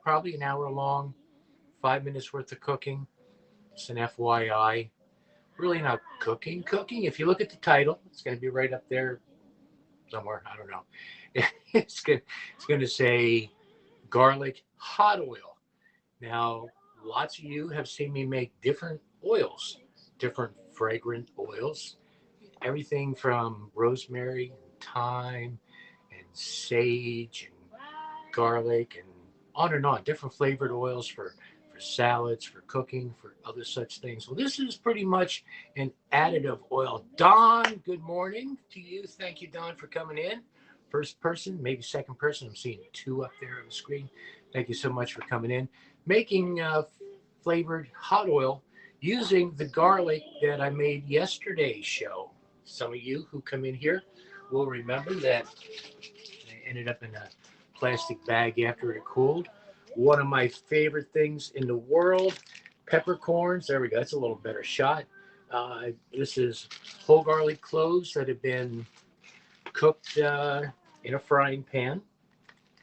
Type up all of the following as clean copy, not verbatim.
probably an hour long, 5 minutes worth of cooking. It's an FYI. Really not cooking. If you look at the title, it's going to be right up there somewhere. I don't know. It's going to say garlic hot oil. Now, lots of you have seen me make different oils, different fragrant oils, everything from rosemary, thyme, and sage, and garlic, and on, different flavored oils for salads, for cooking, for other such things. Well, this is pretty much an additive oil. Don, good morning to you. Thank you, Don, for coming in. First person, maybe second person. I'm seeing two up there on the screen. Thank you so much for coming in. Making flavored hot oil using the garlic that I made yesterday's show. Some of you who come in here will remember that I ended up in a plastic bag after it cooled. One of my favorite things in the world, peppercorns. There we go. That's a little better shot. This is whole garlic cloves that have been cooked in a frying pan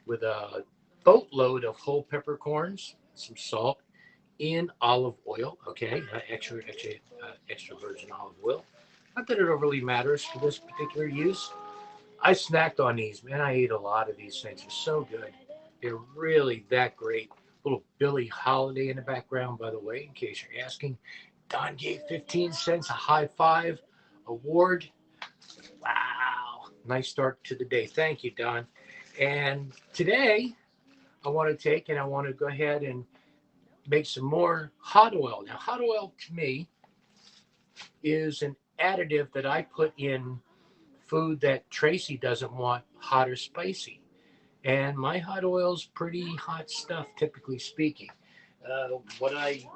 with a boatload of whole peppercorns, some salt, in olive oil. Okay, extra virgin olive oil. Not that it overly matters for this particular use. I snacked on these, man. I ate a lot of these things. They're so good. They're really that great. Little Billie Holiday in the background, by the way, in case you're asking. Don gave 15 cents, a high five award. Wow. Nice start to the day. Thank you, Don. And today, I want to take and I want to go ahead and make some more hot oil. Now, hot oil to me is an additive that I put in food that Tracy doesn't want hot or spicy. And my hot oil is pretty hot stuff, typically speaking. What I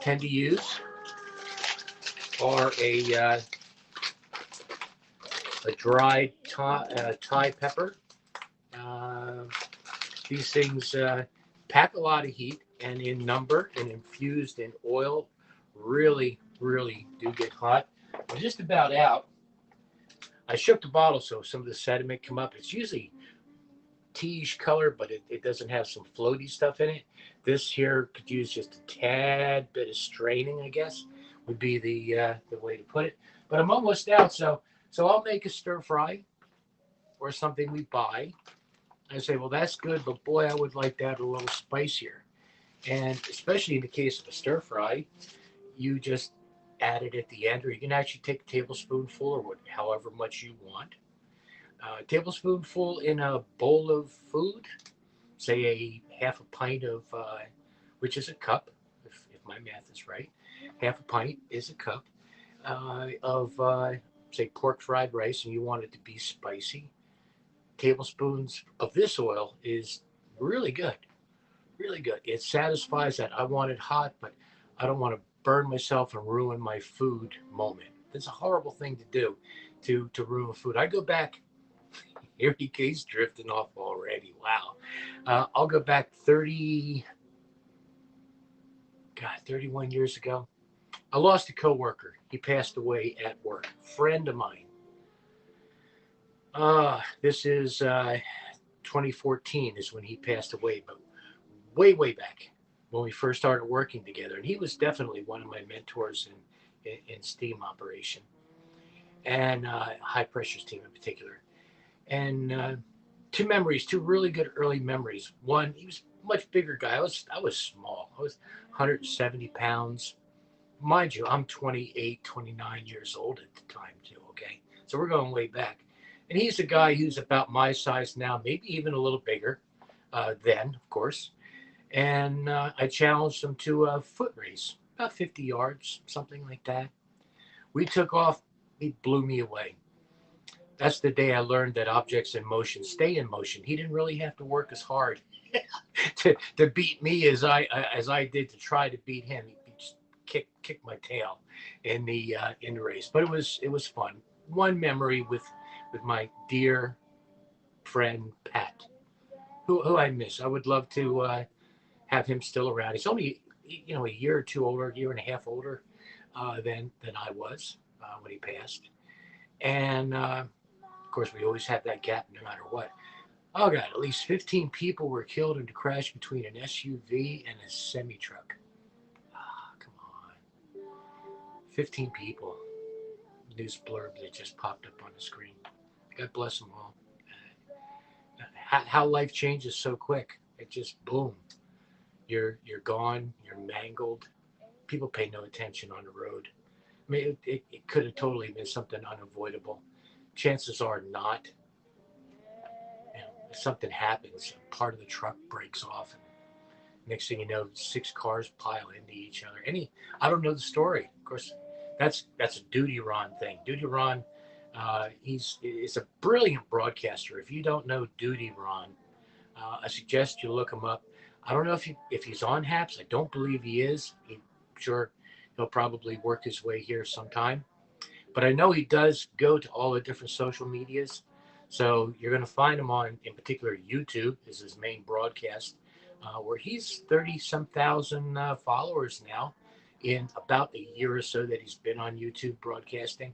tend to use are a dried Thai pepper. These things pack a lot of heat, and in number and infused in oil, really, really do get hot. I'm just about out. I shook the bottle so some of the sediment come up. It's usually teaish color, but it doesn't have some floaty stuff in it. This here could use just a tad bit of straining, I guess, would be the way to put it. But I'm almost out, so I'll make a stir fry or something we buy. I say, well, that's good, but boy, I would like that a little spicier. And especially in the case of a stir fry, you just add it at the end, or you can actually take a tablespoonful or however much you want. A tablespoonful in a bowl of food, say a half a pint of, which is a cup, if my math is right. Half a pint is a cup of, say, pork fried rice, and you want it to be spicy. Tablespoons of this oil is really good, really good. It satisfies that I want it hot, but I don't want to burn myself and ruin my food moment. It's a horrible thing to do, to ruin food. I go back. Here he's drifting off already. Wow. I'll go back 31 years ago. I lost a coworker. He passed away at work. Friend of mine. This is 2014 is when he passed away, but way back when we first started working together. And he was definitely one of my mentors in steam operation and high pressure steam in particular. And two really good early memories. One, he was a much bigger guy. I was small. I was 170 pounds. Mind you, I'm 28, 29 years old at the time too, okay? So we're going way back. And he's a guy who's about my size now, maybe even a little bigger then, of course. And I challenged him to a foot race, about 50 yards, something like that. We took off. He blew me away. That's the day I learned that objects in motion stay in motion. He didn't really have to work as hard to beat me as I did to try to beat him. He just kicked my tail in the race. But it was fun. One memory with my dear friend Pat, who I miss. I would love to have him still around. He's only a year or two older, a year and a half older than I was when he passed. And of course, we always have that gap no matter what. Oh God, at least 15 people were killed in a crash between an SUV and a semi truck. Ah, come on. 15 people. News blurb that just popped up on the screen. God bless them all. How life changes so quick. It just boom. You're gone. You're mangled. People pay no attention on the road. I mean, it could have totally been something unavoidable. Chances are not. If something happens, part of the truck breaks off, and next thing you know, 6 cars pile into each other. I don't know the story. Of course, that's a Duty Ron thing. Duty Ron, is a brilliant broadcaster. If you don't know Duty Ron, I suggest you look him up. I don't know if he's on Haps. I don't believe he is. Sure, he'll probably work his way here sometime. But I know he does go to all the different social medias. So you're going to find him on, in particular, YouTube is his main broadcast, where he's 30 some thousand followers now in about a year or so that he's been on YouTube broadcasting.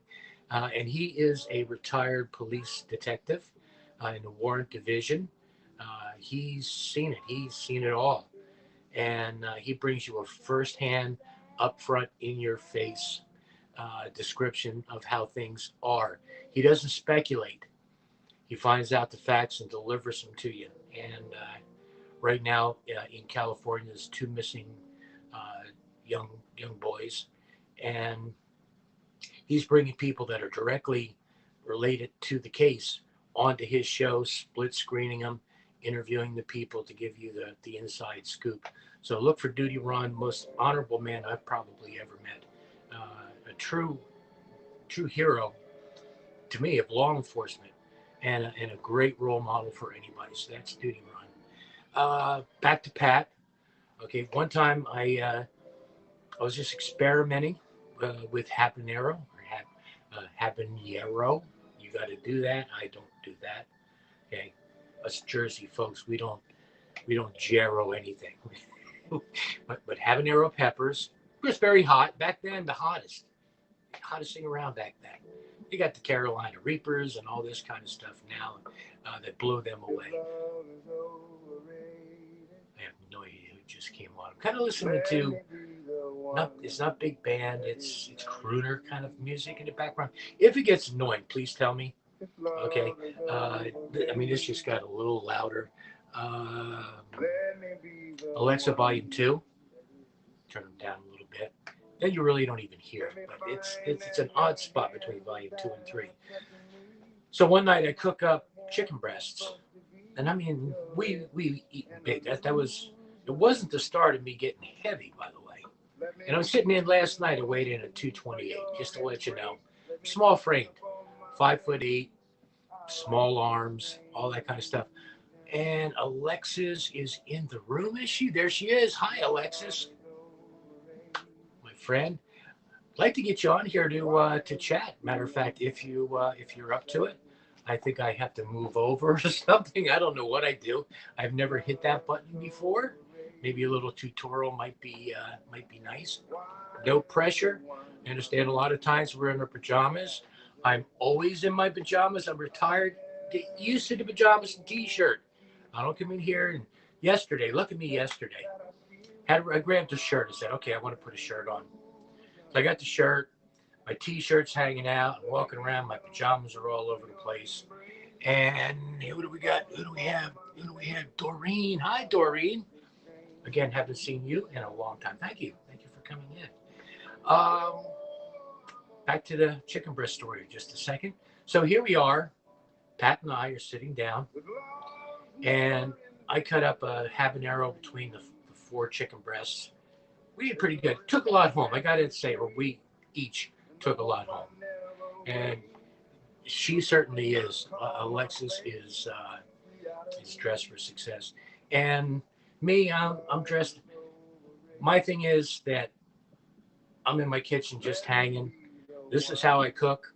And he is a retired police detective in the warrant division. He's seen it all. And he brings you a firsthand, upfront, in your face description of how things are. He doesn't speculate. He finds out the facts and delivers them to you. And right now in California, there's 2 missing uh, young boys, and he's bringing people that are directly related to the case onto his show, split screening them, interviewing the people to give you the inside scoop. So look for Duty Ron, most honorable man I've probably ever met. A true hero to me of law enforcement, and a great role model for anybody. So that's Duty Ron. Back to Pat. Okay, one time I was just experimenting with habanero habanero. You got to do that. I don't do that. Okay, us Jersey folks, we don't jarrow anything. but habanero peppers. It was very hot back then. The hottest thing around back then. You got the Carolina Reapers and all this kind of stuff now that blew them away. I have no idea who just came on. I'm kind of listening to it's not big band. It's crooner kind of music in the background. If it gets annoying, please tell me. Okay. I mean, this just got a little louder. Uh, Alexa, volume 2. Turn them down a little bit. Then you really don't even hear it. But it's an odd spot between volume 2 and 3. So one night I cook up chicken breasts, and I mean we eat big. It wasn't the start of me getting heavy, by the way. And I was sitting in last night. I weighed in at 228, just to let you know. Small framed, 5'8", small arms, all that kind of stuff. And Alexis is in the room. Is she? There she is. Hi, Alexis, my friend. I'd like to get you on here to chat. Matter of fact, if you're up to it, I think I have to move over or something. I don't know what I do. I've never hit that button before. Maybe a little tutorial might be nice. No pressure. I understand a lot of times we're in our pajamas. I'm always in my pajamas. I'm retired. Get used to the pajamas and t-shirt. I don't come in here and yesterday. Look at me yesterday. I grabbed a shirt and said, okay, I want to put a shirt on. So I got the shirt. My t-shirt's hanging out. I'm walking around. My pajamas are all over the place. And who do we got? Who do we have? Doreen. Hi, Doreen. Again, haven't seen you in a long time. Thank you. Thank you for coming in. Back to the chicken breast story just a second. So here we are. Pat and I are sitting down, and I cut up a habanero between the 4 chicken breasts. We did pretty good. Took a lot home. I got to say, or we each took a lot home. And she certainly is. Alexis is dressed for success. And me, I'm dressed. My thing is that I'm in my kitchen just hanging. This is how I cook.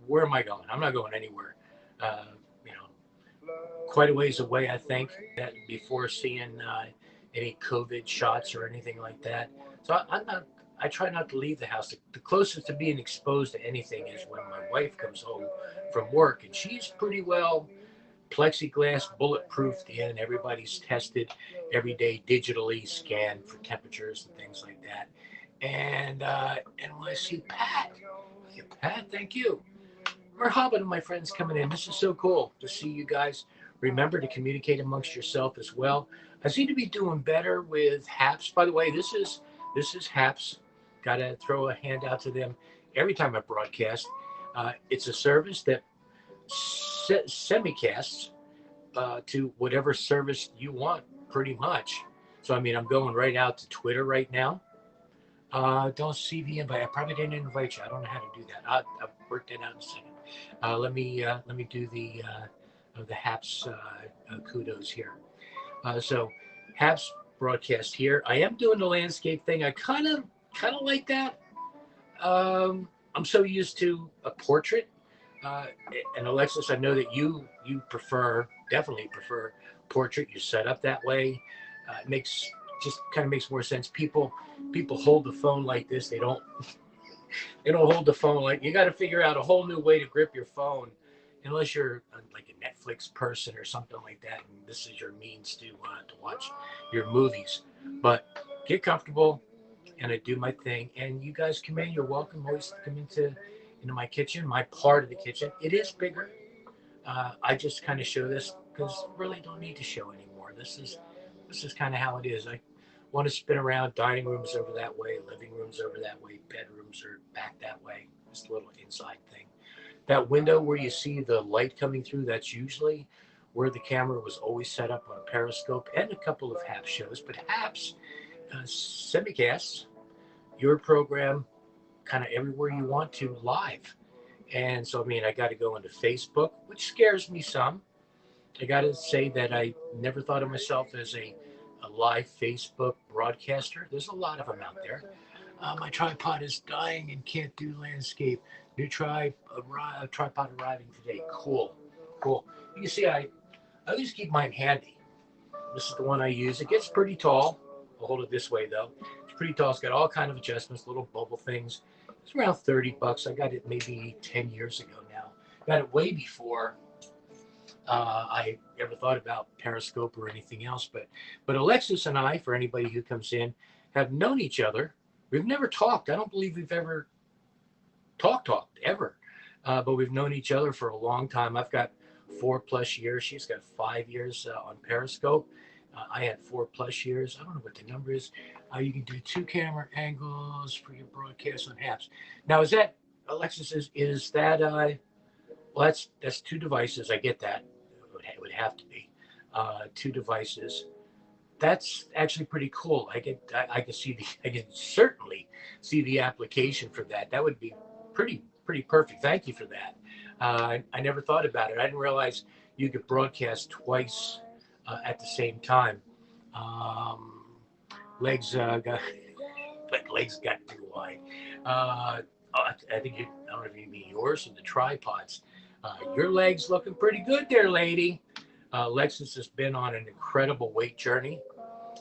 Where am I going? I'm not going anywhere. Uh, you know, quite a ways away, I think, that before seeing any COVID shots or anything like that. So I'm not. I try not to leave the house. The closest to being exposed to anything is when my wife comes home from work, and she's pretty well plexiglass, bulletproof, and everybody's tested every day, digitally scanned for temperatures and things like that. And when I see Pat, yeah, Pat, thank you. Merhaba to my friends coming in. This is so cool to see you guys. Remember to communicate amongst yourself as well. I seem to be doing better with Haps. By the way, this is Haps. Got to throw a hand out to them every time I broadcast. It's a service that semicasts to whatever service you want, pretty much. So I mean, I'm going right out to Twitter right now. Don't see the invite. I probably didn't invite you. I don't know how to do that. I'll work that out in a second. Let me do the Haps kudos here. So Haps broadcast here. I am doing the landscape thing. I kind of like that. I'm so used to a portrait. Uh, and Alexis, I know that you definitely prefer portrait. You set up that way. It makes just kind of makes more sense. People hold the phone like this. They don't hold the phone like you got to figure out a whole new way to grip your phone, unless you're like a Netflix person or something like that, and this is your means to watch your movies. But get comfortable, and I do my thing. And you guys come in. You're welcome. Always come into my kitchen, my part of the kitchen. It is bigger. I just kind of show this because really don't need to show anymore. This is kind of how it is. I want to spin around. Dining rooms over that way, living rooms over that way, bedrooms are back that way. This little inside thing. That window where you see the light coming through, that's usually where the camera was always set up on Periscope and a couple of Haps shows. But Haps semicasts your program kind of everywhere you want to live. And so, I mean, I got to go into Facebook, which scares me some. I got to say that I never thought of myself as a live Facebook broadcaster. There's a lot of them out there. My tripod is dying and can't do landscape. New tripod arriving today. Cool, cool. You can see I always keep mine handy. This is the one I use. It gets pretty tall. I'll hold it this way though. It's pretty tall. It's got all kind of adjustments, little bubble things. It's around $30. I got it maybe 10 years ago now. Got it way before I ever thought about Periscope or anything else. But Alexis and I, for anybody who comes in, have known each other. We've never talked. I don't believe we've ever talked ever. But we've known each other for a long time. I've got 4+ years. She's got 5 years on Periscope. I had 4+ years. I don't know what the number is. You can do 2 camera angles for your broadcast on Haps. Now, is that Alexis? Is that well? That's 2 devices. I get that. It would have to be 2 devices. That's actually pretty cool. I can certainly see the application for that. That would be pretty perfect. Thank you for that. I never thought about it. I didn't realize you could broadcast twice at the same time. Um, legs got legs got too wide. I think I don't know if you mean yours or the tripods. Your legs looking pretty good there, lady. Lexus has been on an incredible weight journey.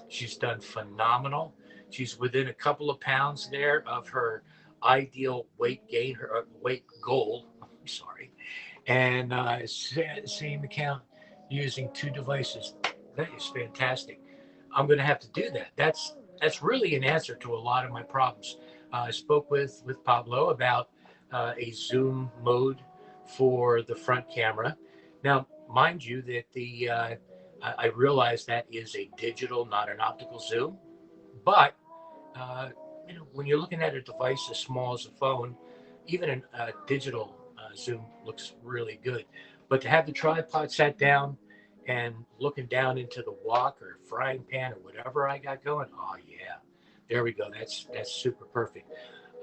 She's done phenomenal. She's within a couple of pounds there of her ideal weight gain, her weight goal. I'm sorry. And same account using 2 devices. That is fantastic. I'm going to have to do that. That's really an answer to a lot of my problems. I spoke with Pablo about a zoom mode for the front camera. Now, mind you, that I realize that is a digital, not an optical zoom. But uh, when you're looking at a device as small as a phone, even a digital zoom looks really good. But to have the tripod sat down and looking down into the wok or frying pan or whatever I got going, oh yeah, there we go. That's super perfect.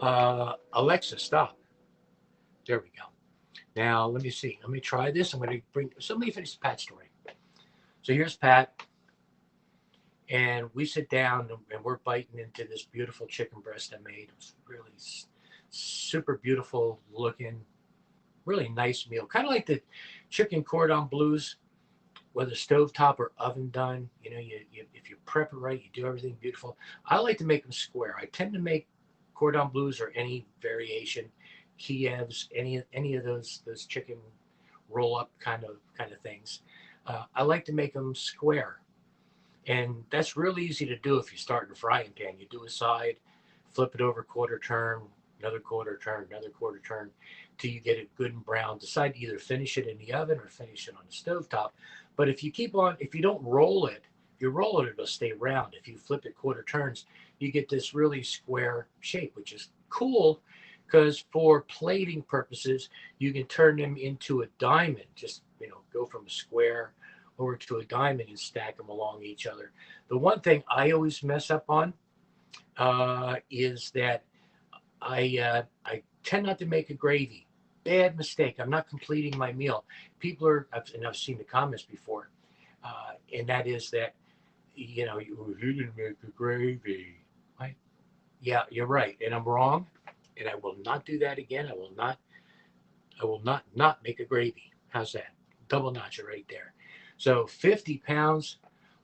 Alexa, stop. There we go. Now let me see. Let me try this. I'm going to bring. So let me finish Pat's story. So here's Pat, and we sit down and we're biting into this beautiful chicken breast I made. It was really super beautiful looking, really nice meal. Kind of like the chicken cordon bleus, whether stovetop or oven done. If you prep it right, you do everything beautiful. I like to make them square. I tend to make cordon bleus or any variation, Kievs, any of those chicken roll up kind of things. I like to make them square, and that's real easy to do if you start in a frying pan. You do a side, flip it over quarter turn, another quarter turn, another quarter turn, till you get it good and brown. Decide to either finish it in the oven or finish it on the stovetop. But if you don't roll it, if you roll it, it'll stay round. If you flip it quarter turns, you get this really square shape, which is cool because for plating purposes, you can turn them into a diamond. Just, go from a square over to a diamond and stack them along each other. The one thing I always mess up on is that I tend not to make a gravy. Bad mistake. I'm not completing my meal. And I've seen the comments before, and that is that you didn't make a gravy. Right? Yeah, you're right, and I'm wrong, and I will not do that again. I will not make a gravy. How's that? Double notch it right there. So 50 pounds,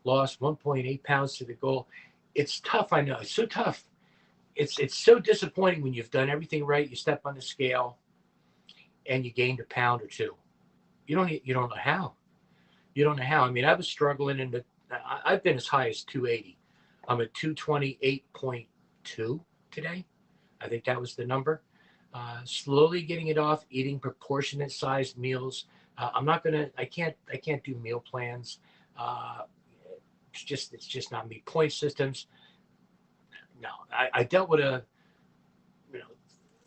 lost 1.8 pounds to the goal. It's tough. I know it's so tough. It's so disappointing when you've done everything right. You step on the scale and you gained a pound or two. You don't know how. You don't know how. I mean, I was struggling I've been as high as 280. I'm at 228.2 today. I think that was the number. Slowly getting it off, eating proportionate sized meals. I can't do meal plans. Uh, it's just not me. Point systems. No, I dealt with a you know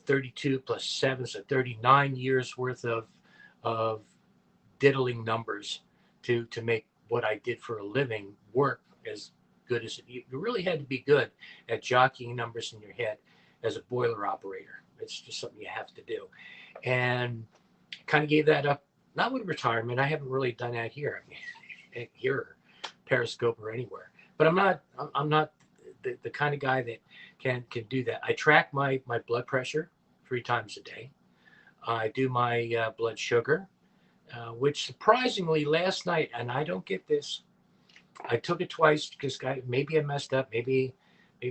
32 plus 7, so 39 years worth of diddling numbers to make what I did for a living work as good as you really had to be good at jockeying numbers in your head as a boiler operator. It's just something you have to do, and kind of gave that up. Not with retirement. I haven't really done that here. I mean, here, Periscope or anywhere. But I'm not the kind of guy that can do that. I track my blood pressure 3 times a day. I do my blood sugar, which surprisingly last night, and I don't get this. I took it twice because maybe I messed up. Maybe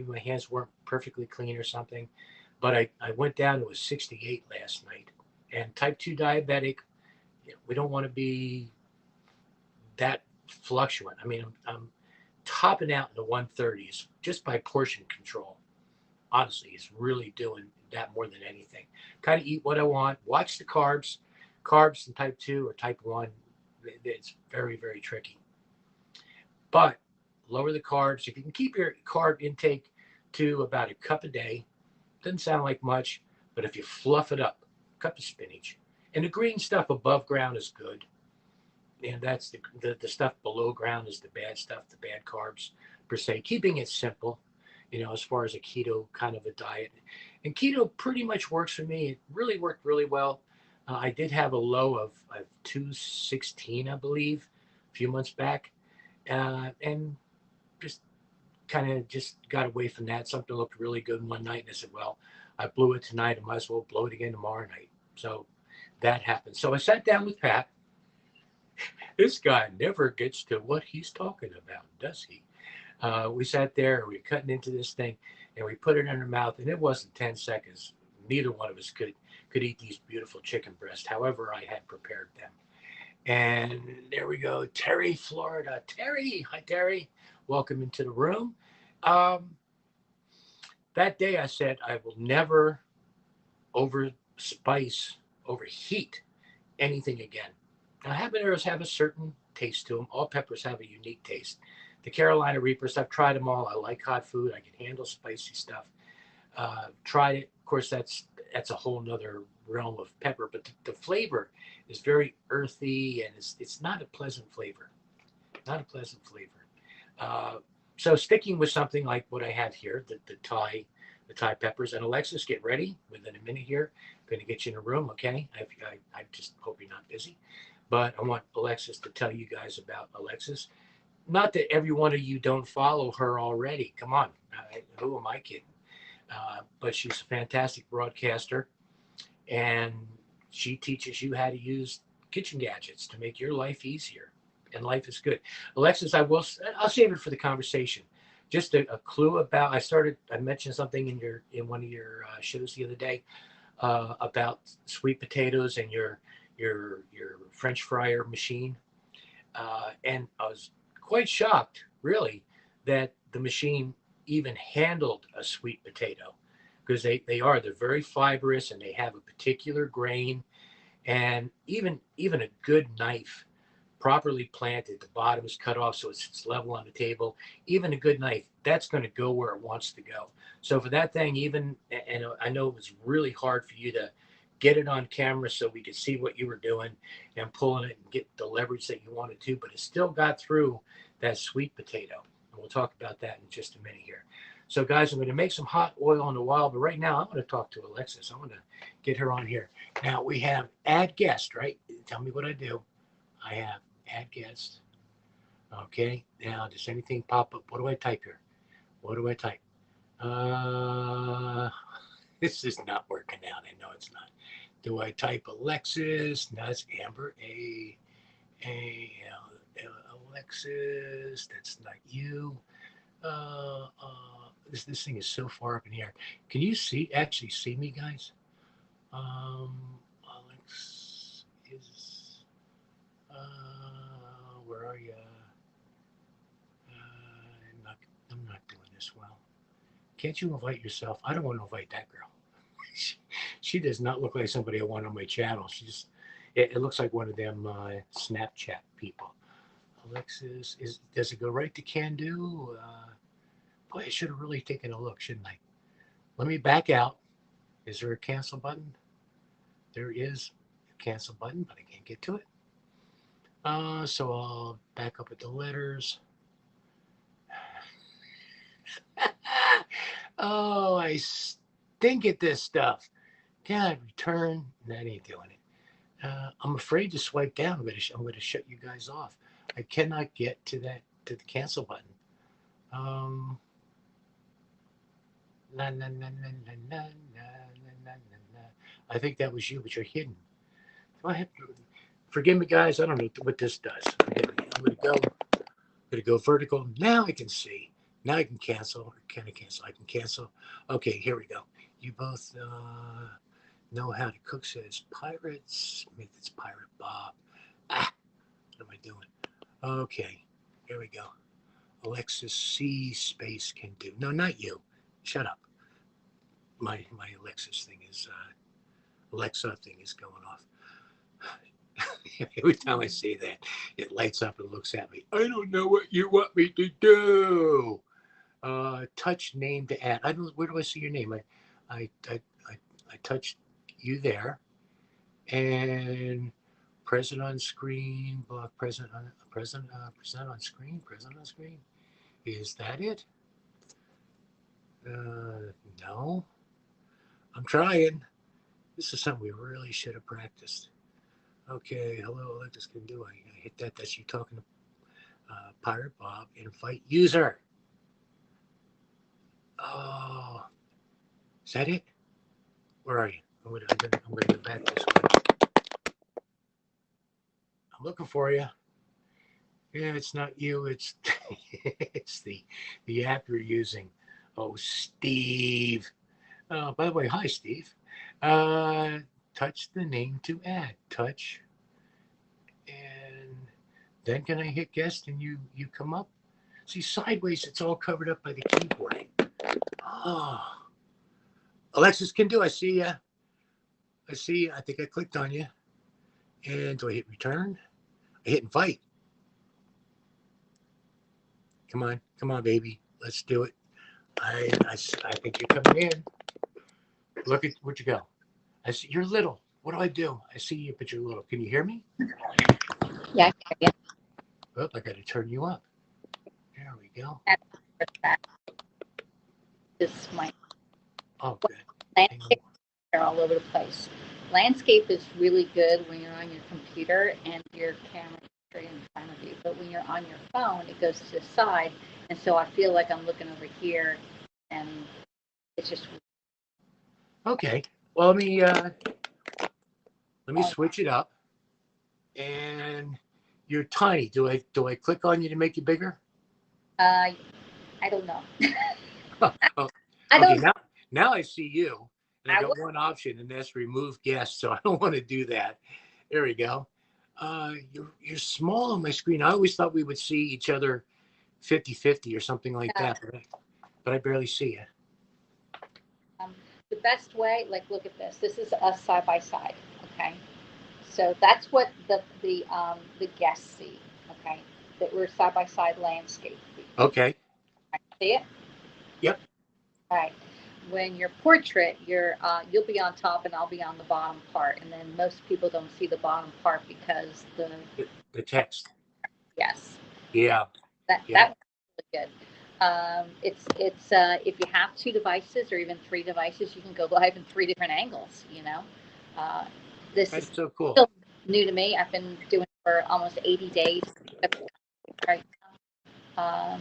my hands weren't perfectly clean or something. But I went down to a 68 last night. And type 2 diabetic, we don't want to be that fluctuant. I mean, I'm topping out in the 130s just by portion control. Honestly, it's really doing that more than anything. Kind of eat what I want, watch the carbs. Carbs in type 2 or type 1, it's very, very tricky. But lower the carbs. If you can keep your carb intake to about a cup a day, doesn't sound like much, but if you fluff it up, a cup of spinach. And the green stuff above ground is good. And that's the stuff below ground is the bad stuff, the bad carbs per se. Keeping it simple, as far as a keto kind of a diet. And keto pretty much works for me. It really worked really well. I did have a low of 216, I believe, a few months back. And just kind of just got away from that. Something looked really good one night. And I said, well, I blew it tonight. I might as well blow it again tomorrow night. So that happened. So I sat down with Pat. This guy never gets to what he's talking about, does he? We sat there, we were cutting into this thing, and we put it in our mouth, and it wasn't 10 seconds. Neither one of us could eat these beautiful chicken breasts, however I had prepared them. And there we go, Terry, Florida. Terry, hi, Terry. Welcome into the room. Um, that day I said I will never over spice, overheat anything again. Now, habaneros have a certain taste to them. All peppers have a unique taste. The Carolina Reapers, I've tried them all. I like hot food. I can handle spicy stuff. Tried it. Of course, that's a whole nother realm of pepper, but the flavor is very earthy, and it's not a pleasant flavor. Not a pleasant flavor. Uh, so sticking with something like what I have here, the Thai peppers. And Alexis, get ready within a minute here. I'm going to get you in a room, okay? I just hope you're not busy. But I want Alexis to tell you guys about Alexis. Not that every one of you don't follow her already. Come on. Who am I kidding? But she's a fantastic broadcaster, and she teaches you how to use kitchen gadgets to make your life easier. And life is good. Alexis, I'll save it for the conversation. Just a clue about, I mentioned something in one of your shows the other day about sweet potatoes and your French fryer machine. And I was quite shocked, really, that the machine even handled a sweet potato because they're very fibrous and they have a particular grain, and even a good knife properly planted, the bottom is cut off so it's level on the table. Even a good knife, that's going to go where it wants to go. So for that thing, even, and I know it was really hard for you to get it on camera so we could see what you were doing and pulling it and get the leverage that you wanted to, but it still got through that sweet potato. And we'll talk about that in just a minute here. So guys, I'm going to make some hot oil in a while, but right now I'm going to talk to Alexis. I'm going to get her on here. Now we have add guest, right? Tell me what I do. I have add guest. Okay. Now, does anything pop up? What do I type here? What do I type? Uh, this is not working out. I know it's not. Do I type Alexis? No, it's Amber. Alexis. That's not you. This thing is so far up in the air. Can you actually see me, guys? Um, Alex is. Where are you? I'm not doing this well. Can't you invite yourself? I don't want to invite that girl. She does not look like somebody I want on my channel. It looks like one of them Snapchat people. Alexis, does it go right to can do? Boy, I should have really taken a look, shouldn't I? Let me back out. Is there a cancel button? There is a cancel button, but I can't get to it. So I'll back up at the letters. Oh, I stink at this stuff. God, return. That ain't doing it. I'm afraid to swipe down. I'm gonna shut you guys off. I cannot get to the cancel button. Um, na, na, na, na, na, na, na, na, na. I think that was you, but you're hidden. Do I have to, forgive me, guys. I don't know what this does. I'm gonna go vertical. Now I can see. Now I can cancel. Or can I cancel? I can cancel. Okay, here we go. You both know how to cook, says pirates. Methods pirate Bob. Ah, what am I doing? Okay, here we go. Alexis C space can do. No, not you. Shut up. My Alexis thing is Alexa thing is going off. Every time I say that, it lights up and looks at me. I don't know what you want me to do. Touch name to add. I don't. Where do I see your name? I, I, I touched you there, and present on screen. Block present on present on screen. Present on screen. Is that it? No. I'm trying. This is something we really should have practiced. Okay. Hello, Alexis can do. I hit that. That's you talking to Pirate Bob. Invite user. Oh, is that it? Where are you? I'm gonna go back this way. I'm looking for you. Yeah, it's not you. It's it's the app you're using. Oh, Steve. By the way, hi, Steve. Uh, touch the name to add. Touch, and then can I hit guest and you come up? See, sideways, it's all covered up by the keyboard. Oh, Alexis can do. I see ya. I see. I think I clicked on you. And do I hit return? I hit invite. Come on, baby. Let's do it. I think you're coming in. Look at where'd you go? I see you're little. What do I do? I see you, but you're little. Can you hear me? Yeah, I can hear Oh, I got to turn you up. There we go. this my Oh, good. landscape are all over the place. Landscape is really good when you're on your computer and your camera is straight in front of you. But when you're on your phone, it goes to the side, and so I feel like I'm looking over here, and it's just Okay. Well, let me switch it up. And you're tiny. Do I click on you to make you bigger? I don't know. Oh, I okay. don't. Now I see you, and I I got one option, and that's remove guest. So I don't want to do that. There we go. You're small on my screen. I always thought we would see each other 50-50 or something like Yeah. that, but I barely see you. Um, the best way, like, look at this. This is us side by side. Okay. So that's what the guests see. Okay. That we're side by side landscape. Okay. See it? Yep. Right. When your portrait, you'll be on top and I'll be on the bottom part, and then most people don't see the bottom part because the The text. yes, yeah, Yeah. that Yeah. one's really good. If you have two devices or even three devices, you can go live in three different angles. Uh, this is That's so cool. still new to me. I've been doing it for almost 80 days right now.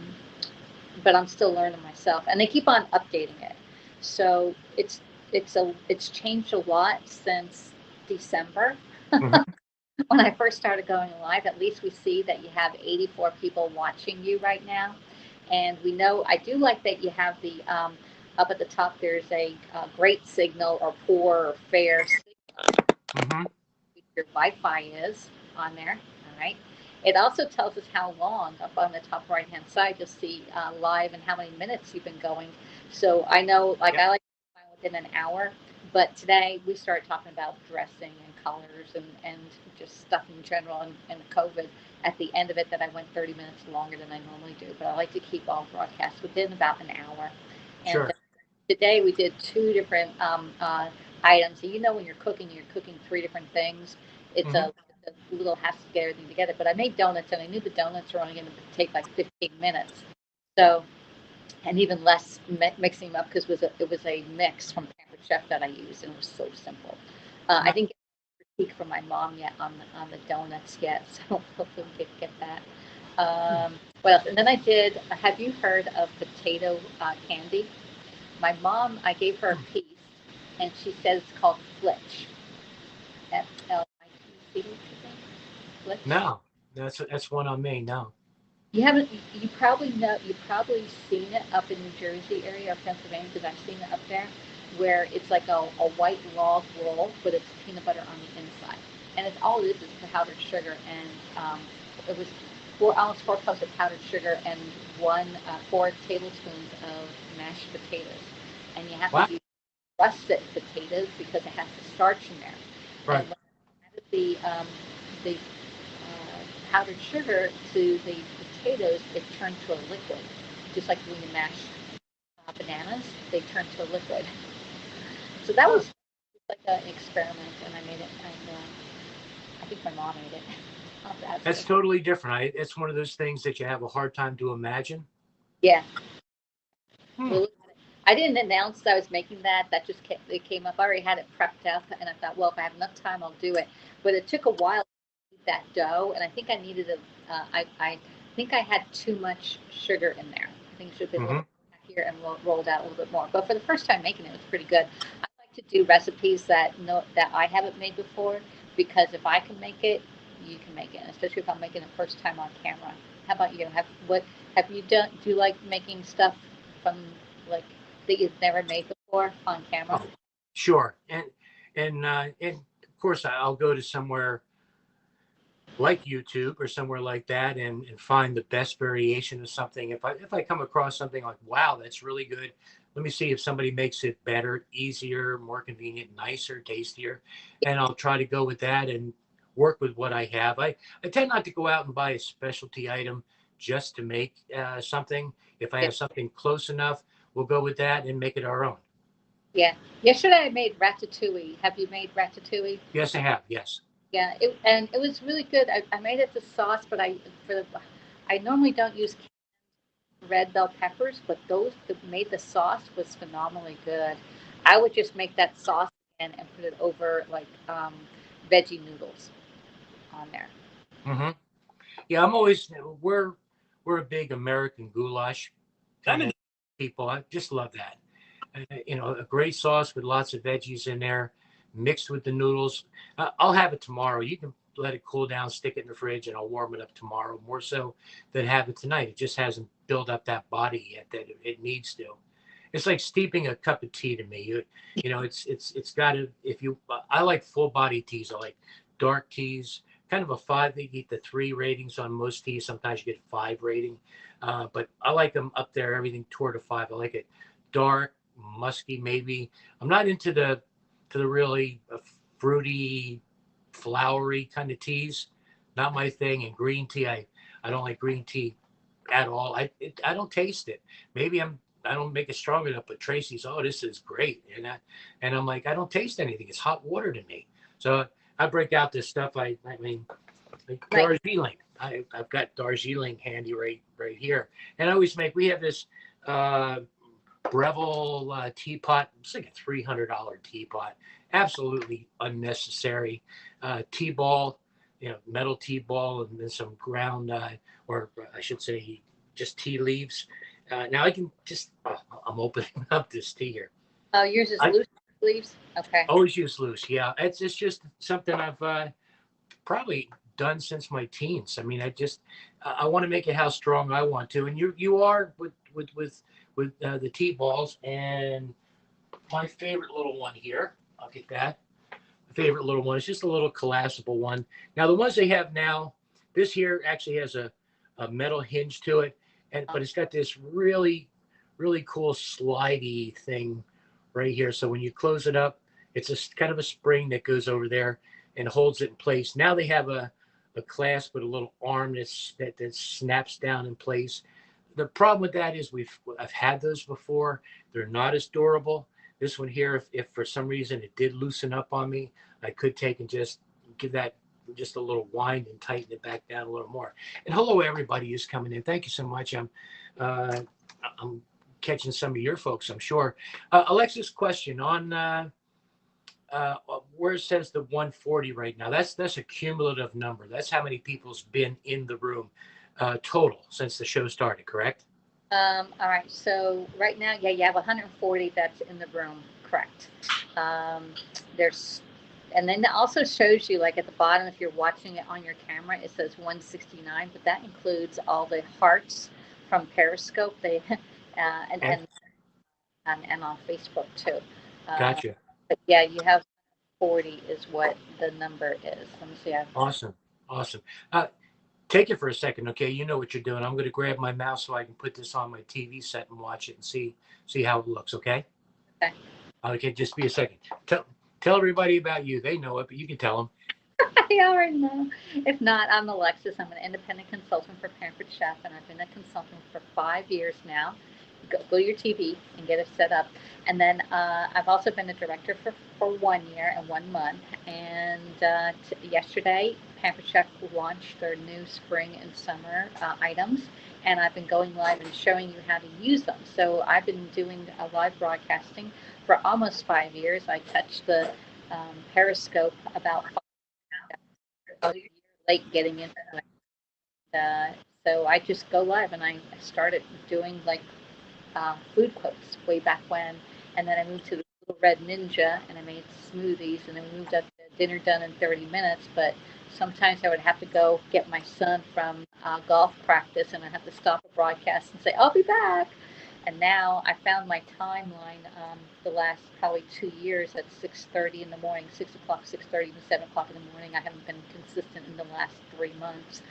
But I'm still learning myself, and they keep on updating it. So it's changed a lot since December Hmm. when I first started going live. At least we see that you have 84 people watching you right now, and we know I do like that you have the up at the top. There's a great signal or poor or fair Hmm. your Wi-Fi is on there. All right. It also tells us how long up on the top right hand side. You'll see live and how many minutes you've been going. So I know, like, Yep. I like to find within an hour. But today we started talking about dressing and colors and just stuff in general and COVID at the end of it that I went 30 minutes longer than I normally do. But I like to keep all broadcasts within about an hour. And Sure. today we did two different items. And when you're cooking three different things. It's Hmm. a little has to get everything together. But I made donuts, and I knew the donuts were only going to take like 15 minutes. So, and even less mixing them up because it was a mix from Pampered Chef that I used, and it was so simple. I No. didn't get a critique from my mom yet on the donuts yet, so hopefully we get that. What else? And then I did. Have you heard of potato candy? My mom, I gave her a piece, and she says it's called flitch. Flitch. Flitch. No. That's one on me. No. You haven't. You probably know. You've probably seen it up in New Jersey area or Pennsylvania because I've seen it up there, where it's like a white log roll, but it's peanut butter on the inside, and it's all it is powdered sugar, and it was almost 4 cups of powdered sugar and 4 tablespoons of mashed potatoes, and you have to What? use russet potatoes because it has the starch in there, and Right. when I added the powdered sugar to the potatoes, it turned to a liquid, just like when you mash bananas, they turn to a liquid. So that Huh. was like an experiment, and I made it, and I think my mom ate it. I'll have to ask That's her. totally different. It's one of those things that you have a hard time to imagine. Yeah, Hmm. well, I didn't announce that I was making that. That just it came up. I already had it prepped up, and I thought, well, if I have enough time, I'll do it. But it took a while to eat that dough, and I think I needed I think I had too much sugar in there. I think it should have been a little Hmm. bit here and rolled out a little bit more. But for the first time making it, it was pretty good. I like to do recipes that I haven't made before because if I can make it, you can make it, and especially if I'm making it first time on camera. How about you? Have you done? Do you like making stuff from like that you've never made before on camera? Oh, sure. And of course I'll go to somewhere like YouTube or somewhere like that and find the best variation of something. If I come across something like, wow, that's really good, let me see if somebody makes it better, easier, more convenient, nicer, tastier, and I'll try to go with that and work with what I have. I tend not to go out and buy a specialty item just to make something. If I Yeah, have something close enough, we'll go with that and make it our own. yeah. Yesterday I made ratatouille. Have you made ratatouille? Yes, I have. Yes. Yeah, and it was really good. I made it the sauce, but I normally don't use red bell peppers, but those that made the sauce was phenomenally good. I would just make that sauce again and put it over like veggie noodles on there. Hmm. Yeah, I'm always we're a big American goulash kind of people. I just love that. A great sauce with lots of veggies in there, mixed with the noodles. I'll have it tomorrow. You can let it cool down, stick it in the fridge, and I'll warm it up tomorrow. More so than have it tonight. It just hasn't built up that body yet that it needs to. It's like steeping a cup of tea to me. It's got to if you. I like full body teas. I like dark teas, kind of a 5. They get the 3 ratings on most teas. Sometimes you get 5 rating, but I like them up there. Everything toward a 5. I like it dark, musky, maybe. I'm not into the really fruity, flowery kind of teas. Not my thing. And green tea, I don't like green tea at all. I don't taste it. Maybe I don't make it strong enough. But Tracy's, oh, this is great, and I'm like, I don't taste anything. It's hot water to me. So I break out this stuff. I mean, like Right. Darjeeling. I've got Darjeeling handy right here, and I always make. We have this uh, Breville teapot. It's like a $300 teapot. Absolutely unnecessary. Tea ball, metal tea ball, and then some ground, or I should say, just tea leaves. Now I can just. I'm opening up this tea here. Oh, yours is I loose leaves? Okay. always use loose. Yeah, it's just something I've probably done since my teens. I mean, I want to make it how strong I want to, and you are with the tea balls. And my favorite little one here. I'll get that. My favorite little one is just a little collapsible one. Now the ones they have now, this here actually has a metal hinge to it, but it's got this really cool slidey thing right here. So when you close it up, it's a kind of a spring that goes over there and holds it in place. Now they have a clasp with a little arm that snaps down in place. The problem with that is I've had those before. They're not as durable. This one here, if for some reason it did loosen up on me, I could take and just give that just a little wind and tighten it back down a little more. And hello, everybody who's coming in. Thank you so much. Uh, I'm catching some of your folks, I'm sure. Alexis, question on uh, where it says the 140 right now. That's a cumulative number. That's how many people's been in the room total since the show started, correct? All right. So right now, yeah, you have 140 that's in the room. Correct. Um, there's, and then it also shows you like at the bottom, if you're watching it on your camera, it says 169, but that includes all the hearts from Periscope. They, and, Okay, and on Facebook too. Uh, gotcha. but yeah, you have 40 is what the number is. Let me see. Awesome, awesome. Uh, Take it for a second, okay? You know what you're doing. I'm going to grab my mouse so I can put this on my TV set and watch it and see how it looks, okay? Okay. Okay, just be a second. Tell everybody about you. They know it, but you can tell them. I already know. If not, I'm Alexis. I'm an independent consultant for Pampered Chef, and I've been a consultant for 5 years now. Go to your TV and get it set up. And then I've also been a director for 1 year and 1 month. And yesterday, Pampered Chef launched their new spring and summer items. And I've been going live and showing you how to use them. So I've been doing a live broadcasting for almost 5 years. I touched the Periscope about a year late getting into it. So I just go live and I started doing like food quotes way back when. And then I moved to the Little Red Ninja and I made smoothies and then we moved up to dinner done in 30 minutes. But sometimes I would have to go get my son from golf practice and I have to stop a broadcast and say, I'll be back. And now I found my timeline the last probably 2 years at 6:30 in the morning, 6 o'clock, 6:30 to 7 o'clock in the morning. I haven't been consistent in the last 3 months,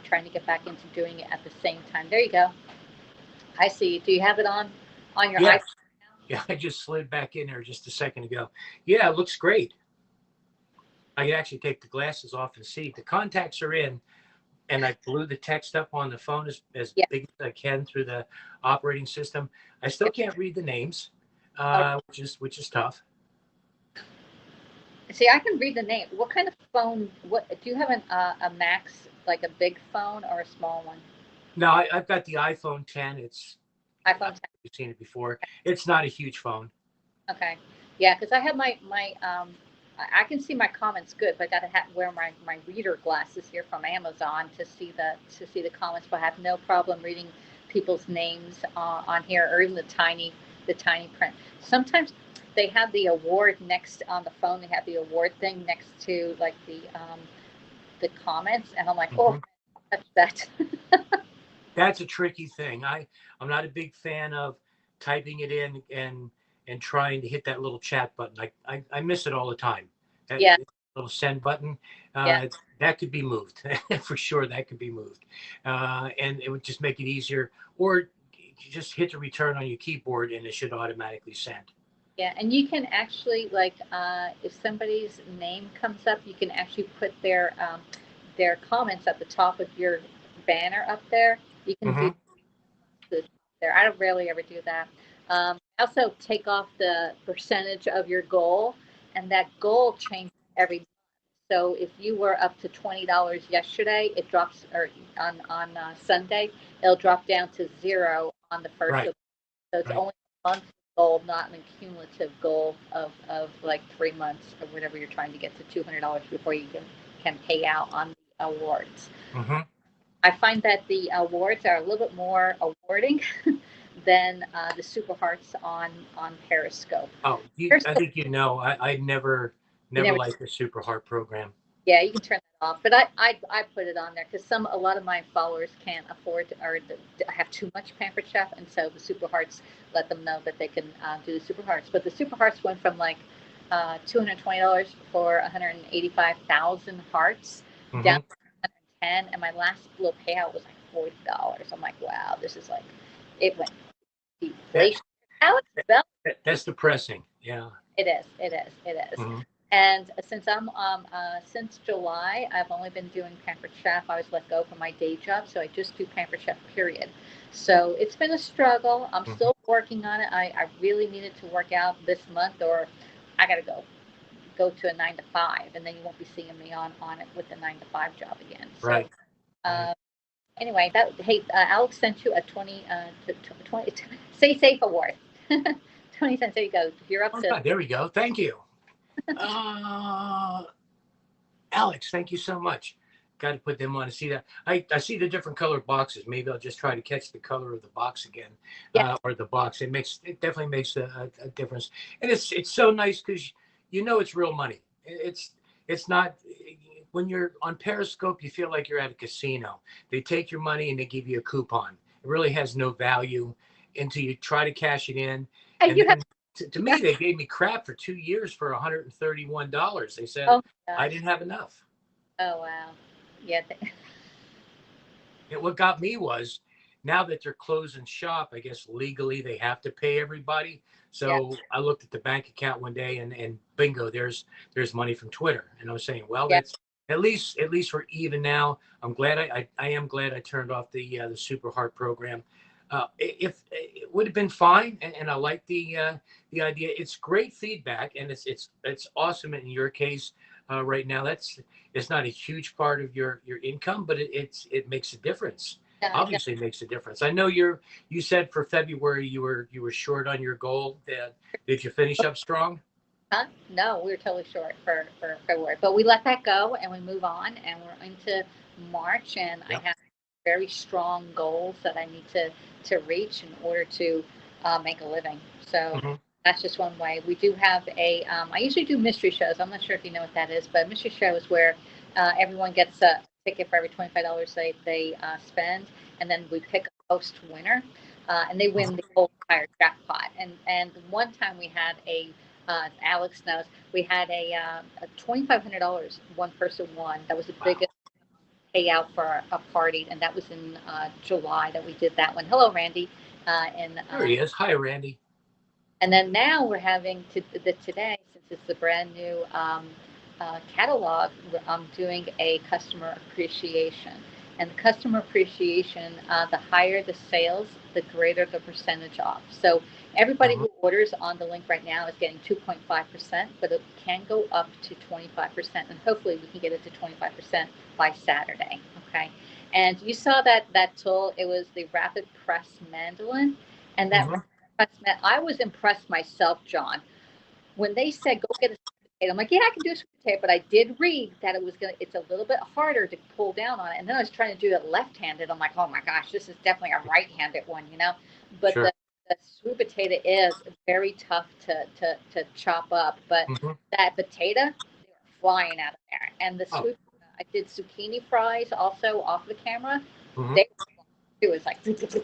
trying to get back into doing it at the same time. There you go. I see. Do you have it on your Yes. iPhone? Yeah, I just slid back in there just a second ago. Yeah, it looks great. I can actually take the glasses off and see. The contacts are in, and I blew the text up on the phone as Yeah. big as I can through the operating system. I still can't read the names, Oh, which is tough. see, I can read the name. What kind of phone? What do you have? A Max, like a big phone or a small one? Now I've got the iPhone 10. iPhone 10. You've seen it before. It's not a huge phone. Okay. Yeah, because I have my I can see my comments good, but I got to wear my reader glasses here from Amazon to see the comments. But I have no problem reading people's names on here, or even the tiny print. Sometimes they have the award next on the phone. They have the award thing next to like the comments, and I'm like, oh, Hmm. touch that. That's a tricky thing. I'm not a big fan of typing it in and trying to hit that little chat button. I miss it all the time. That, Yeah. little send button. Yeah. That could be moved for sure. That could be moved, and it would just make it easier. Or you just hit the return on your keyboard, and it should automatically send. Yeah, and you can actually like if somebody's name comes up, you can actually put their comments at the top of your banner up there. You can do Mm-hmm. the there. I don't rarely ever do that. Also take off the percentage of your goal, and that goal changes every month. So if you were up to $20 yesterday, it drops, or on Sunday, it'll drop down to zero on the first Right. of. So it's Right. only a monthly goal, not an accumulative goal of like 3 months or whatever you're trying to get to $200 before you can pay out on the awards. Mm-hmm. I find that the awards are a little bit more awarding than the Super Hearts on Periscope. Oh, I Periscope, think I you never never. liked the Super Heart program. Yeah, you can turn that off, but I put it on there because a lot of my followers can't afford or have too much Pampered Chef, and so the Super Hearts let them know that they can do the Super Hearts. But the Super Hearts went from like $220 for 185,000 hearts down Mm-hmm. to 110, and my last little payout was like $40. I'm like, wow, this is like it went That, deflation. Alex Bell. that's depressing. Yeah. It is. It is. It is. Mm-hmm. And since July, I've only been doing Pampered Chef. I was let go from my day job, so I just do Pampered Chef. Period. So it's been a struggle. I'm Mm-hmm. still working on it. I really needed to work out this month, or I got to go to a 9 to 5, and then you won't be seeing me on it with the 9 to 5 job again. So Right. Right. uh, anyway, that hey, Alex sent you a 20 Stay Safe award. 20 cents. There you go. If you're up Oh to. God, there we go. Thank you. Uh, Alex, thank you so much. Got to put them on to see that. I see the different colored boxes. Maybe I'll just try to catch the color of the box again, Yeah. or the box. It definitely makes a difference, and it's so nice because it's real money. It's not when you're on Periscope. You feel like you're at a casino. They take your money and they give you a coupon. It really has no value until you try to cash it in, And and you have. then to me they gave me crap for 2 years for $131. They said Oh my I gosh. didn't have enough. Oh wow. Yeah. And what got me was now that they're closing shop, I guess legally they have to pay everybody. Yeah. So I looked at the bank account one day and bingo, there's money from Twitter. And I was saying, well, Yeah. that's at least we're even now. I'm glad I am glad I turned off the Super Heart program. If it would have been fine, and I like the idea. It's great feedback, and it's awesome in your case right now. It's not a huge part of your income, but it makes a difference. No, no, Obviously, it makes a difference. I know you said for February you were short on your goal. Did you finish up strong? huh? No, we were totally short for February, but we let that go and we move on, and we're into March, and I Yep. have very strong goals that I need to reach in order to make a living. So Hmm. that's just one way. We do have a. I usually do mystery shows. I'm not sure if you know what that is, but mystery show is where everyone gets a ticket for every $25 they spend, and then we pick a host winner, and they win the whole entire jackpot. And one time we had Alex knows, we had a $2,500 one person won. That was the Wow. biggest payout for a party, and that was in July that we did that one. Hello, Randy. And There he is. Hi, Randy. and then now we're having today, since it's the brand new catalog, I'm doing a customer appreciation. And the customer appreciation, the higher the sales, the greater the percentage off. So everybody Hmm. who orders on the link right now is getting 2.5%, but it can go up to 25%. And hopefully we can get it to 25% by Saturday. Okay. And you saw that tool, it was the rapid press mandolin. And that Hmm. I was impressed myself, John, when they said go get a sweet potato. I'm like, yeah, I can do a sweet potato, but I did read that it's a little bit harder to pull down on it. And then I was trying to do it left-handed. I'm like, oh my gosh, this is definitely a right-handed one. But Sure. the sweet potato is very tough to chop up. But Hmm. that potato, they were flying out of there. And the Oh. sweet, I did zucchini fries also off the camera. Hmm. They it was like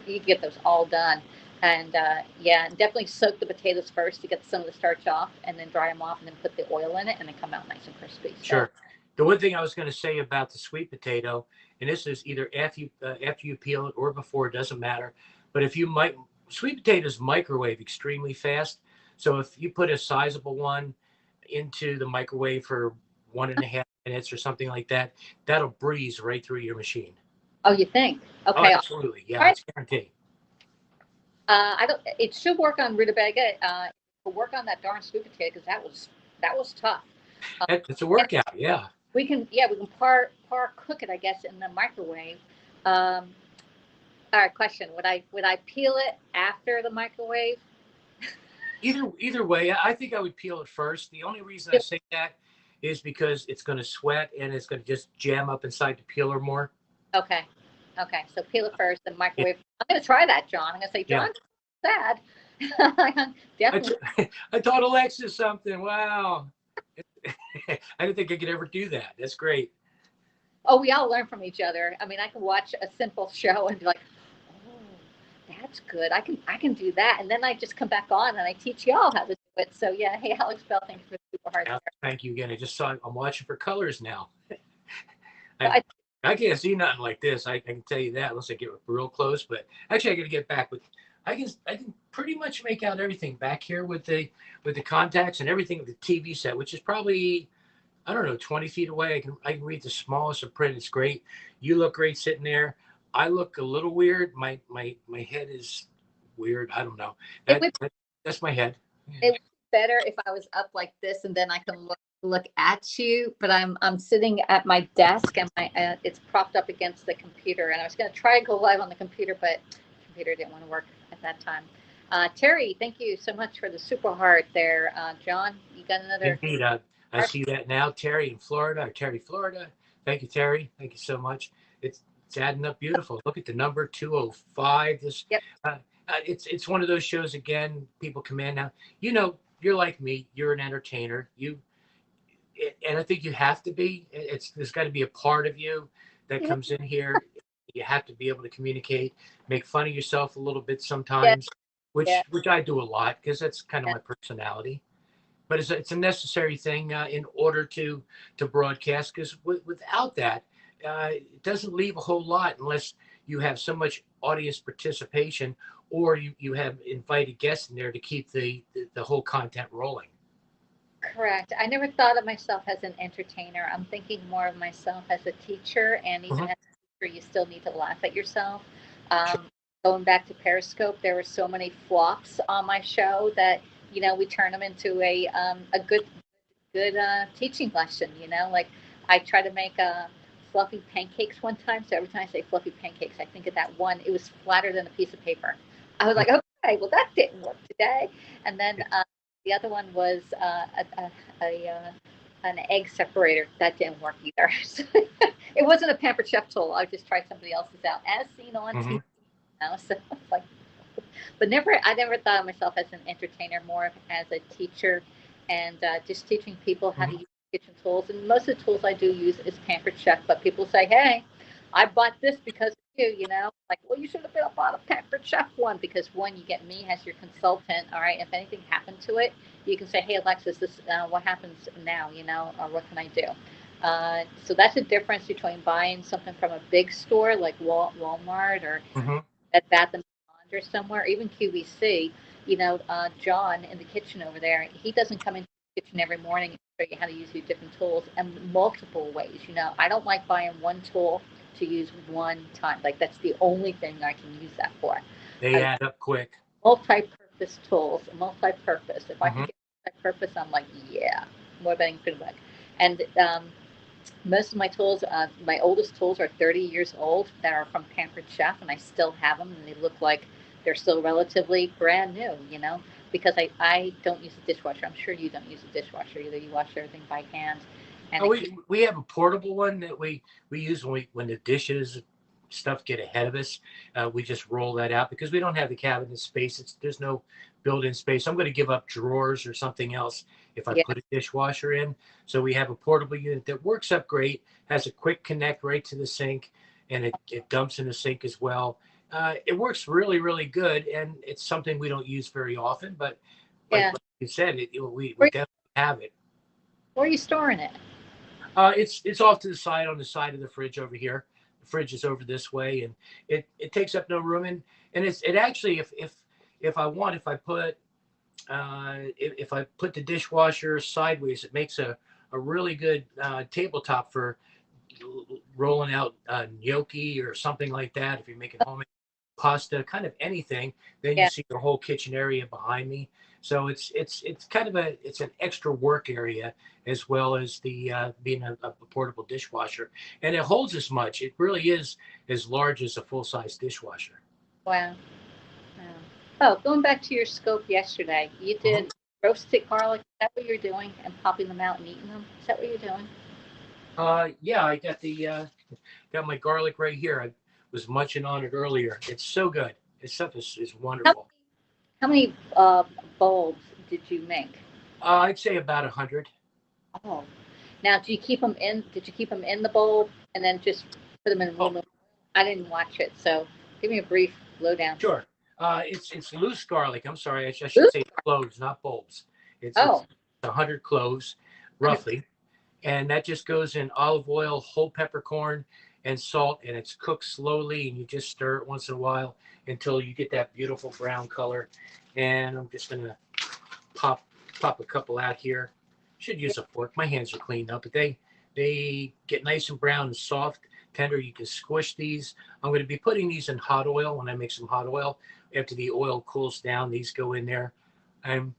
you get those all done. And yeah, and definitely soak the potatoes first to get some of the starch off, and then dry them off, and then put the oil in it, and they come out nice and crispy. So Sure. The one thing I was going to say about the sweet potato, and this is either after you peel it or before, it doesn't matter. But if you might, sweet potatoes microwave extremely fast. So if you put a sizable one into the microwave for 1.5 minutes or something like that, that'll breeze right through your machine. oh, you think? Oh, Okay. All absolutely. Yeah, right. it's guaranteed. I don't. It should work on rutabaga. Work on that darn sweet potato because that was tough. Uh, It's a workout. Yeah. we can par cook it, I guess, in the microwave. Um, all right, question: would I peel it after the microwave? Either way, I think I would peel it first. The only reason I say that is because it's going to sweat and it's going to just jam up inside the peeler more. Okay, okay. So peel it first, then Yeah, microwave. I'm gonna try that, John. I'm gonna say, yeah. John, sad. I, Definitely. t- I taught Alexis something. Wow. I didn't think I could ever do that. That's great. Oh, we all learn from each other. I mean, I can watch a simple show and be like, oh, that's good. I can do that, and then I just come back on and I teach y'all how to do it. So yeah, hey, Alex Bell, thank you for the super hard. Alex, thank you again. I just saw I'm watching for colors now. So I I can't see nothing like this. I can tell you that unless I get real close. But actually, I got to get back with. I can pretty much make out everything back here with the contacts and everything with the TV set, which is probably I don't know 20 feet away. I can read the smallest of print. It's great. You look great sitting there. I look a little weird. My head is weird. I don't know. it That, would that that's my head. it would be better if I was up like this and then I can look at you. But I'm sitting at my desk and my it's propped up against the computer. And I was going to try to go live on the computer, but the computer didn't want to work at that time. Terry, thank you so much for the super heart there. John, you got another Indeed. I heart? see that now. Terry in Florida, or Terry, Florida. Thank you, Terry. Thank you so much. It's adding up beautiful. Look at the number 205. This Yep. it's one of those shows again. People come in now. You know, you're like me. You're an entertainer. And I think you have to be. There's got to be a part of you that Yeah. comes in here. You have to be able to communicate, make fun of yourself a little bit Yeah. sometimes, Yeah. which I do a lot because that's kind of Yeah. my personality. But it's a necessary thing in order to broadcast because without that, it doesn't leave a whole lot unless you have so much audience participation or you have invited guests in there to keep the whole content rolling. Correct. I never thought of myself as an entertainer. I'm thinking more of myself as a teacher, and even Mhm. as a teacher, you still need to laugh at yourself. Sure. Going back to Periscope, there were so many flops on my show that we turn them into a good teaching lesson. Like I try to make fluffy pancakes one time. So every time I say fluffy pancakes, I think of that one. It was flatter than a piece of paper. I was like, okay, well that didn't work today. And then the other one was an egg separator. That didn't work either. So it wasn't a Pampered Chef tool. I just tried somebody else's out, as seen on TV. Hmm. So like, but I never thought of myself as an entertainer, more as a teacher, and just teaching people how to Hmm. use kitchen tools. And most of the tools I do use is Pampered Chef, but people say, "Hey, I bought this because of you." Like, well, you should have been bought a Pampered Chef one because one, you get me as your consultant. All right, if anything happened to it, you can say, "Hey, Alexis, this what happens now?" Or what can I do? So that's the difference between buying something from a big store like Walmart or Hmm. at Bath and Beyond or somewhere, even QVC. John in the kitchen over there, he doesn't come into the kitchen every morning and show you how to use these different tools and multiple ways. I don't like buying one tool to use one time. Like that's the only thing I can use that for. They I add up quick. multi-purpose tools, multi-purpose. If I can Hmm. get multi-purpose, I'm like, yeah, more bang for the buck. And most of my tools, my oldest tools are 30 years old that are from Pampered Chef, and I still have them, and they look like they're still relatively brand new, because I don't use a dishwasher. I'm sure you don't use a dishwasher either. You wash everything by hand, and Oh, it keeps, we have a portable one that we use when the dishes stuff get ahead of us. We just roll that out because we don't have the cabinet space. There's no built-in space. I'm going to give up drawers or something else if I yeah, put a dishwasher in. So we have a portable unit that works up great, has a quick connect right to the sink, and it dumps in the sink as well. It works really, really good, and it's something we don't use very often. But Yeah. like you said, we Where, definitely have it. where are you storing it? It's off to the side on the side of the fridge over here. The fridge is over this way, and it takes up no room. And it actually, if I want, if I put the dishwasher sideways, it makes a really good tabletop for rolling out gnocchi or something like that. If you're making homemade pasta, kind of anything, then you Yeah. see the whole kitchen area behind me. So it's kind of it's an extra work area as well as the being a portable dishwasher, and it holds as much. It really is as large as a full size dishwasher. Wow. Wow. Oh, going back to your scope yesterday, you Mhm. did roasted garlic. Is that what you're doing? And popping them out and eating them? Is that what you're doing? Yeah, I got my garlic right here. I was munching on it earlier. It's so good. This stuff is How, wonderful. how many bulbs did you make? I'd say about 100. Oh, now do you keep them in? Did you keep them in the bowl and then just put them in Oh, room? I didn't watch it, so give me a brief lowdown. sure. It's loose garlic. I'm sorry. I Ooh, should say cloves, not bulbs. It's oh, 100 cloves, 100. roughly, and that just goes in olive oil, whole peppercorn, and salt, and it's cooked slowly, and you just stir it once in a while until you get that beautiful brown color. And I'm just gonna pop pop a couple out here. Should use a fork. My hands are cleaned up, but they get nice and brown and soft, tender. You can squish these. I'm going to be putting these in hot oil when I make some hot oil. After the oil cools down, these go in there, and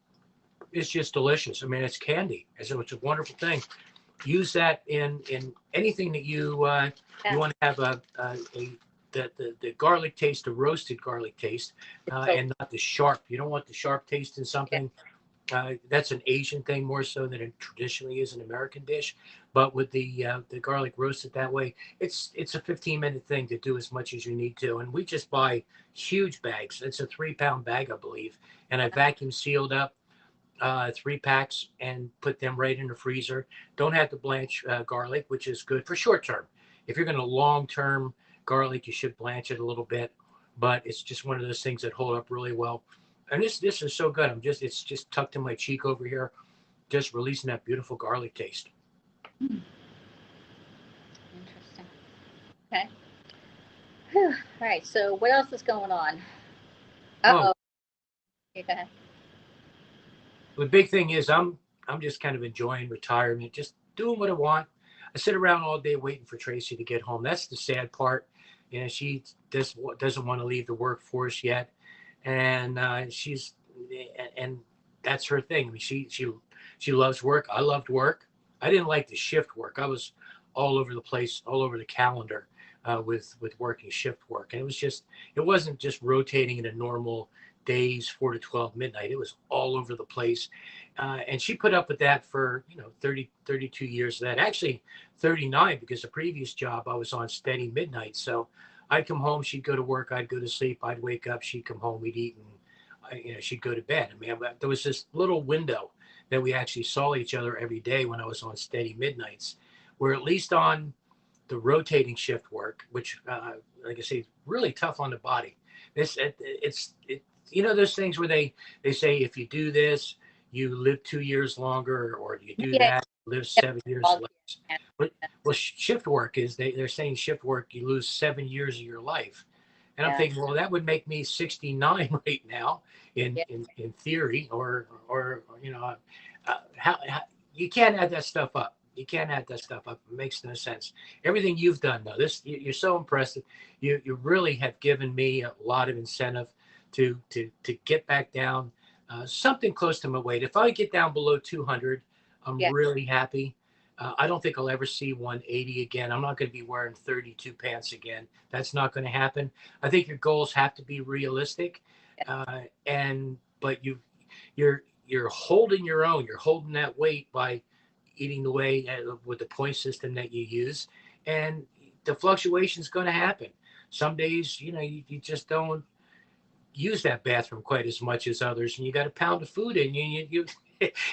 it's just delicious. I mean, it's candy. It's a wonderful thing. Use that in anything that you Yeah, want to have a the garlic taste, the roasted garlic taste, it's so and not the sharp. You don't want the sharp taste in yeah. something. That's an Asian thing more so than it traditionally is an American dish. But with the garlic roasted that way, it's a 15-minute thing to do as much as you need to. And we just buy huge bags. It's a 3-pound bag, I believe, and I vacuum sealed up 3 packs and put them right in the freezer. Don't have to blanch garlic, which is good for short term. If you're going to long term garlic, you should blanch it a little bit. But it's just one of those things that hold up really well. And this is so good. It's just tucked in my cheek over here, just releasing that beautiful garlic taste. Hmm, interesting. Okay. Whew. All right. So what else is going on? Uh Oh, oh. Okay, go ahead. the big thing is I'm just kind of enjoying retirement, just doing what I want. I sit around all day waiting for Tracy to get home. That's the sad part. You know, she doesn't want to leave the workforce yet, and and that's her thing. I mean, she loves work. I loved work. I didn't like the shift work. I was all over the place, all over the calendar with working shift work, and it wasn't just rotating in a normal days 4 to 12 midnight. It was all over the place, and she put up with that for 32 years. Of that actually 39 because the previous job I was on steady midnight. So I'd come home, she'd go to work, I'd go to sleep, I'd wake up, she'd come home, we'd eat, and she'd go to bed. I mean, there was this little window that we actually saw each other every day when I was on steady midnights, where at least on the rotating shift work, which, like I say, really tough on the body. Those things where they say if you do this, you live 2 years longer, or you do Yeah. that, live Yeah, 7 years dog- less. yeah, But well, shift work is they're saying shift work you lose 7 years of your life, and I'm yeah, thinking, well, that would make me 69 right now in yeah. in theory, or how you can't add that stuff up. You can't add that stuff up. It makes no sense. Everything you've done, though, you're so impressive. You really have given me a lot of incentive to get back down something close to my weight. If I get down below 200, I'm Yeah. really happy. I don't think I'll ever see 180 again. I'm not going to be wearing 32 pants again. That's not going to happen. I think your goals have to be realistic, and but you're holding your own. You're holding that weight by eating the way with the point system that you use, and the fluctuation is going to happen. Some days, you just don't use that bathroom quite as much as others, and you got a pound of food in you,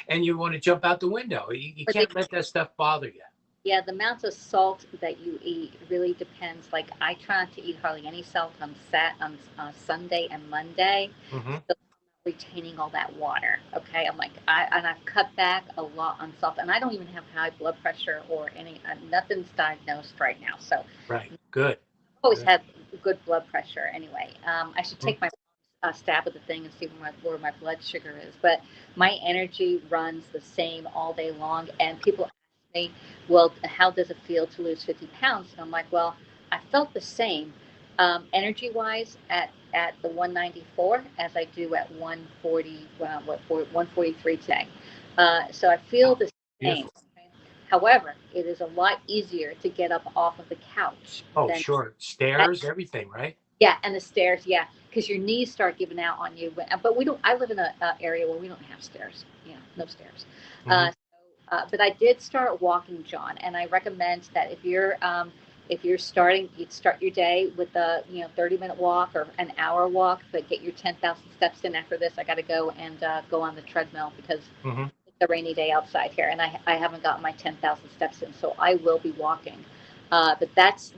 and you want to jump out the window. You But they can't let that stuff bother you. Yeah, the amount of salt that you eat really depends. Like I try not to eat hardly any salt on Sunday and Monday, Hmm. so I'm not retaining all that water. Okay, I've cut back a lot on salt, and I don't even have high blood pressure or any nothing's diagnosed right now. So Right. Good. always Good. had good blood pressure anyway. I should Mhm. take my stab at the thing and see where my blood sugar is. But my energy runs the same all day long. And people ask me, well, how does it feel to lose 50 pounds? And I'm like, well, I felt the same energy wise at the 194 as I do at 140, 143 today. So I feel Wow. the same. Beautiful. Okay? However, it is a lot easier to get up off of the couch Oh, than sure. Stairs, everything, right? yeah, and the stairs, yeah, because your knees start giving out on you. But we don't. I live in a area where we don't have stairs. Yeah, no stairs. Hmm. But I did start walking, John, and I recommend that if you're starting, you start your day with a 30-minute walk or an hour walk, but get your 10,000 steps in. After this, I got to go and go on the treadmill because Hmm. it's a rainy day outside here, and I haven't gotten my 10,000 steps in, so I will be walking. But that's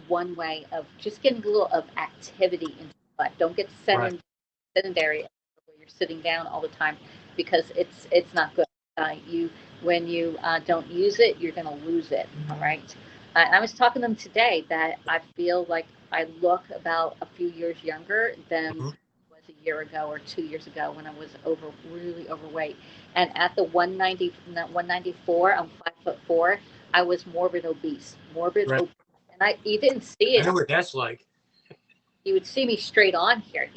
one way of just getting a little of activity into life. Don't get Right. sedentary where you're sitting down all the time because it's not good. You when you don't use it, you're going to lose it. All right. I was talking to them today that I feel like I look about a few years younger than Hmm. was a year ago or 2 years ago when I was really overweight. And at the 190, 194, I'm 5'4". I was morbid Right. obese, and you didn't see I it. know what that's like. You would see me straight on here.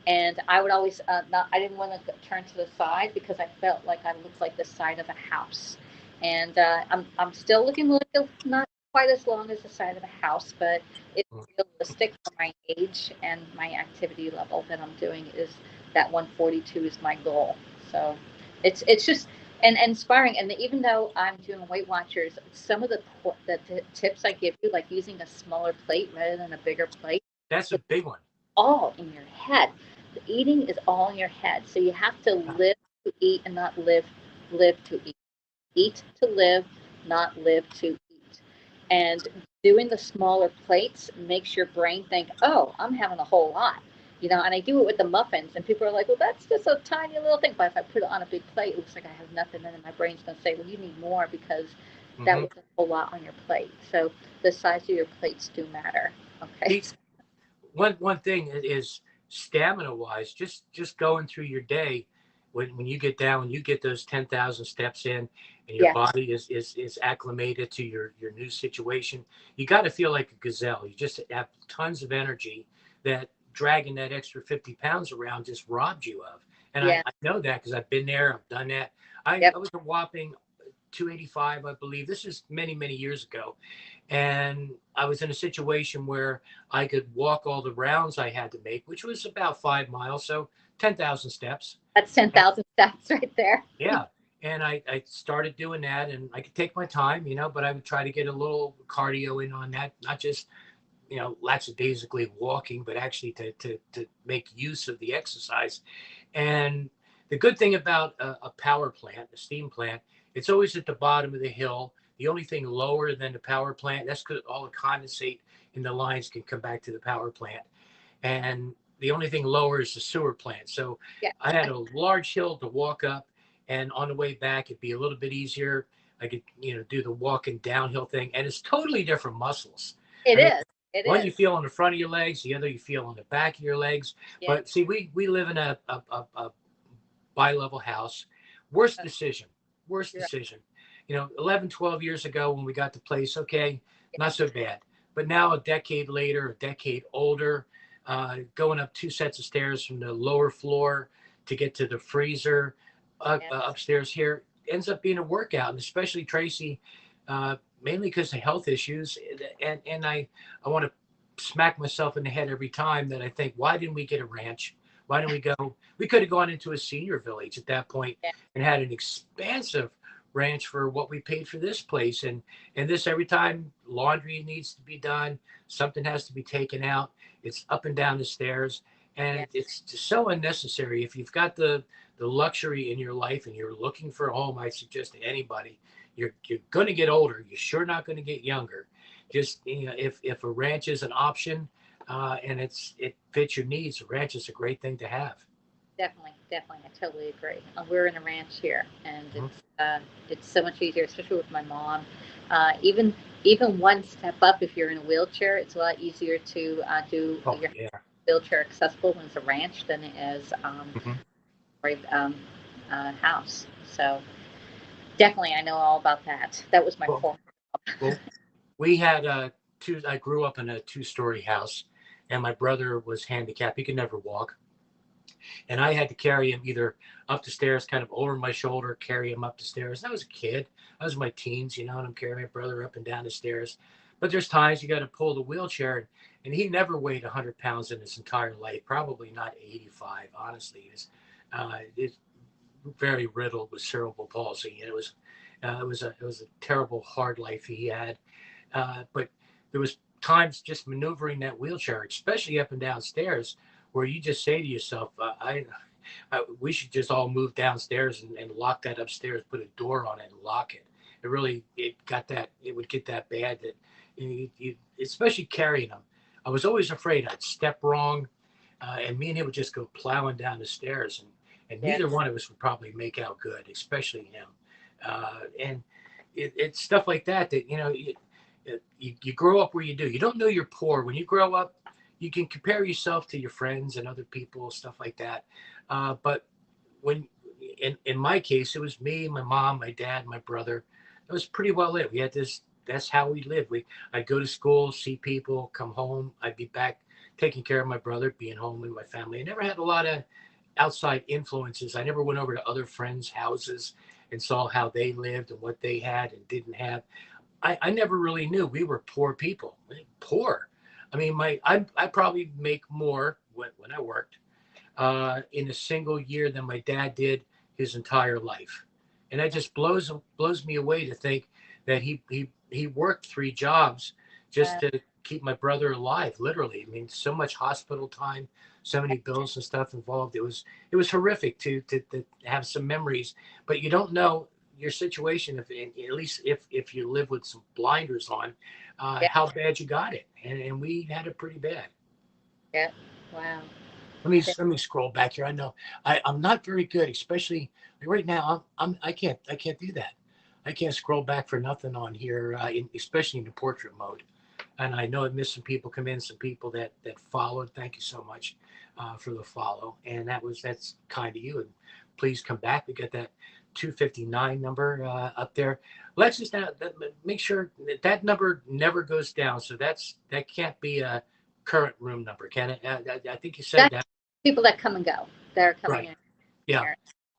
And I would always not. I didn't want to turn to the side because I felt like I looked like the side of a house. And I'm still looking like not quite as long as the side of a house, but it's realistic for my age and my activity level that I'm doing is that 142 is my goal. So it's just and inspiring. And even though I'm doing Weight Watchers, some of the tips I give you, like using a smaller plate rather than a bigger plate That's a big one. all in your head. The eating is all in your head. So you have to Yeah. live to eat and not live to eat. Eat to live, not live to eat. And doing the smaller plates makes your brain think, oh, I'm having a whole lot. And I do it with the muffins, and people are like, well, that's just a tiny little thing. But if I put it on a big plate, it looks like I have nothing. And then my brain's going to say, well, you need more because that Hmm. was a whole lot on your plate. So the size of your plates do matter. Okay. See, one thing is stamina wise, just going through your day, when you get down, when you get those 10,000 steps in, and your Yeah. body is acclimated to your new situation, you got to feel like a gazelle. You just have tons of energy that dragging that extra 50 pounds around just robbed you of. And Yeah. I know that because I've been there, I've done that. I Yep. was a whopping 285, I believe. This is many years ago. And I was in a situation where I could walk all the rounds I had to make, which was about 5 miles, so 10,000 steps. That's And 10,000 steps right there. yeah. And I started doing that, and I could take my time, but I would try to get a little cardio in on that, not just, lackadaisically walking, but actually to make use of the exercise. And the good thing about a power plant, a steam plant, it's always at the bottom of the hill. The only thing lower than the power plant, that's because all the condensate in the lines can come back to the power plant. And the only thing lower is the sewer plant. So Yeah, I had a large hill to walk up, and on the way back, it'd be a little bit easier. I could, do the walking downhill thing, and it's totally different muscles. it I mean, is. It one you is. feel on the front of your legs, the other you feel on the back of your legs. Yeah. But see, we live in a bi-level house. Worst Oh, decision. Worst you're right. decision. 11, 12 years ago when we got the place, okay, Yeah. not so bad. But now a decade later, a decade older, going up two sets of stairs from the lower floor to get to the freezer Yeah. upstairs here ends up being a workout, and especially Tracy, mainly because of health issues. And I want to smack myself in the head every time that I think, why didn't we get a ranch? Why didn't we go? We could have gone into a senior village at that point Yeah. and had an expansive ranch for what we paid for this place. And this, every time laundry needs to be done, something has to be taken out. It's up and down the stairs, and Yeah. it's just so unnecessary. If you've got the luxury in your life and you're looking for a home, I suggest to anybody, you're going to get older. You're sure not going to get younger. Just, if a ranch is an option, and it fits your needs, a ranch is a great thing to have. Definitely, definitely. I totally agree. We're in a ranch here, and Mhm. it's so much easier, especially with my mom. Even one step up, if you're in a wheelchair, it's a lot easier to do Oh your yeah. wheelchair accessible when it's a ranch than it is Hmm. a house. So definitely, I know all about that. That was my Well, former. well, we had two. I grew up in a two-story house, and my brother was handicapped. He could never walk, and I had to carry him either up the stairs, kind of over my shoulder, carry him up the stairs. And I was a kid. I was in my teens, and I'm carrying my brother up and down the stairs. But there's times you got to pull the wheelchair, and he never weighed 100 pounds in his entire life. Probably not 85. Honestly, it's very riddled with cerebral palsy, and it was a terrible, hard life he had. But there was times just maneuvering that wheelchair, especially up and down stairs, where you just say to yourself, we should just all move downstairs and lock that upstairs, put a door on it and lock it. It would get that bad that especially carrying them. I was always afraid I'd step wrong, and me and him would just go plowing down the stairs, and Yeah, neither one of us would probably make out good, especially him. And it's stuff like that you grow up where you do. You don't know you're poor. When you grow up, you can compare yourself to your friends and other people, stuff like that. But when in my case, it was me, my mom, my dad, my brother. It was pretty well lit. We had this. That's how we lived. I'd go to school, see people, come home. I'd be back taking care of my brother, being home with my family. I never had a lot of outside influences. I never went over to other friends' houses and saw how they lived and what they had and didn't have. I never really knew we were poor people. Poor. I mean, I probably make more when I worked in a single year than my dad did his entire life, and that just blows me away to think that he worked three jobs just uh, to keep my brother alive. Literally, I mean, so much hospital time, so many bills and stuff involved. It was horrific to have some memories, but you don't know your situation if at least if you live with some blinders on, yeah, how bad you got it, and we had it pretty bad. yeah. Wow. Let me scroll back here. I know I'm not very good, especially right now. I can't do that. I can't scroll back for nothing on here, especially in the portrait mode. And I know I missed some people come in, some people that followed. Thank you so much for the follow, and that's kind of you. And please come back. We got that 259 number up there. Let's just make sure that number never goes down. So that can't be a current room number, can it? I think you said That's that. people that come and go. They're coming Right. in Yeah. here.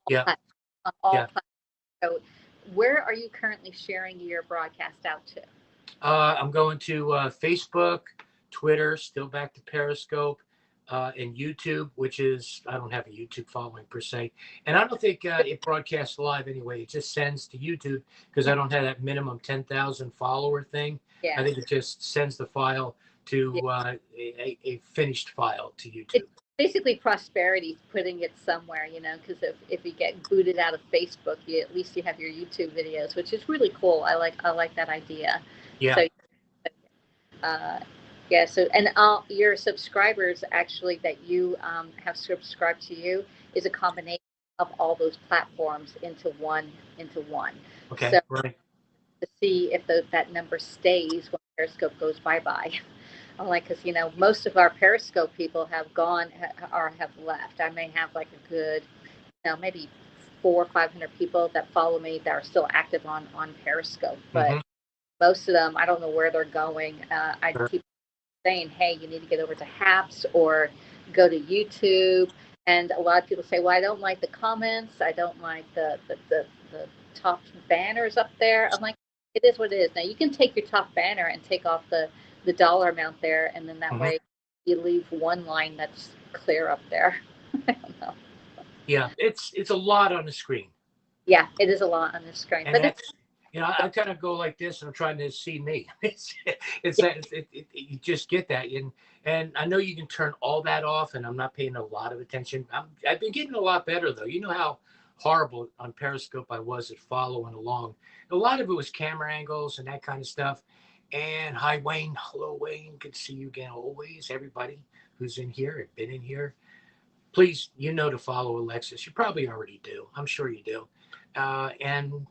Yeah. On all Yeah. platforms. So, where are you currently sharing your broadcast out to? I'm going to Facebook, Twitter, still back to Periscope, and YouTube, which is, I don't have a YouTube following per se. And I don't think it broadcasts live anyway. It just sends to YouTube because I don't have that minimum 10,000 follower thing. I Yeah. think it just sends the file Yeah. to a finished file to YouTube. It's basically prosperity putting it somewhere, because if you get booted out of Facebook, at least you have your YouTube videos, which is really cool. I like that idea. Yeah. So uh, yeah, so and all your subscribers actually that you have subscribed to you is a combination of all those platforms into one. So Okay. Right. to see if that number stays when Periscope goes bye bye. I'm like, because most of our Periscope people have gone or have left. I may have like a good, maybe 400 or 500 people that follow me that are still active on Periscope, but Mm-hmm. most of them, I don't know where they're going. I Sure. keep saying, hey, you need to get over to Haps or go to YouTube. And a lot of people say, well, I don't like the comments. I don't like the top banners up there. I'm like, it is what it is. Now, you can take your top banner and take off the dollar amount there. And then that Mm-hmm. way you leave one line that's clear up there. I don't know. Yeah. It's a lot on the screen. Yeah, it is a lot on the screen. And But it's, that's I kind of go like this and I'm trying to see me. You just get that, and I know you can turn all that off, and I'm not paying a lot of attention. I've been getting a lot better though. You know how horrible on Periscope I was at following along. A lot of it was camera angles and that kind of stuff. And hi, Wayne. Hello, Wayne. Good to see you again. Always, everybody who's in here and been in here. Please, to follow Alexis. You probably already do. I'm sure you do. And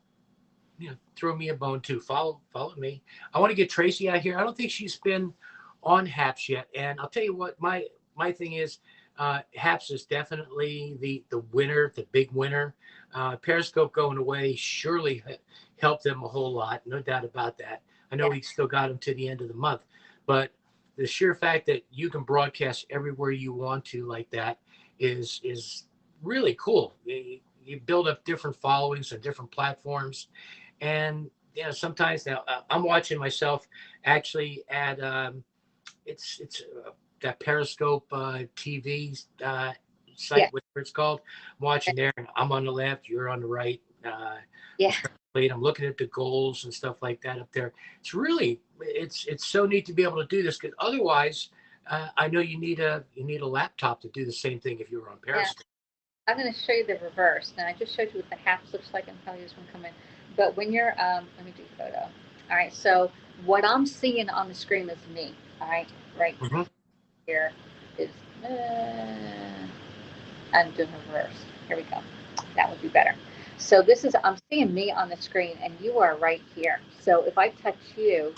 throw me a bone too. Follow me. I want to get Tracy out here. I don't think she's been on Haps yet. And I'll tell you what, my thing is, Haps is definitely the winner, the big winner. Periscope going away surely helped them a whole lot, no doubt about that. I know we still got them to the end of the month, but the sheer fact that you can broadcast everywhere you want to like that is really cool. You build up different followings on different platforms, and sometimes now I'm watching myself actually at it's that Periscope TV site, whatever it's called. I'm watching there, and I'm on the left, you're on the right. Yeah. I'm looking at the goals and stuff like that up there. It's so neat to be able to do this, because otherwise, I know you need a laptop to do the same thing if you were on Periscope. I'm going to show you the reverse. Now I just showed you what the Haps looks like, and probably this one come in. But when you're, let me do photo. All right. So what I'm seeing on the screen is me. All right. Right here is, I'm doing reverse. Here we go. That would be better. So I'm seeing me on the screen, and you are right here. So if I touch you,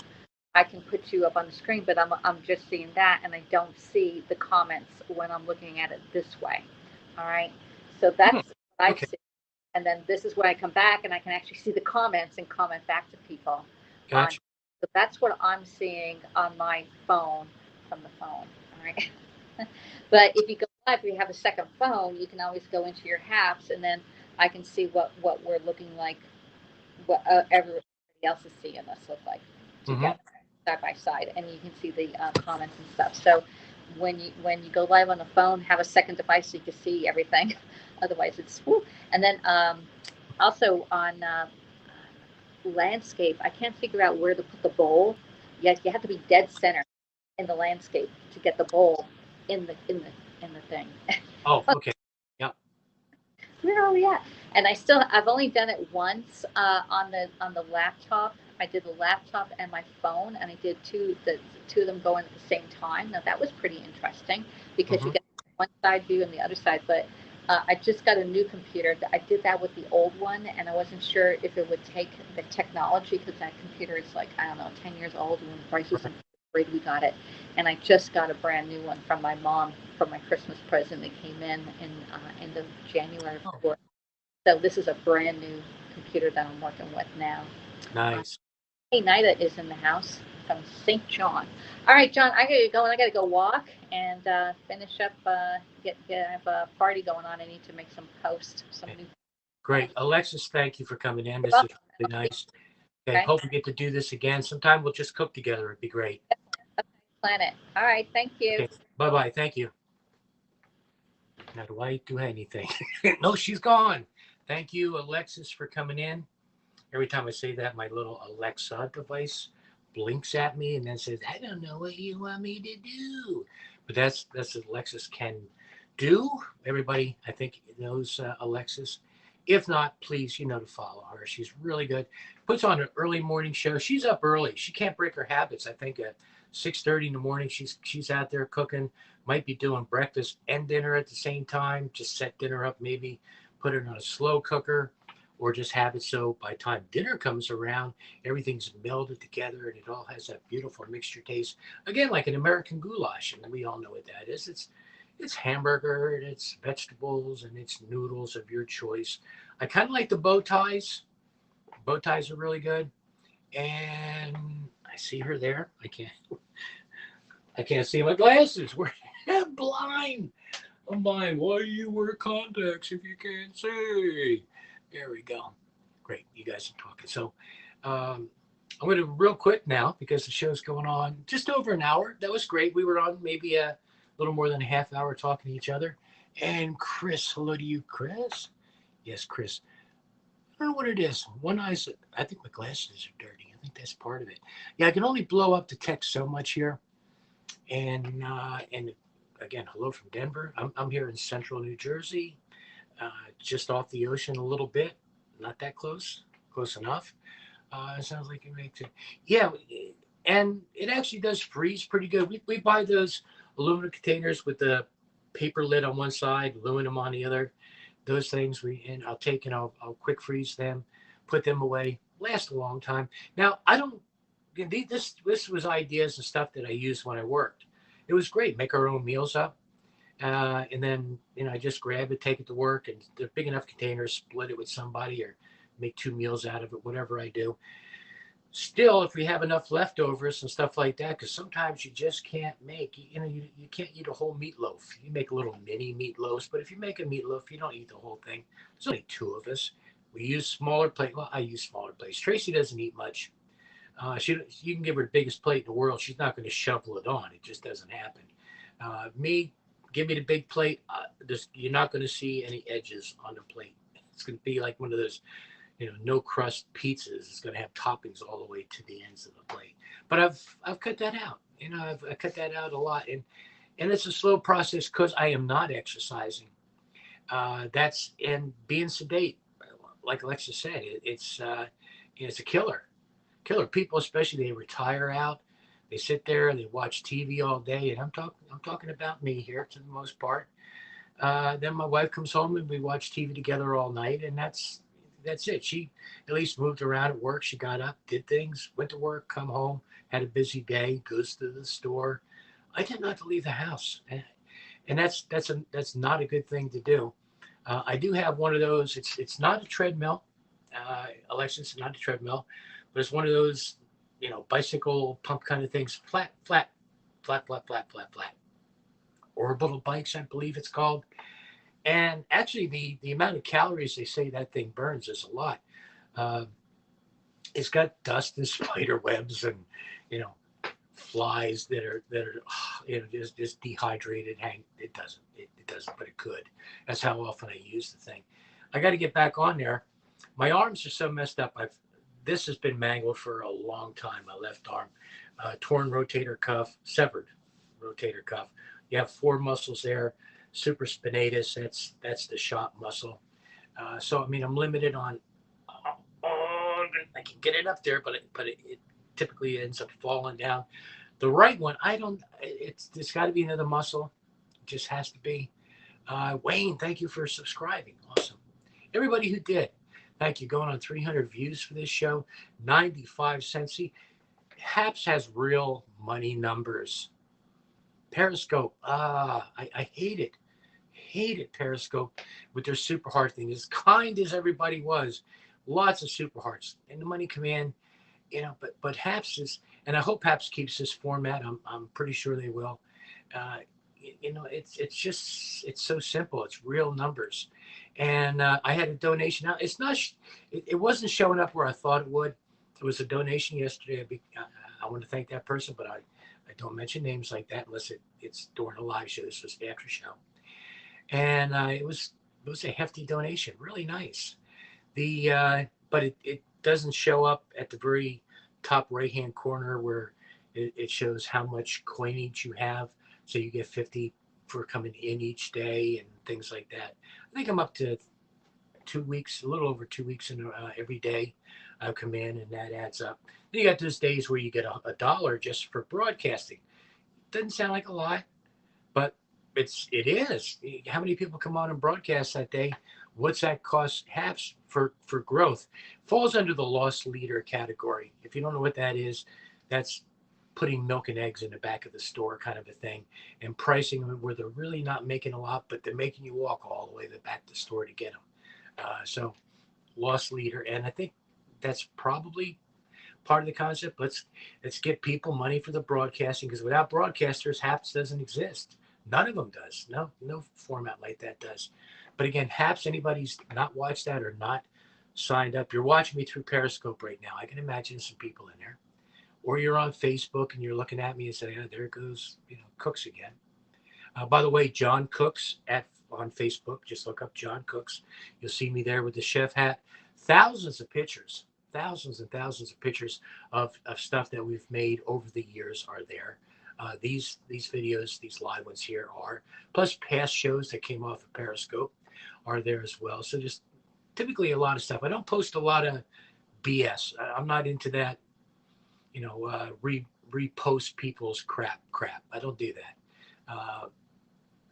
I can put you up on the screen, but I'm just seeing that, and I don't see the comments when I'm looking at it this way. All right. So that's what I see. And then this is where I come back, and I can actually see the comments and comment back to people. Gotcha. So that's what I'm seeing on my phone from the phone. All right. But if you go live, if you have a second phone, you can always go into your Haps, and then I can see what we're looking like, what everybody else is seeing us look like together, side by side, and you can see the comments and stuff. So when you go live on the phone, have a second device so you can see everything. Otherwise, it's whoop. And then also on landscape, I can't figure out where to put the bowl. Yet you have to be dead center in the landscape to get the bowl in the thing. Oh, okay. Yeah. Where are we at? And I've only done it once on the laptop. I did the laptop and my phone, and I did two of them going at the same time. Now that was pretty interesting, because you get one side view and the other side. But I just got a new computer. I did that with the old one, and I wasn't sure if it would take the technology, because that computer is like, I don't know, 10 years old, when Bryce was in grade we got it. And I just got a brand new one from my mom for my Christmas present. That came in end of January. So this is a brand new computer that I'm working with now. Nice. Hey, Nida is in the house from St. John. All right, John, I gotta go, and I gotta go walk and finish up. Have a party going on. I need to make some posts. Great, Alexis. Thank you for coming in. This is really nice. Okay, hope we get to do this again sometime. We'll just cook together. It'd be great. Okay, plan it. All right, thank you. Okay, bye. Thank you. Now, do I do anything? No, she's gone. Thank you, Alexis, for coming in. Every time I say that, my little Alexa device blinks at me and then says, "I don't know what you want me to do." But that's what Alexis can do. Everybody, I think, knows Alexis. If not, please, to follow her. She's really good. Puts on an early morning show. She's up early. She can't break her habits. I think at 6:30 in the morning, she's out there cooking. Might be doing breakfast and dinner at the same time. Just set dinner up, maybe put it on a slow cooker, or just have it so by the time dinner comes around, everything's melded together and it all has that beautiful mixture taste. Again, like an American goulash, and we all know what that is. It's hamburger, and it's vegetables, and it's noodles of your choice. I kind of like the bow ties. Bow ties are really good. And I see her there. I can't see my glasses. I'm blind. I'm blind. Why do you wear contacts if you can't see? There we go. Great. You guys are talking. So I'm going to real quick now, because the show's going on just over an hour. That was great. We were on maybe a little more than a half hour talking to each other. And Chris, hello to you, Chris. Yes, Chris. I don't know what it is. One eye's, I think my glasses are dirty. I think that's part of it. Yeah, I can only blow up the text so much here. And again, hello from Denver. I'm here in central New Jersey. just off the ocean a little bit, not that close, close enough. It sounds like you make it. Yeah, and it actually does freeze pretty good. We buy those aluminum containers with the paper lid on one side, aluminum on the other. Those things and I'll take and I'll quick freeze them, put them away. Last a long time. Now I don't. This was ideas and stuff that I used when I worked. It was great. Make our own meals up. And then I just grab it, take it to work, and they're big enough containers. Split it with somebody, or make 2 meals out of it. Whatever I do. Still, if we have enough leftovers and stuff like that, because sometimes you just can't make. You can't eat a whole meatloaf. You make a little mini meatloaves, but if you make a meatloaf, you don't eat the whole thing. There's only two of us. We use smaller plates. Well, I use smaller plates. Tracy doesn't eat much. You can give her the biggest plate in the world. She's not going to shovel it on. It just doesn't happen. Me, give me the big plate. You're not going to see any edges on the plate. It's going to be like one of those, no crust pizzas. It's going to have toppings all the way to the ends of the plate. But I've cut that out. I cut that out a lot, and it's a slow process because I am not exercising. That's and being sedate, like Alexa said, it's a killer. People, especially, they retire out. They sit there and they watch TV all day, and I'm talking about me here to the most part. Then my wife comes home and we watch TV together all night, and that's it. She at least moved around at work. She got up, did things, went to work, come home, had a busy day, goes to the store. I tend not to leave the house, and that's not a good thing to do. I do have one of those. It's not a treadmill, Alexis. It's not a treadmill, but it's one of those, bicycle pump kind of things. Flat, flat, flat, flat, flat, flat, flat. Orbital bikes, I believe it's called. And actually, the amount of calories they say that thing burns is a lot. Uh, it's got dust and spider webs and you know flies that are just dehydrated. Hang, it doesn't, but it could. That's how often I use the thing. I got to get back on there. My arms are so messed up. I've This has been mangled for a long time. My left arm, torn rotator cuff, severed rotator cuff. You have four muscles there. Supraspinatus. That's the shop muscle. So I mean, I'm limited on. I can get it up there, but it typically ends up falling down. The right one, I don't. It's got to be another muscle. It just has to be. Wayne, thank you for subscribing. Awesome. Everybody who did, thank you. Going on 300 views for this show, 95 cents. See, Haps has real money numbers. Periscope, I hate it. Hated Periscope with their super heart thing. As kind as everybody was, lots of super hearts. And the money command, but Haps is, and I hope Haps keeps this format. I'm pretty sure they will. Uh, it's so simple. It's real numbers, and I had a donation. Now it's not, it wasn't showing up where I thought it would. It was a donation yesterday. I want to thank that person, but I don't mention names like that unless it's during a live show. This was the after show, and it was a hefty donation, really nice. But it doesn't show up at the very top right hand corner where it shows how much coinage you have. So you get 50 for coming in each day and things like that. I think I'm up to 2 weeks, a little over 2 weeks in every day. I come in and that adds up. Then you got those days where you get a dollar just for broadcasting. Doesn't sound like a lot, but it is. How many people come on and broadcast that day? What's that cost halves for growth? Falls under the loss leader category. If you don't know what that is, that's putting milk and eggs in the back of the store kind of a thing, and pricing them where they're really not making a lot, but they're making you walk all the way to the back of the store to get them. So loss leader, and I think that's probably part of the concept. Let's get people money for the broadcasting, because without broadcasters, HAPS doesn't exist. None of them does. No format like that does. But again, HAPS, anybody's not watched that or not signed up, you're watching me through Periscope right now. I can imagine some people in there. Or you're on Facebook and you're looking at me and saying, oh, there goes, Cooks again. By the way, John Cooks on Facebook. Just look up John Cooks. You'll see me there with the chef hat. Thousands of pictures, thousands and thousands of pictures of stuff that we've made over the years are there. These videos, these live ones here are, plus past shows that came off of Periscope, are there as well. So just typically a lot of stuff. I don't post a lot of BS. I'm not into that, repost people's crap. I don't do that.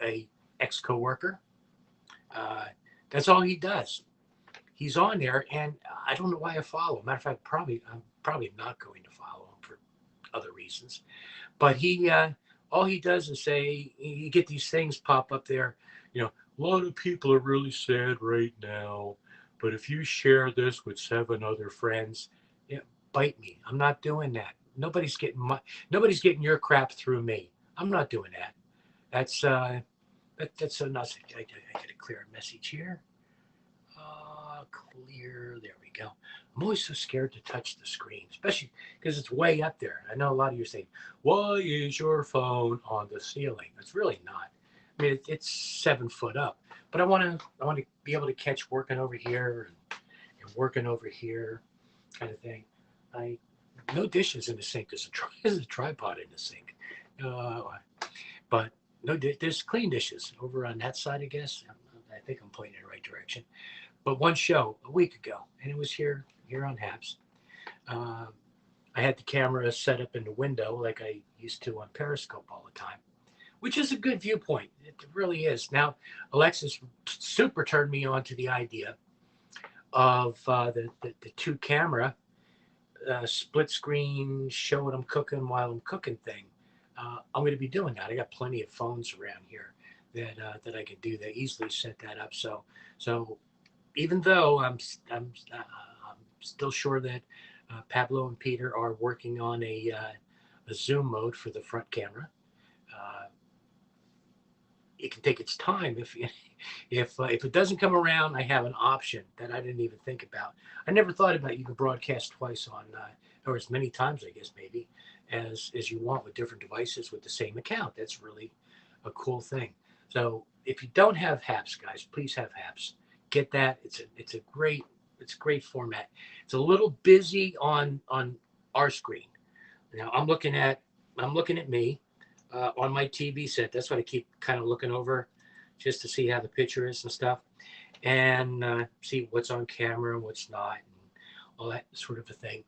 A ex coworker, uh, that's all he does. He's on there, and I don't know why I follow him. Matter of fact, I'm probably not going to follow him for other reasons. But he, all he does is say, you get these things pop up there. A lot of people are really sad right now, but if you share this with 7 other friends, yeah, bite me. I'm not doing that. Nobody's getting your crap through me. I'm not doing that. That's so nuts. I got to clear a message here. Clear. There we go. I'm always so scared to touch the screen, especially because it's way up there. I know a lot of you are saying, "Why is your phone on the ceiling?" It's really not. I mean, it's 7 foot up, but I want to be able to catch working over here and working over here, kind of thing. I No dishes in the sink. There's a tripod in the sink, uh, but no, there's clean dishes over on that side. I guess I think I'm pointing in the right direction. But one show a week ago, and it was here on Haps. Uh, I had the camera set up in the window like I used to on Periscope all the time, which is a good viewpoint. It really is. Now, Alexis super turned me on to the idea of the two camera split screen show what I'm cooking while I'm cooking thing. I'm going to be doing that. I got plenty of phones around here that I can do that easily set that up. So even though I'm still sure that Pablo and Peter are working on a zoom mode for the front camera. Uh, it can take its time. If it doesn't come around, I have an option that I didn't even think about. I never thought about you can broadcast twice on, or as many times, I guess maybe, as you want with different devices with the same account. That's really a cool thing. So if you don't have Haps, guys, please have Haps. Get that. It's a great format. It's a little busy on our screen. Now I'm looking at me on my TV set. That's what I keep kind of looking over, just to see how the picture is and stuff, and see what's on camera and what's not, and all that sort of a thing.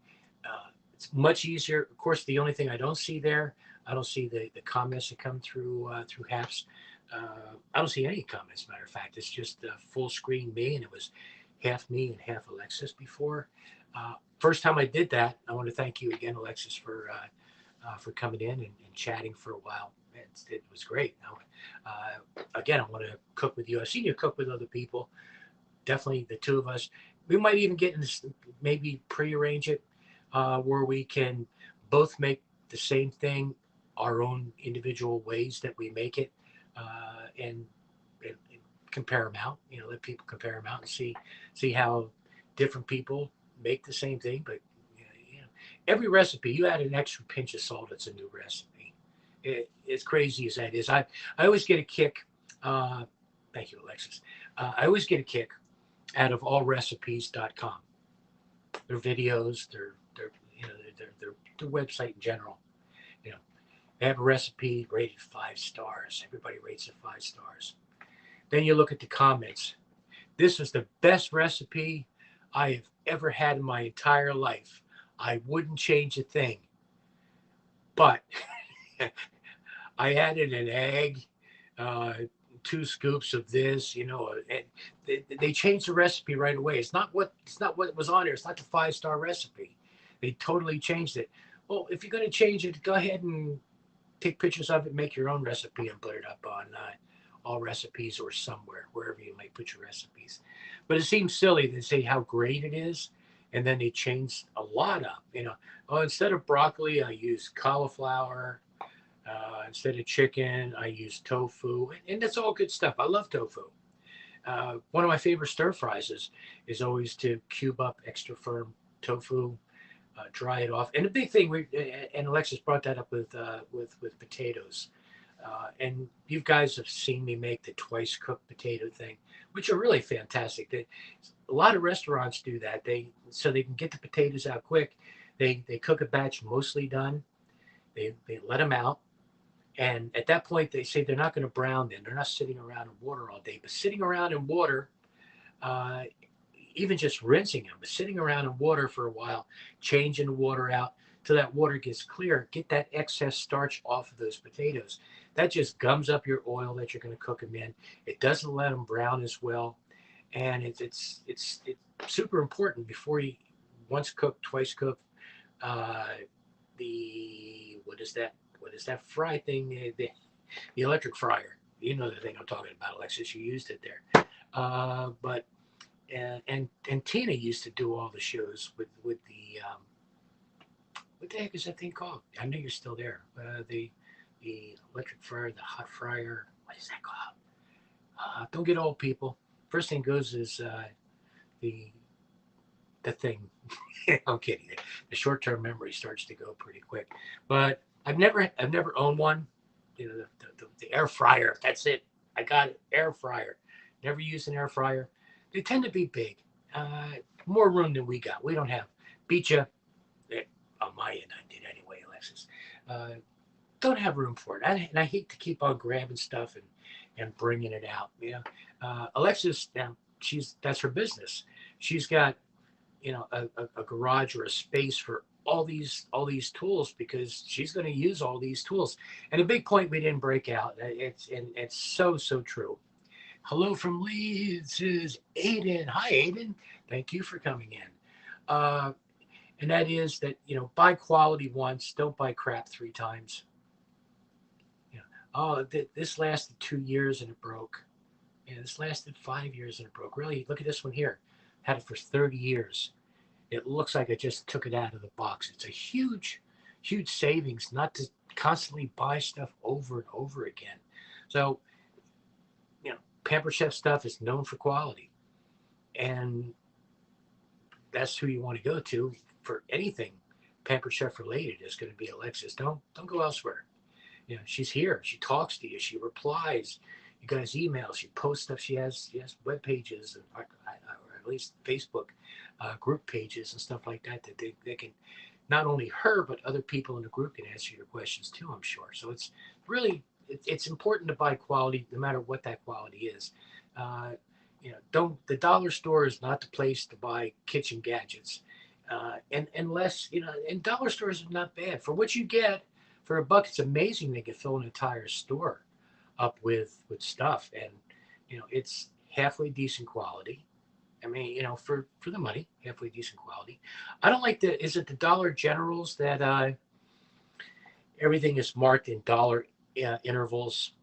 It's much easier. Of course, the only thing I don't see there, I don't see the comments that come through Haps. I don't see any comments. Matter of fact, it's just full screen me, and it was half me and half Alexis before. First time I did that, I want to thank you again, Alexis, for coming in and chatting for a while. It was great. Again, I want to cook with you. I've seen you cook with other people. Definitely the two of us. We might even get in this, maybe prearrange it where we can both make the same thing our own individual ways that we make it, and compare them out. Let people compare them out and see how different people make the same thing. But every recipe, you add an extra pinch of salt, it's a new recipe. As crazy as that is, I always get a kick. Uh, Thank you, Alexis. I always get a kick out of allrecipes.com. Their videos, their website in general. You know, they have a recipe rated 5 stars. Everybody rates it 5 stars. Then you look at the comments. This is the best recipe I have ever had in my entire life. I wouldn't change a thing. But I added an egg, uh, 2 scoops of this, and they changed the recipe right away. It's not what was on there. It's not the 5 star recipe. They totally changed it. Well, if you're going to change it, go ahead and take pictures of it, make your own recipe, and put it up on all recipes or somewhere, wherever you might put your recipes. But it seems silly to say how great it is, and then they changed a lot up. Oh, instead of broccoli, I use cauliflower. Instead of chicken, I use tofu, and that's all good stuff. I love tofu. One of my favorite stir fries is always to cube up extra firm tofu, dry it off. And the big thing, and Alexis brought that up with potatoes. And you guys have seen me make the twice cooked potato thing, which are really fantastic. A lot of restaurants do that. So they can get the potatoes out quick. They cook a batch mostly done. They let them out. And at that point, they say they're not going to brown them. They're not sitting around in water all day. But sitting around in water Uh, Even just rinsing them, sitting around in water for a while, changing the water out till that water gets clear. Get that excess starch off of those potatoes. That just gums up your oil that you're going to cook them in. It doesn't let them brown as well, and it's super important before you once cooked, twice cooked. Uh, the what is that fry thing? The electric fryer. You know the thing I'm talking about, Alexis. You used it there. But and Tina used to do all the shows with the what the heck is that thing called? I know you're still there. The electric fryer, the hot fryer. What is that called? Don't get old, people. First thing goes is the the thing. I'm kidding. The short term memory starts to go pretty quick. But I've never owned one. You know the air fryer. That's it. I got it. Air fryer. Never used an air fryer. They tend to be big. Uh, More room than we got. We don't have. Beat you. On my end, I did anyway, Alexis. Uh, don't have room for it. And I hate to keep on grabbing stuff and bringing it out. Alexis, now she's that's her business. She's got a garage or a space for all these tools because she's going to use all these tools. And a big point we didn't break out. It's so true. Hello from Leeds is Aiden. Hi Aiden. Thank you for coming in. Uh, and that is that buy quality once, don't buy crap three times. You know, this lasted 2 years and it broke. And this lasted 5 years and it broke. Really, look at this one here. Had it for 30 years. It looks like I just took it out of the box. It's a huge savings not to constantly buy stuff over and over again. So, Pamper Chef stuff is known for quality. And that's who you want to go to for anything Pamper Chef related is going to be Alexis. Don't go elsewhere. She's here. She talks to you. She replies. You guys email. She posts stuff. She has web pages or at least Facebook group pages and stuff like that they can not only her but other people in the group can answer your questions too. I'm sure. So it's really it's important to buy quality no matter what that quality is. Uh, don't the dollar store is not the place to buy kitchen gadgets. And unless and dollar stores are not bad for what you get for a buck. It's amazing they can fill an entire store up with stuff, and it's halfway decent quality. I mean, for the money, halfway decent quality. I don't like the. Is it the Dollar Generals that everything is marked in dollar intervals?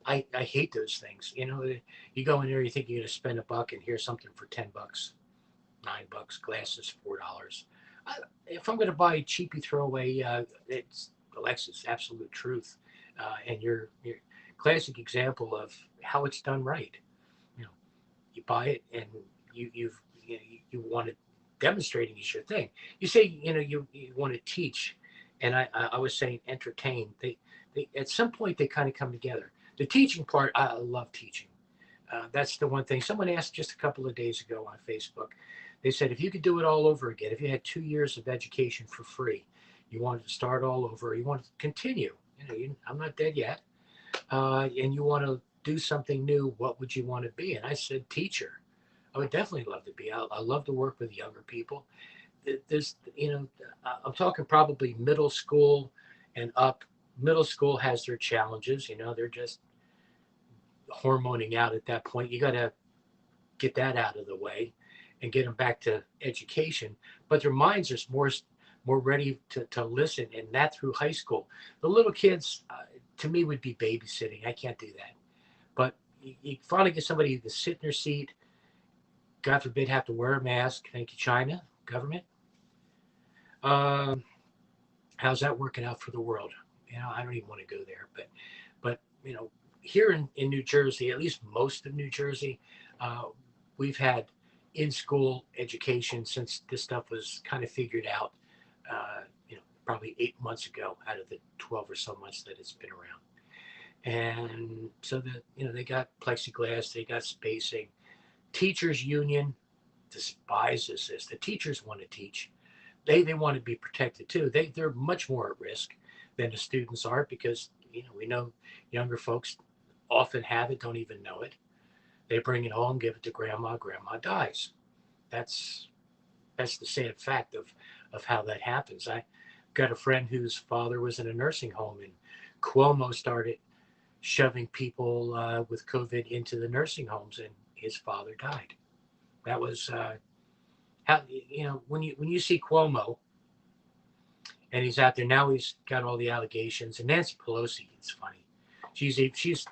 I hate those things. You go in there, you think you're gonna spend a buck, and here's something for $10, $9, glasses $4. If I'm going to buy a cheapy throwaway, it's Alexis, absolute truth, and your classic example of how it's done right. You know, you buy it and you want to demonstrating is your thing. You say you want to teach, and I was saying entertain. They at some point they kind of come together. The teaching part, I love teaching. That's the one thing. Someone asked just a couple of days ago on Facebook. They said if you could do it all over again, if you had 2 years of education for free, you wanted to start all over, you wanted to continue. I'm not dead yet, and you want to do something new. What would you want to be? And I said teacher. I would definitely love to be. I love to work with younger people. There's, I'm talking probably middle school and up. Middle school has their challenges. They're just hormoning out at that point. You got to get that out of the way and get them back to education. But their minds are more ready to listen, and that through high school. The little kids, to me, would be babysitting. I can't do that. But you finally get somebody to sit in their seat. God forbid, have to wear a mask. Thank you, China government. Um, how's that working out for the world? I don't even want to go there. But here in New Jersey, at least most of New Jersey, uh, we've had in-school education since this stuff was kind of figured out. Probably 8 months ago, out of the 12 or so months that it's been around. And so they got plexiglass, they got spacing. Teachers union despises this. The teachers want to teach. They want to be protected too. They're much more at risk than the students are because we know younger folks often have it, don't even know it. They bring it home, give it to grandma. Grandma dies. That's that's the sad fact of how that happens. I got a friend whose father was in a nursing home, and Cuomo started shoving people with COVID into the nursing homes, and his father died. That was how when you see Cuomo and he's out there now, he's got all the allegations, and Nancy Pelosi, it's funny, she's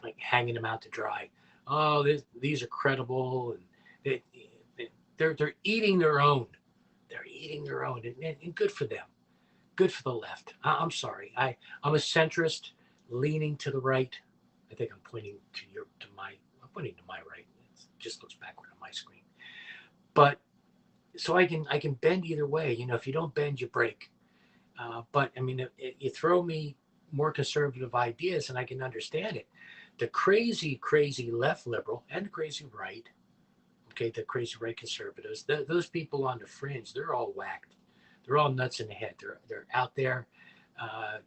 like hanging him out to dry. Oh, these are credible, and they, they're eating their own. They're eating their own, and good for them. Good for the left. I'm sorry. I'm a centrist, leaning to the right. I think I'm pointing to my. I'm pointing to my right. It just looks backward on my screen. But so I can bend either way. If you don't bend, you break. But I mean, you throw me more conservative ideas, and I can understand it. The crazy, crazy left liberal and the crazy right, okay, the crazy right conservatives, those people on the fringe, they're all whacked. They're all nuts in the head. They're out there. Uh,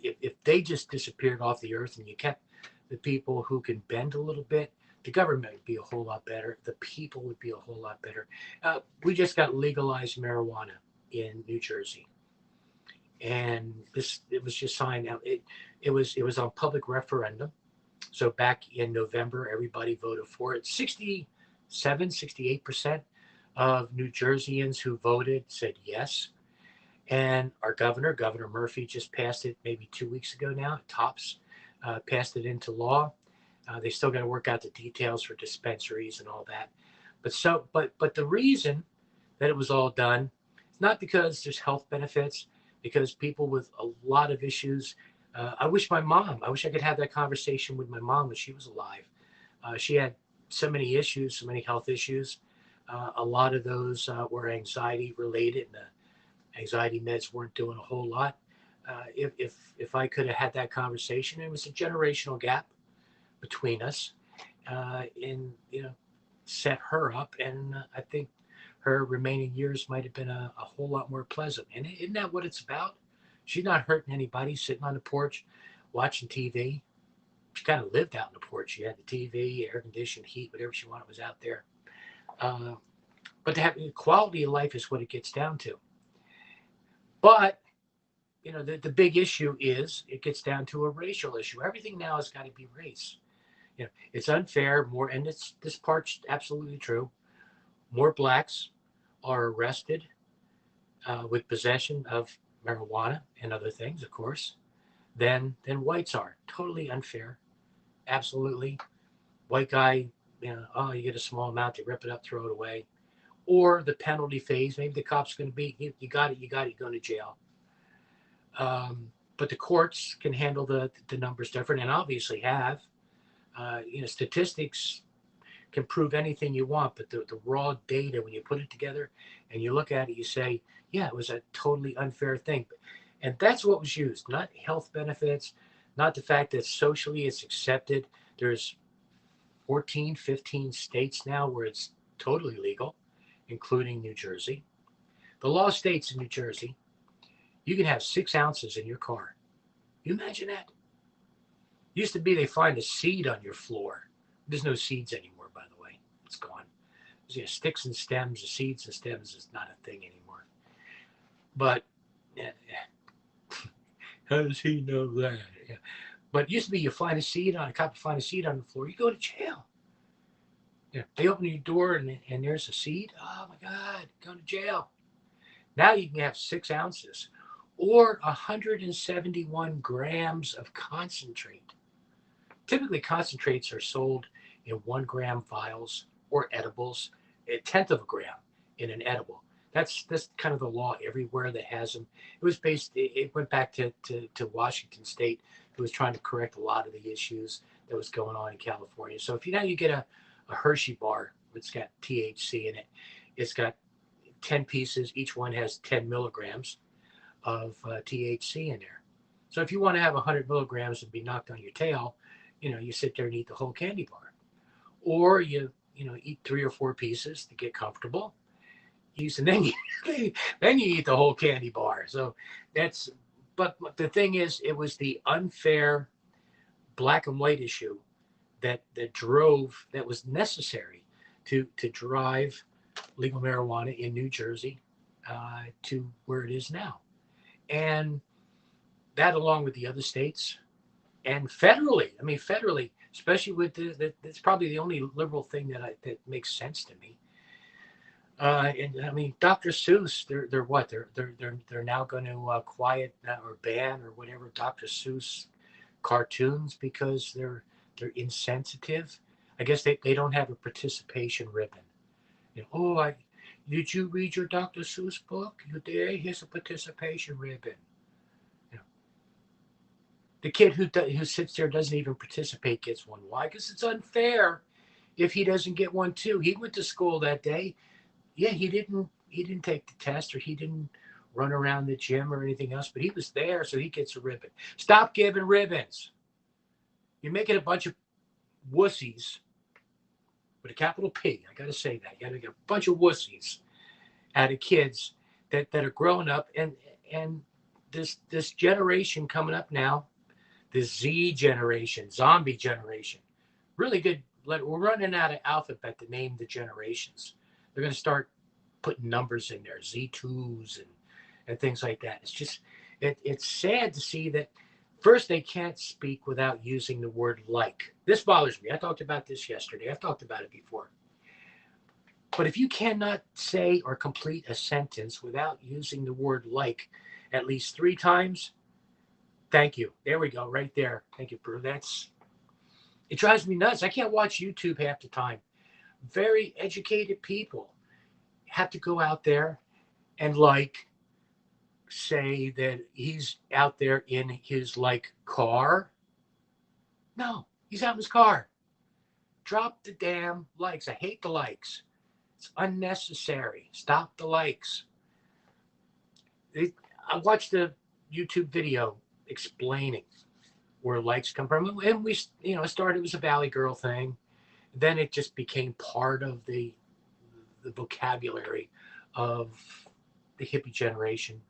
if they just disappeared off the earth and you kept the people who can bend a little bit, the government would be a whole lot better. The people would be a whole lot better. We just got legalized marijuana in New Jersey, and this it was just signed out. It was on public referendum. So back in November, everybody voted for it. 68% of New Jerseyans who voted said yes. And our Governor Murphy, just passed it maybe 2 weeks ago now. Tops passed it into law. They still got to work out the details for dispensaries and all that. But the reason that it was all done is not because there's health benefits, because people with a lot of issues. I wish I could have that conversation with my mom when she was alive. She had so many issues, so many health issues. A lot of those were anxiety related, and the anxiety meds weren't doing a whole lot. If I could have had that conversation, it was a generational gap between us, and set her up, and I think her remaining years might have been a whole lot more pleasant. And isn't that what it's about? She's not hurting anybody, sitting on the porch, watching TV. She kind of lived out on the porch. She had the TV, air conditioned, heat, whatever she wanted was out there. Uh, but to have quality of life is what it gets down to. But the big issue is it gets down to a racial issue. Everything now has got to be race. It's unfair. More, and this part's absolutely true. More blacks are arrested with possession of marijuana and other things, of course, than whites are. Totally unfair. Absolutely. White guy, oh, you get a small amount, they rip it up, throw it away. Or the penalty phase, maybe the cop's going to be, you got it, you're going to jail. But the courts can handle the numbers different, and obviously have. Statistics can prove anything you want, but the raw data, when you put it together and you look at it, you say, yeah, it was a totally unfair thing. And that's what was used, not health benefits, not the fact that socially it's accepted. There's 14, 15 states now where it's totally legal, including New Jersey. The law states in New Jersey, you can have 6 ounces in your car. You imagine that? It used to be they find a seed on your floor. There's no seeds anymore, by the way. It's gone. Sticks and stems, the seeds and stems is not a thing anymore. But how does he know that? Yeah. But it used to be you find a cop find a seed on the floor, you go to jail. Yeah. They open your door and there's a seed. Oh my God, going to jail. Now you can have 6 ounces or 171 grams of concentrate. Typically, concentrates are sold in 1 gram vials or edibles, a tenth of a gram in an edible. That's kind of the law everywhere that has them. It went back to Washington State, who was trying to correct a lot of the issues that was going on in California. So if you get a Hershey bar, it's got THC in it, it's got 10 pieces, each one has 10 milligrams of THC in there. So if you want to have 100 milligrams and be knocked on your tail, you sit there and eat the whole candy bar. Or you eat 3 or 4 pieces to get comfortable. And then then you eat the whole candy bar. So but the thing is, it was the unfair black and white issue that was necessary to drive legal marijuana in New Jersey to where it is now. And that, along with the other states and federally, I mean, federally, especially with that's probably the only liberal thing that makes sense to me. And I mean, Dr. Seuss, they're what? They're now going to quiet or ban or whatever Dr. Seuss cartoons because they're insensitive. I guess they don't have a participation ribbon. You know, oh, I did you read your Dr. Seuss book? You did. Here's a participation ribbon. You know, the kid who sits there doesn't even participate gets one. Why? Because it's unfair if he doesn't get one too. He went to school that day. Yeah, he didn't take the test or he didn't run around the gym or anything else, but he was there, so he gets a ribbon. Stop giving ribbons. You're making a bunch of wussies with a capital P. I got to say that. You got to get a bunch of wussies out of kids that are growing up, and this generation coming up now, this Z generation, zombie generation, really good. We're running out of alphabet to name the generations. They're going to start putting numbers in there, Z2s and things like that. It's just it's sad to see that first they can't speak without using the word like. This bothers me. I talked about this yesterday. I've talked about it before. But if you cannot say or complete a sentence without using the word like at least 3 times, thank you. There we go, right there. Thank you, Brew. It drives me nuts. I can't watch YouTube half the time. Very educated people have to go out there and like say that he's out there in his like car. No, he's out in his car. Drop the damn likes. I hate the likes. It's unnecessary. Stop the likes. I watched a YouTube video explaining where likes come from, and we, it started, it was a Valley Girl thing. Then it just became part of the vocabulary of the hippie generation,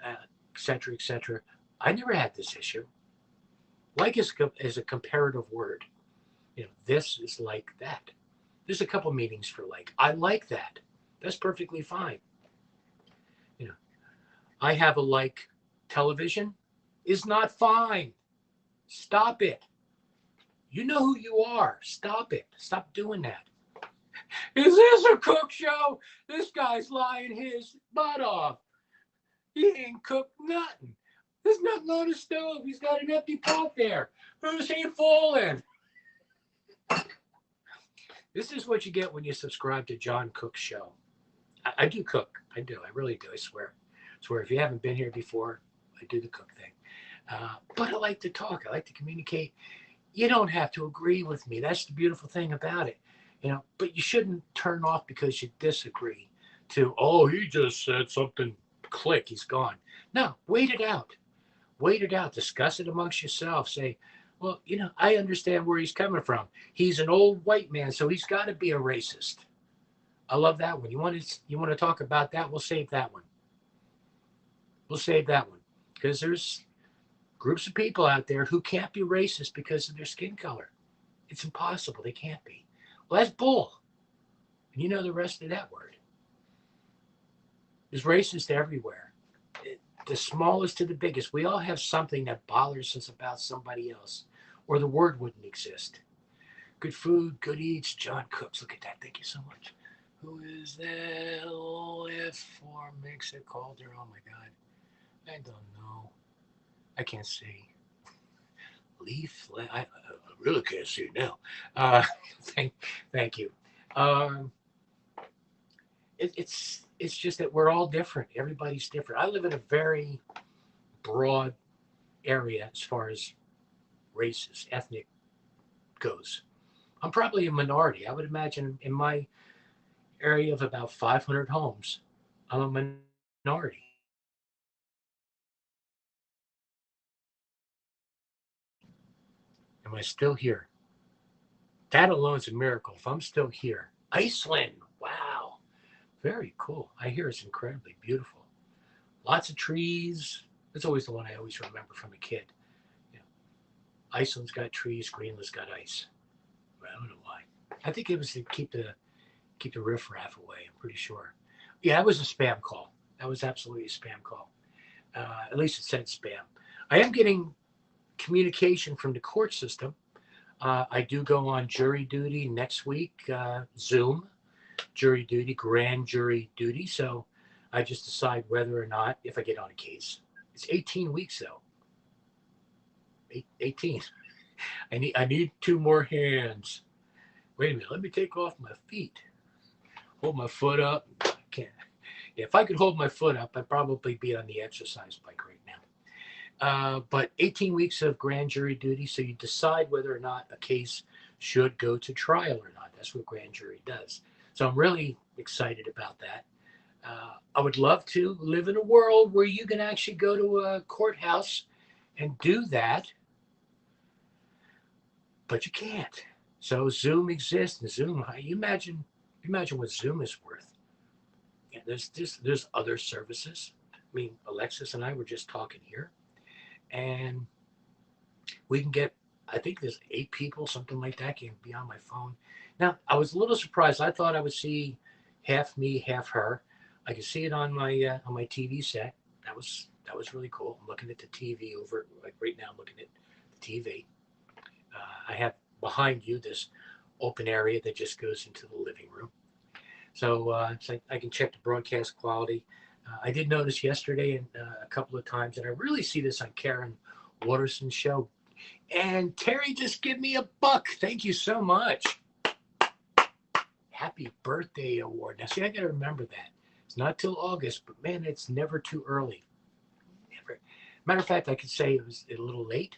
et cetera, et cetera. I never had this issue. Like is a comparative word. This is like that. There's a couple meanings for like. I like that. That's perfectly fine. You know, I have a like television is not fine. Stop it. You know who you are. Stop it. Stop doing that. Is this a cook show? This guy's lying his butt off. He ain't cooked nothing. There's nothing on the stove. He's got an empty pot there. Who's he fooling? This is what you get when you subscribe to John Cook's show. I do cook. I do. I really do. I swear. If you haven't been here before, I do the cook thing. But I like to talk. I like to communicate. You don't have to agree with me. That's the beautiful thing about it. But you shouldn't turn off because you disagree to, oh, he just said something, click, he's gone. No, wait it out. Wait it out. Discuss it amongst yourself. Say, well, I understand where he's coming from. He's an old white man, so he's got to be a racist. I love that one. You want to talk about that? We'll save that one. Because there's groups of people out there who can't be racist because of their skin color. It's impossible. They can't be. Well, that's bull. And you know the rest of that word. There's racist everywhere. The smallest to the biggest. We all have something that bothers us about somebody else, or the word wouldn't exist. Good food, good eats, John Cooks. Look at that. Thank you so much. Who is that? F4 Mix It Calder. Oh my God. I don't know. I can't see. Leaf. I really can't see it now. Thank you. It's just that we're all different. Everybody's different. I live in a very broad area as far as races, ethnic goes. I'm probably a minority. I would imagine in my area of about 500 homes, I'm a minority. Am I still here? That alone is a miracle. If I'm still here, Iceland. Wow, very cool. I hear it's incredibly beautiful. Lots of trees. That's always the one I always remember from a kid. You know, Iceland's got trees, Greenland's got ice. I don't know why. I think it was to keep the riffraff away. I'm pretty sure. Yeah, it was a spam call. That was absolutely a spam call. At least it said spam. I am getting communication from the court system. I do go on jury duty next week, Zoom jury duty, grand jury duty. So I just decide whether or not, if I get on a case. It's 18 weeks though. 18. I need two more hands. Wait a minute. Let me take off my feet. Hold my foot up. I can't. If I could hold my foot up, I'd probably be on the exercise bike right now. But 18 weeks of grand jury duty, so you decide whether or not a case should go to trial or not. That's what grand jury does. So I'm really excited about that. I would love to live in a world where you can actually go to a courthouse and do that, but you can't. So Zoom exists, and Zoom. You imagine what Zoom is worth. Yeah, there's other services. I mean, Alexis and I were just talking here, and we can get. I think there's 8 people, something like that, can be on my phone. Now, I was a little surprised. I thought I would see half me, half her. I could see it on my TV set. That was really cool. I'm looking at the TV over like right now. I'm looking at the TV. I have behind you this open area that just goes into the living room. So I can check the broadcast quality. I did notice yesterday and a couple of times, and I really see this on Karen Waterson's show. And Terry just give me $1. Thank you so much. Happy birthday award. Now, see, I got to remember that. It's not till August, but man, it's never too early. Never. Matter of fact, I could say it was a little late.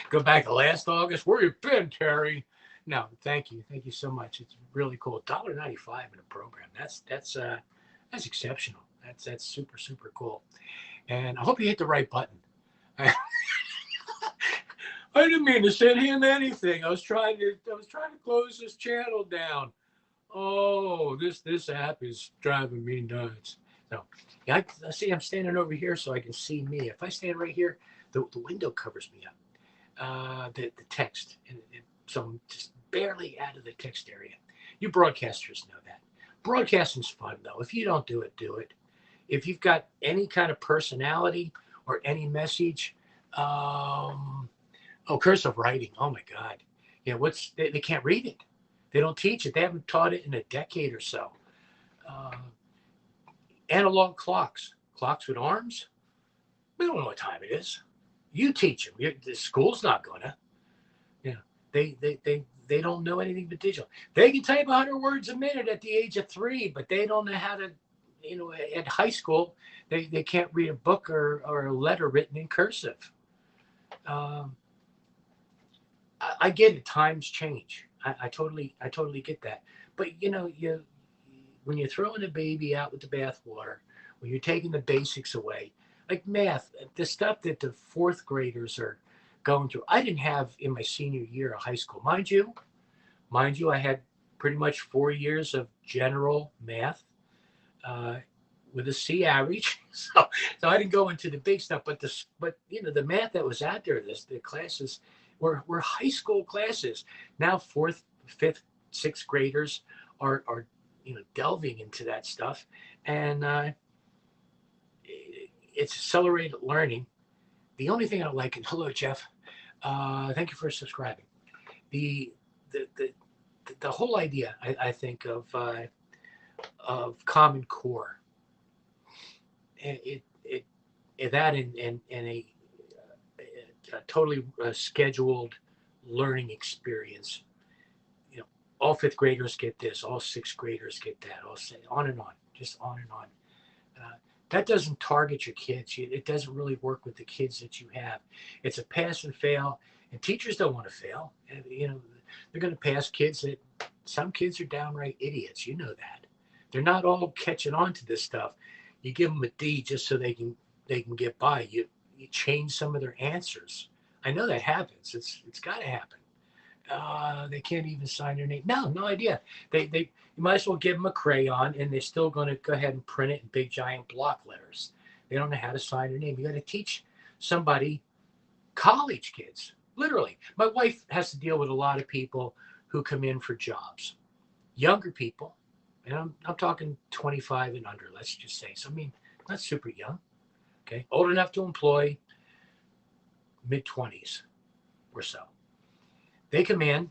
Go back to last August. Where you been, Terry? No, thank you. Thank you so much. It's really cool. $1.95 in a program. That's exceptional. That's super, super cool. And I hope you hit the right button. I didn't mean to send him anything. I was trying to close this channel down. Oh, this app is driving me nuts. So yeah, I see I'm standing over here so I can see me. If I stand right here, the window covers me up. The text, and so I'm just barely out of the text area. You broadcasters know that. Broadcasting's fun though. If you don't do it, do it. If you've got any kind of personality or any message, cursive writing. Oh my God. Yeah, they can't read it. They don't teach it. They haven't taught it in a decade or so. Uh, Analog clocks with arms. We don't know what time it is. You teach them. The school's not gonna. Yeah, they don't know anything but digital. They can type 100 words a minute at the age of 3, but they don't know how to. At high school, they can't read a book or a letter written in cursive. Um, I get it. Times change. I totally get that. But when you're throwing a baby out with the bathwater, when you're taking the basics away, like math, the stuff that the fourth graders are going through, I didn't have in my senior year of high school. Mind you, I had pretty much 4 years of general math with a C average. So I didn't go into the big stuff, but the math that was out there, the classes were high school classes. Now fourth, fifth, sixth graders are delving into that stuff, and it's accelerated learning. The only thing I don't like, and hello Jeff, thank you for subscribing. The the the, the whole idea I think of Common Core, that and a totally scheduled learning experience. All fifth graders get this, all sixth graders get that, on and on, just on and on. That doesn't target your kids. It doesn't really work with the kids that you have. It's a pass and fail, and teachers don't want to fail. They're going to pass kids that some kids are downright idiots. You know that. They're not all catching on to this stuff. You give them a D just so they can get by. You change some of their answers. I know that happens. It's got to happen. They can't even sign their name. No idea. You might as well give them a crayon, and they're still going to go ahead and print it in big giant block letters. They don't know how to sign their name. You got to teach somebody college kids, literally. My wife has to deal with a lot of people who come in for jobs, younger people, and I'm talking 25 and under, let's just say. So, I mean, not super young, okay, old enough to employ, mid 20s or so. They come in,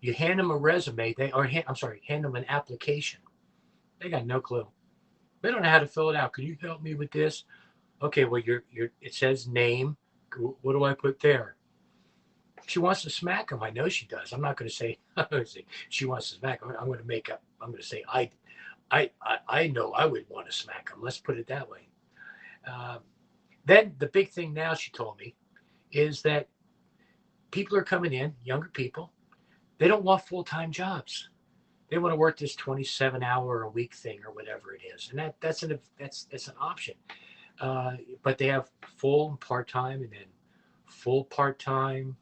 you hand them a resume, hand them an application. They got no clue. They don't know how to fill it out. Could you help me with this? Okay, well, it says name. What do I put there? She wants to smack him. I know she does. I'm not going to say she wants to smack him. I'm going to make up. I'm going to say I know I would want to smack him. Let's put it that way. Um, then the big thing now, she told me, is that people are coming in, younger people. They don't want full time jobs. They want to work this 27-hour a week thing or whatever it is, and that's an option. But they have full and part time, and then full part time,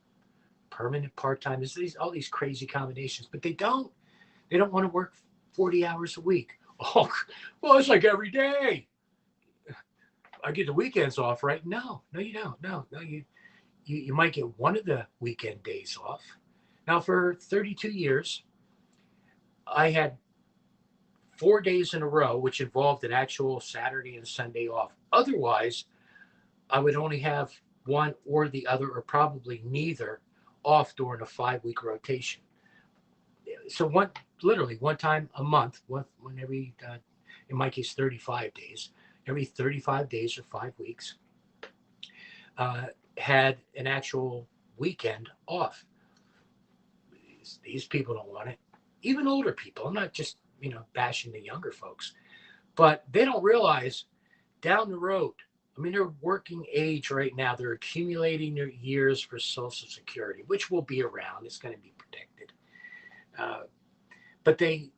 permanent part time. There's all these crazy combinations, but they don't want to work 40 hours a week. Oh, well, it's like every day. I get the weekends off, right? No, no, you don't. No, you might get one of the weekend days off. Now, for 32 years, I had 4 days in a row, which involved an actual Saturday and Sunday off. Otherwise, I would only have one or the other, or probably neither, off during a 5 week rotation. So literally one time a month, one every, in my case, 35 days, every 35 days or 5 weeks, uh, had an actual weekend off. These people don't want it. Even older people. I'm not just bashing the younger folks, but they don't realize down the road. I mean, they're working age right now. They're accumulating their years for Social Security, which will be around. It's going to be protected, uh, but they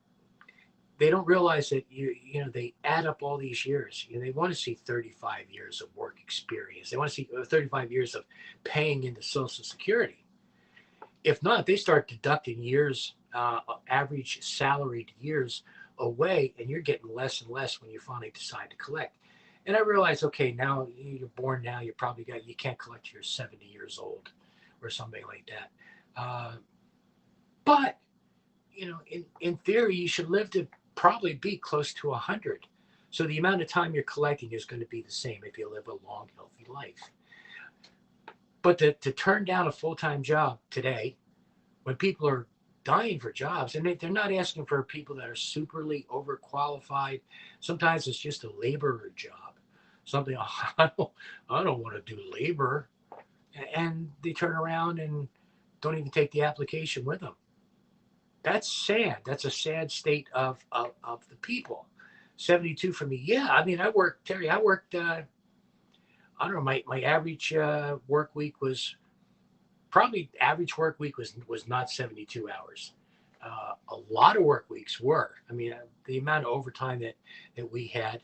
don't realize that they add up all these years. They want to see 35 years of work experience. They want to see 35 years of paying into Social Security. If not, they start deducting years, average salaried years away, and you're getting less and less when you finally decide to collect. And I realized, okay, now you're born now, you can't collect till you're 70 years old or something like that. But in theory, you should live to probably be close to 100. So the amount of time you're collecting is going to be the same if you live a long, healthy life. But to turn down a full time job today, when people are dying for jobs, and they're not asking for people that are superly overqualified. Sometimes it's just a laborer job. Something I don't want to do labor, and they turn around and don't even take the application with them. That's sad. That's a sad state of the people. 72 for me. Yeah, I mean, I worked, Terry. I worked. I don't know. My average work week was probably average work week was not 72 hours. A lot of work weeks were. I mean, the amount of overtime that we had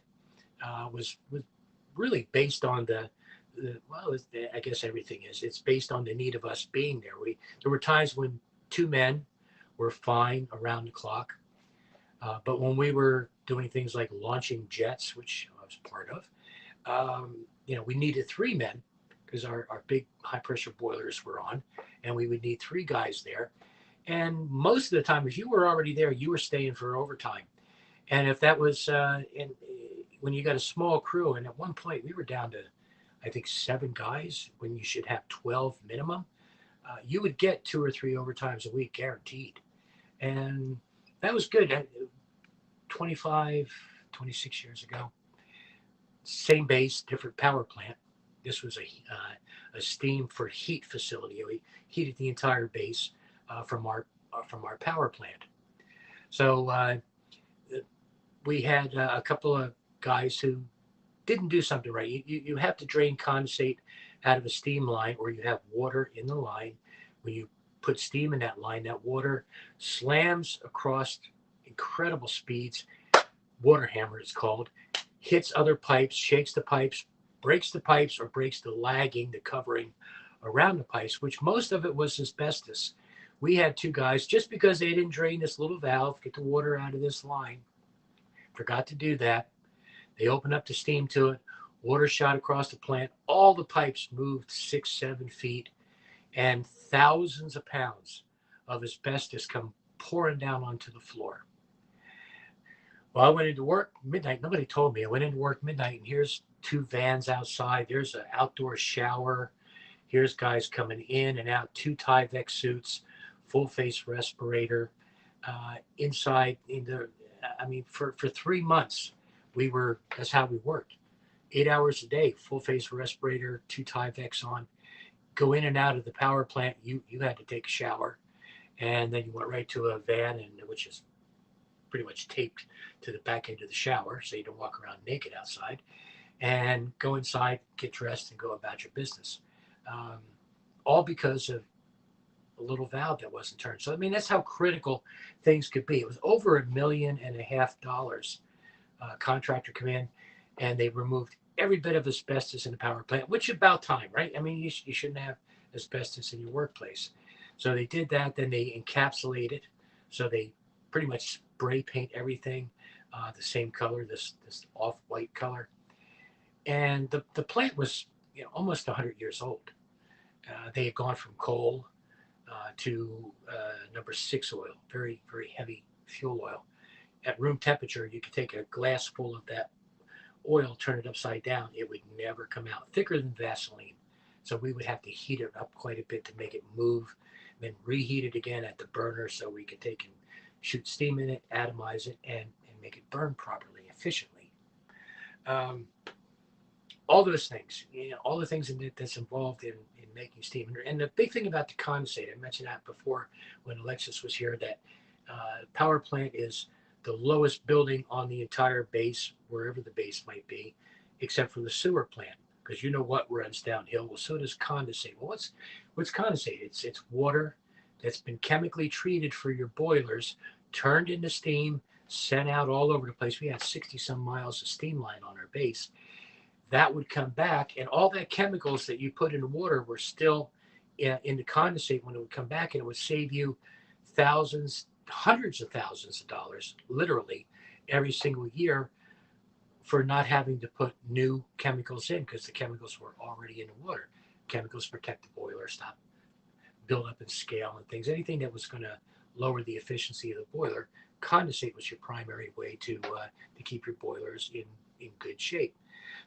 was really based on well, I guess everything is. It's based on the need of us being there. There were times when two men were fine around the clock, but when we were doing things like launching jets, which I was part of, we needed three men because our big high pressure boilers were on, and we would need three guys there. And most of the time, if you were already there, you were staying for overtime. And if that was when you got a small crew, and at one point we were down to, I think, 7 guys when you should have 12 minimum, you would get 2 or 3 overtimes a week guaranteed. And that was good. 25, 26 years ago, same base, different power plant. This was a steam for heat facility. We heated the entire base from our power plant. So we had a couple of guys who didn't do something right. You have to drain condensate out of a steam line, or you have water in the line. When you put steam in that line, that water slams across incredible speeds. Water hammer, it's called. Hits other pipes, shakes the pipes, or breaks the lagging, the covering around the pipes, which most of it was asbestos. We had 2 guys, just because they didn't drain this little valve, get the water out of this line, forgot to do that. They opened up the steam to it. Water shot across the plant. All the pipes moved 6, 7 feet, and thousands of pounds of asbestos come pouring down onto the floor. Well, I went into work midnight. Nobody told me. I went into work midnight, and here's two vans outside. There's an outdoor shower. Here's guys coming in and out, two Tyvek suits, full face respirator. Inside, I mean, for 3 months, that's how we worked. 8 hours a day, full face respirator, two Tyveks on. Go in and out of the power plant. You had to take a shower, and then you went right to a van, which is pretty much taped to the back end of the shower, so you don't walk around naked outside. And go inside, get dressed, and go about your business. Um, all because of a little valve that wasn't turned. So I mean, that's how critical things could be. It was over $1.5 million. Contractor come in, and they removed every bit of asbestos in the power plant, which is about time, right? I mean, you shouldn't have asbestos in your workplace. So they did that. Then they encapsulate it. So they pretty much spray paint everything the same color, this off-white color. And the plant was almost 100 years old. They had gone from coal to number six oil, very, very heavy fuel oil. At room temperature, you could take a glass full of that oil, turn it upside down, it would never come out. Thicker than Vaseline. So we would have to heat it up quite a bit to make it move, then reheat it again at the burner so we could take and shoot steam in it, atomize it, and make it burn properly, efficiently. Um, all those things, all the things that's involved in making steam. And the big thing about the condensate, I mentioned that before when Alexis was here, that power plant is the lowest building on the entire base, wherever the base might be, except for the sewer plant, because you know what runs downhill. Well, so does condensate. Well, what's condensate? It's water that's been chemically treated for your boilers, turned into steam, sent out all over the place. We had 60 some miles of steam line on our base. That would come back, and all that chemicals that you put in the water were still in the condensate when it would come back, and it would save you thousands, hundreds of thousands of dollars, literally, every single year for not having to put new chemicals in because the chemicals were already in the water. Chemicals protect the boiler, stop build up and scale and things. Anything that was going to lower the efficiency of the boiler, condensate was your primary way to keep your boilers in good shape.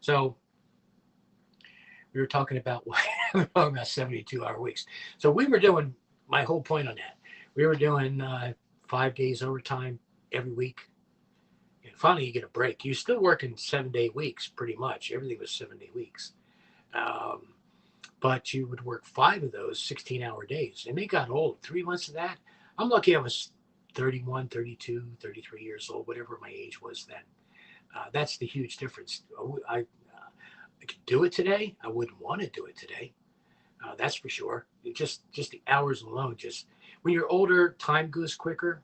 So we were talking about 72-hour weeks. So we were doing, my whole point on that, we were doing 5 days overtime every week. And finally, you get a break. You're still working 7-day weeks, pretty much. Everything was 7-day weeks. But you would work 5 of those 16-hour days. And they got old. 3 months of that, I'm lucky I was 31, 32, 33 years old, whatever my age was then. That's the huge difference. I could do it today. I wouldn't want to do it today. That's for sure. Just the hours alone. Just when you're older, time goes quicker.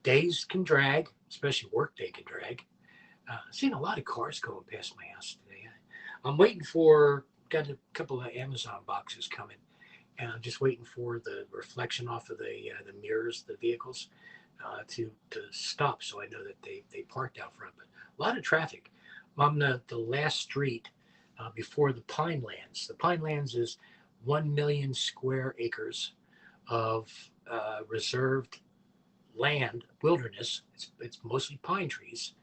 Days can drag, especially work day can drag. I've seen a lot of cars going past my house today. I'm waiting got a couple of Amazon boxes coming, and I'm just waiting for the reflection off of the mirrors, the vehicles, to stop, so I know that they parked out front. But a lot of traffic. I'm on the last street before the Pinelands. The Pinelands is 1 million square acres of reserved land, wilderness. It's mostly pine trees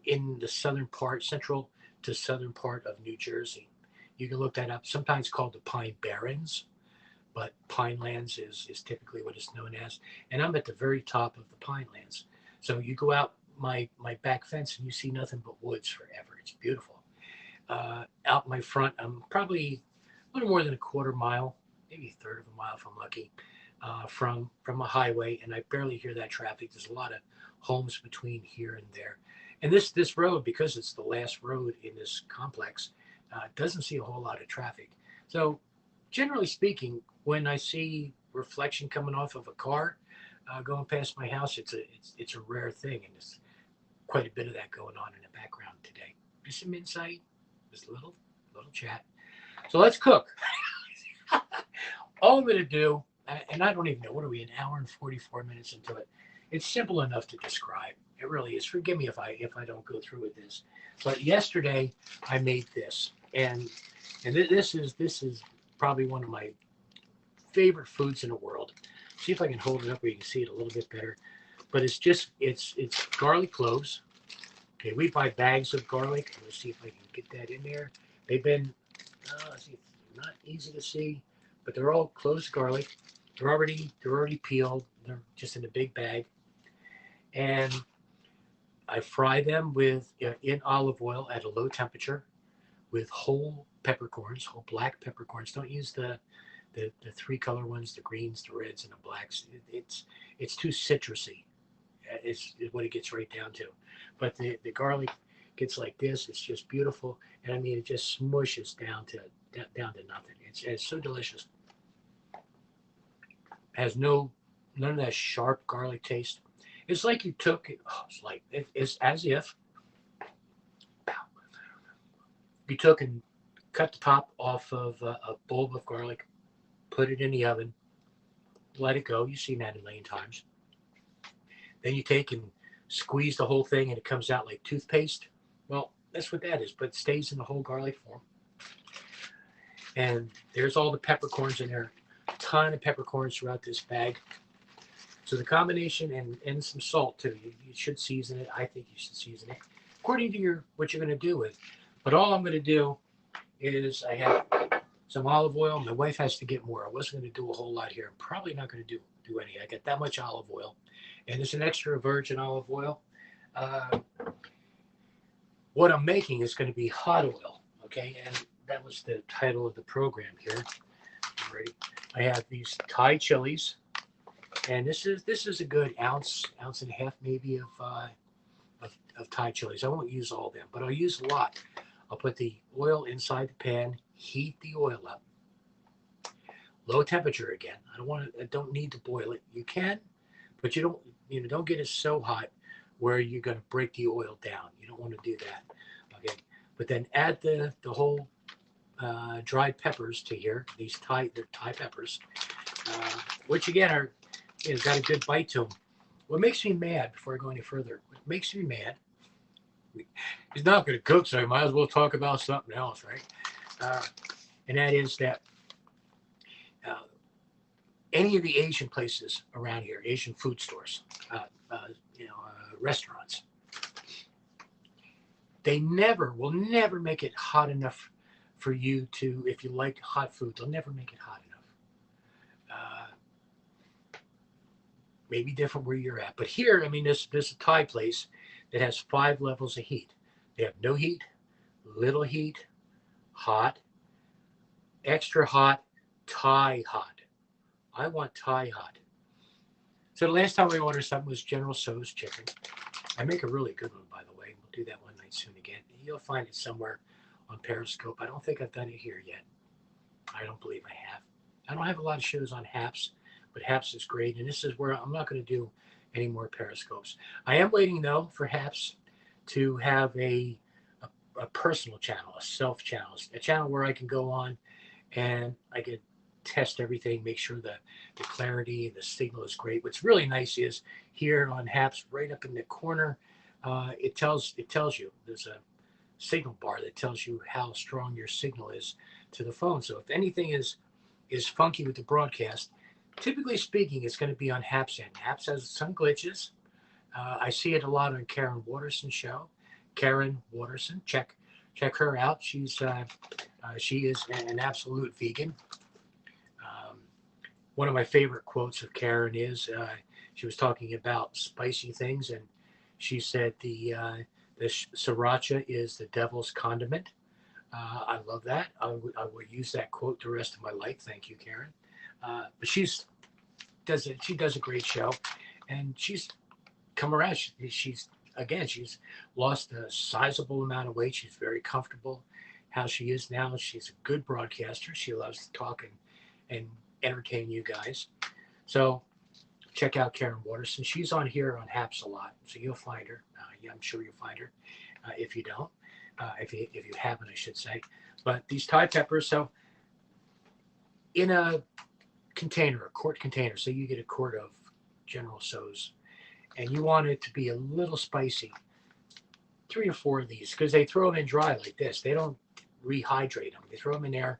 in the central to southern part of New Jersey. You can look that up. Sometimes called the Pine Barrens, but Pinelands is typically what it's known as. And I'm at the very top of the Pinelands. So you go out my back fence and you see nothing but woods forever. It's beautiful. Out my front, I'm probably a little more than a quarter mile, maybe a third of a mile if I'm lucky, from a highway, and I barely hear that traffic. There's a lot of homes between here and there. And this road, because it's the last road in this complex, doesn't see a whole lot of traffic. So generally speaking, when I see reflection coming off of a car going past my house, it's a rare thing, and there's quite a bit of that going on in the background today. Just some insight, just a little chat. So let's cook. All I'm going to do, and I don't even know, what are we, an hour and 44 minutes into it? It's simple enough to describe. It really is. Forgive me if I don't go through with this. But yesterday I made this, and this is probably one of my favorite foods in the world. See if I can hold it up where you can see it a little bit better. But it's garlic cloves. Okay, we buy bags of garlic. Let's see if I can get that in there. They've been, let's see, it's not easy to see, but they're all closed garlic. They're already peeled. They're just in a big bag, and I fry them with in olive oil at a low temperature with whole peppercorns, whole black peppercorns. Don't use the three color ones, the greens, the reds, and the blacks. It's too citrusy. Is what it gets right down to. But the garlic gets like this. It's just beautiful, and I mean it just smushes down to nothing. It's so delicious. It has none of that sharp garlic taste. It's like you took it. Oh, it's as if you took and cut the top off of a bulb of garlic, put it in the oven, let it go. You've seen that a million times. Then you take and squeeze the whole thing and it comes out like toothpaste. Well, that's what that is, but it stays in the whole garlic form. And there's all the peppercorns in there, a ton of peppercorns throughout this bag. So the combination and some salt too. You should season it. I think you should season it according to what you're going to do with it. But all I'm going to do is I have some olive oil. My wife has to get more. I wasn't going to do a whole lot here. I'm probably not going to do any. I got that much olive oil, and there's an extra virgin olive oil. Uh, what I'm making is going to be hot oil. Okay, and that was the title of the program here. Ready? I have these Thai chilies, and this is a good ounce and a half maybe of Thai chilies. I won't use all of them, but I'll use a lot. I'll put the oil inside the pan, heat the oil up, low temperature again. I don't need to boil it. You can, but don't get it so hot where you're going to break the oil down. You don't want to do that. Okay, but then add the whole dried peppers to here. They're Thai peppers, which again are got a good bite to them. What makes me mad before I go any further? What makes me mad? He's not going to cook, so I might as well talk about something else, right? Uh, and that is that uh, any of the Asian places around here, Asian food stores, uh, uh, restaurants, they will never make it hot enough for you to, if you like hot food, they'll never make it hot enough. Uh, Maybe different where you're at, but here, I mean, this a Thai place that has 5 levels of heat. They have no heat, little heat, hot, extra hot, Thai hot. I want Thai hot. So the last time I ordered something was General Tso's chicken. I make a really good one, by the way. We'll do that one night soon again. You'll find it somewhere on Periscope. I don't think I've done it here yet. I don't believe I have. I don't have a lot of shows on Haps, but Haps is great. And this is where I'm not going to do any more Periscopes. I am waiting, though, for Haps to have a personal channel, a self channel, a channel where I can go on and I can test everything, make sure the clarity and the signal is great. What's really nice is here on Haps, right up in the corner, it tells you there's a signal bar that tells you how strong your signal is to the phone. So if anything is funky with the broadcast, typically speaking, it's going to be on Haps end. Haps has some glitches. I see it a lot on Karen Waterson's show. Karen Waterson, check her out. She is an absolute vegan. Um, One of my favorite quotes of Karen is she was talking about spicy things, and she said the sriracha is the devil's condiment. I love that. I would use that quote the rest of my life. Thank you, Karen. But she does a great show, and she's come around. She's lost a sizable amount of weight. She's very comfortable how she is now. She's a good broadcaster. She loves to talk and entertain you guys. So check out Karen Waterson. She's on here on Haps a lot, so you'll find her. Yeah, I'm sure you'll find her. If you don't, if you haven't, I should say. But these Thai peppers. So in a container, a quart container. So you get a quart of General So's, and you want it to be a little spicy. 3 or 4 of these, because they throw them in dry like this. They don't rehydrate them. They throw them in there,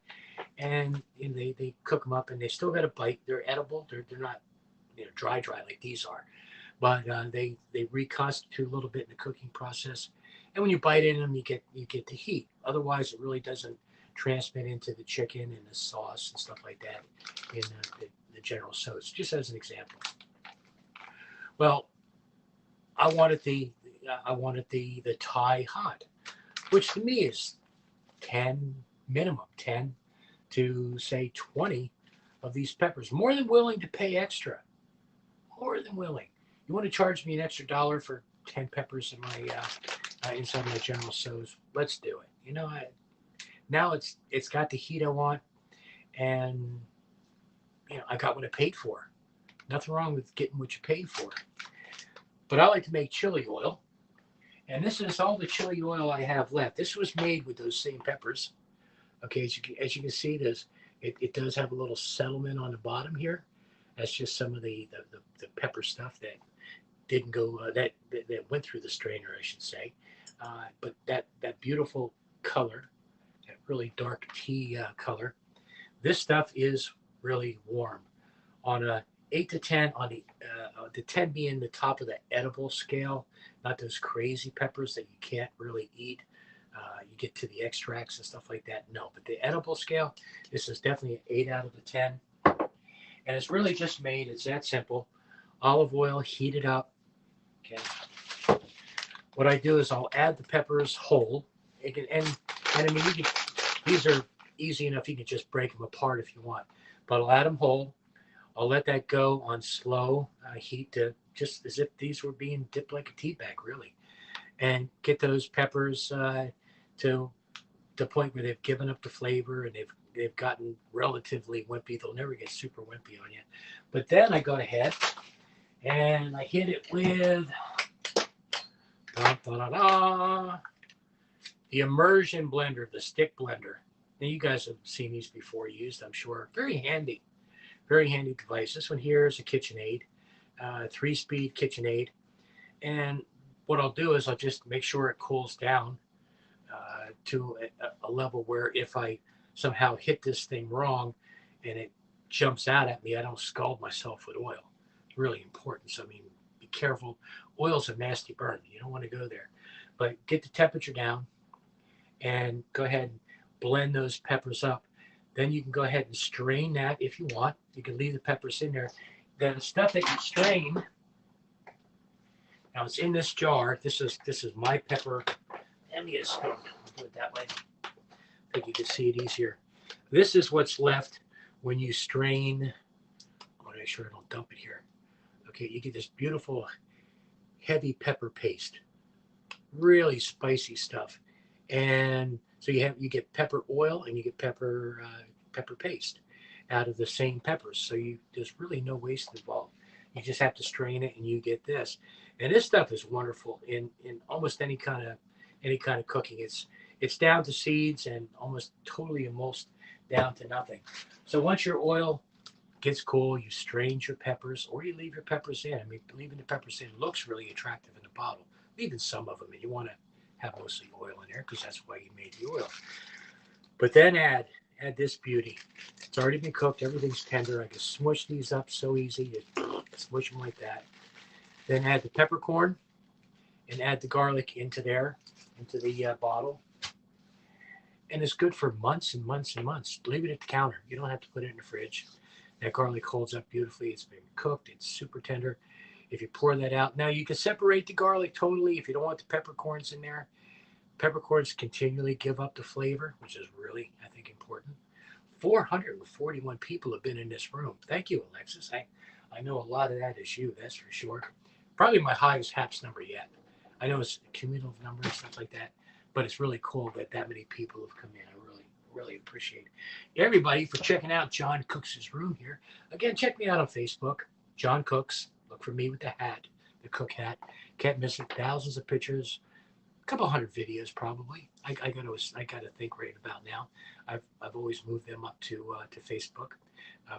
and they cook them up, and they still got a bite. They're edible. They're not dry like these are, but they reconstitute a little bit in the cooking process. And when you bite in them, you get the heat. Otherwise, it really doesn't transmit into the chicken and the sauce and stuff like that in the General Tso's. Just as an example. Well, I wanted the Thai hot, which to me is 10 minimum, 10 to say 20 of these peppers. More than willing to pay extra. More than willing. You want to charge me an extra dollar for 10 peppers in my inside my General Tso's? Let's do it. Now it's got the heat I want, and I got what I paid for. Nothing wrong with getting what you paid for. But I like to make chili oil, and this is all the chili oil I have left. This was made with those same peppers. Okay, as you can see, it does have a little settlement on the bottom here. That's just some of the pepper stuff that didn't go that went through the strainer, I should say. But that beautiful color, that really dark tea color, this stuff is really warm. On a 8 to 10, on the 10 being the top of the edible scale, not those crazy peppers that you can't really eat. You get to the extracts and stuff like that. No, but the edible scale, this is definitely an 8 out of the 10. And it's really just made, it's that simple. Olive oil, heat it up. Okay. What I do is I'll add the peppers whole. And I mean, these are easy enough. You can just break them apart if you want. But I'll add them whole. I'll let that go on slow heat to just as if these were being dipped like a tea bag, really. And get those peppers to the point where they've given up the flavor and they've gotten relatively wimpy. They'll never get super wimpy on you. But then I go ahead and I hit it with the immersion blender, the stick blender. Now you guys have seen these before used, I'm sure. Very handy device. This one here is a KitchenAid, 3-speed KitchenAid. And what I'll do is I'll just make sure it cools down to a level where if I somehow hit this thing wrong and it jumps out at me, I don't scald myself with oil. It's really important. So, I mean, be careful. Oil's a nasty burn. You don't want to go there. But get the temperature down and go ahead and blend those peppers up. Then you can go ahead and strain that if you want. You can leave the peppers in there. The stuff that you strain, now it's in this jar. This is my pepper. Let me get a spoon. I'll do it that way. I think you can see it easier. This is what's left when you strain. I want to make sure I don't dump it here. Okay, you get this beautiful heavy pepper paste. Really spicy stuff. And so you get pepper oil and you get pepper paste out of the same peppers. So there's really no waste involved. You just have to strain it and you get this. And this stuff is wonderful in almost any kind of cooking. It's down to seeds and almost totally emulsed down to nothing. So once your oil gets cool, you strain your peppers or you leave your peppers in. I mean, leaving the peppers in looks really attractive in the bottle. Leaving some of them in. You want to have mostly oil in there because that's why you made the oil. But then add this beauty. It's already been cooked. Everything's tender. I can smush these up so easy. You smush them like that. Then add the peppercorn and add the garlic into the bottle. And it's good for months and months and months. Leave it at the counter. You don't have to put it in the fridge. That garlic holds up beautifully. It's been cooked. It's super tender. If you pour that out, now you can separate the garlic totally if you don't want the peppercorns in there. Peppercorns continually give up the flavor, which is really, I think, important. 441 people have been in this room. Thank you, Alexis. I know a lot of that is you, that's for sure. Probably my highest HAPS number yet. I know it's a cumulative number and stuff like that, but it's really cool that many people have come in. I really appreciate everybody for checking out John Cooks' room here. Again, check me out on Facebook, John Cooks. Look for me with the hat, the cook hat. Can't miss it. Thousands of pictures, a couple hundred videos probably. I got to think right about now. I've always moved them up to Facebook.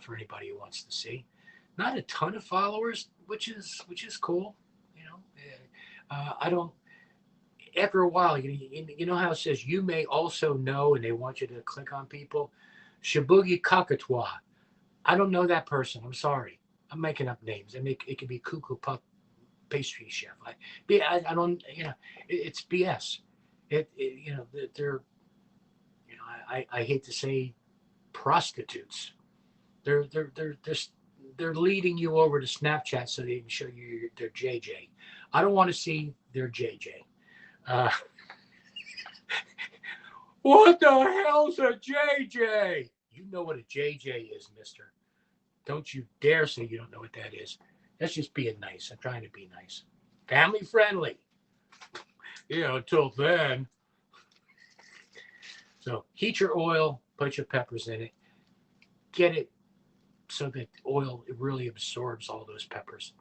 for anybody who wants to see. Not a ton of followers, which is cool. You know, I don't. After a while, you know how it says you may also know, and they want you to click on people. Shibugi Kakatoa. I don't know that person. I'm sorry. I'm making up names. It could be Cuckoo Puff pastry chef. I don't. It's BS. They're. I hate to say prostitutes. They're leading you over to Snapchat so they can show you their JJ. I don't want to see their JJ. Uh, what the hell's a JJ? You know what a JJ is, mister. Don't you dare say you don't know what that is. That's just being nice. I'm trying to be nice. Family friendly. Until then. So heat your oil, put your peppers in it, get it so that oil it really absorbs all those peppers.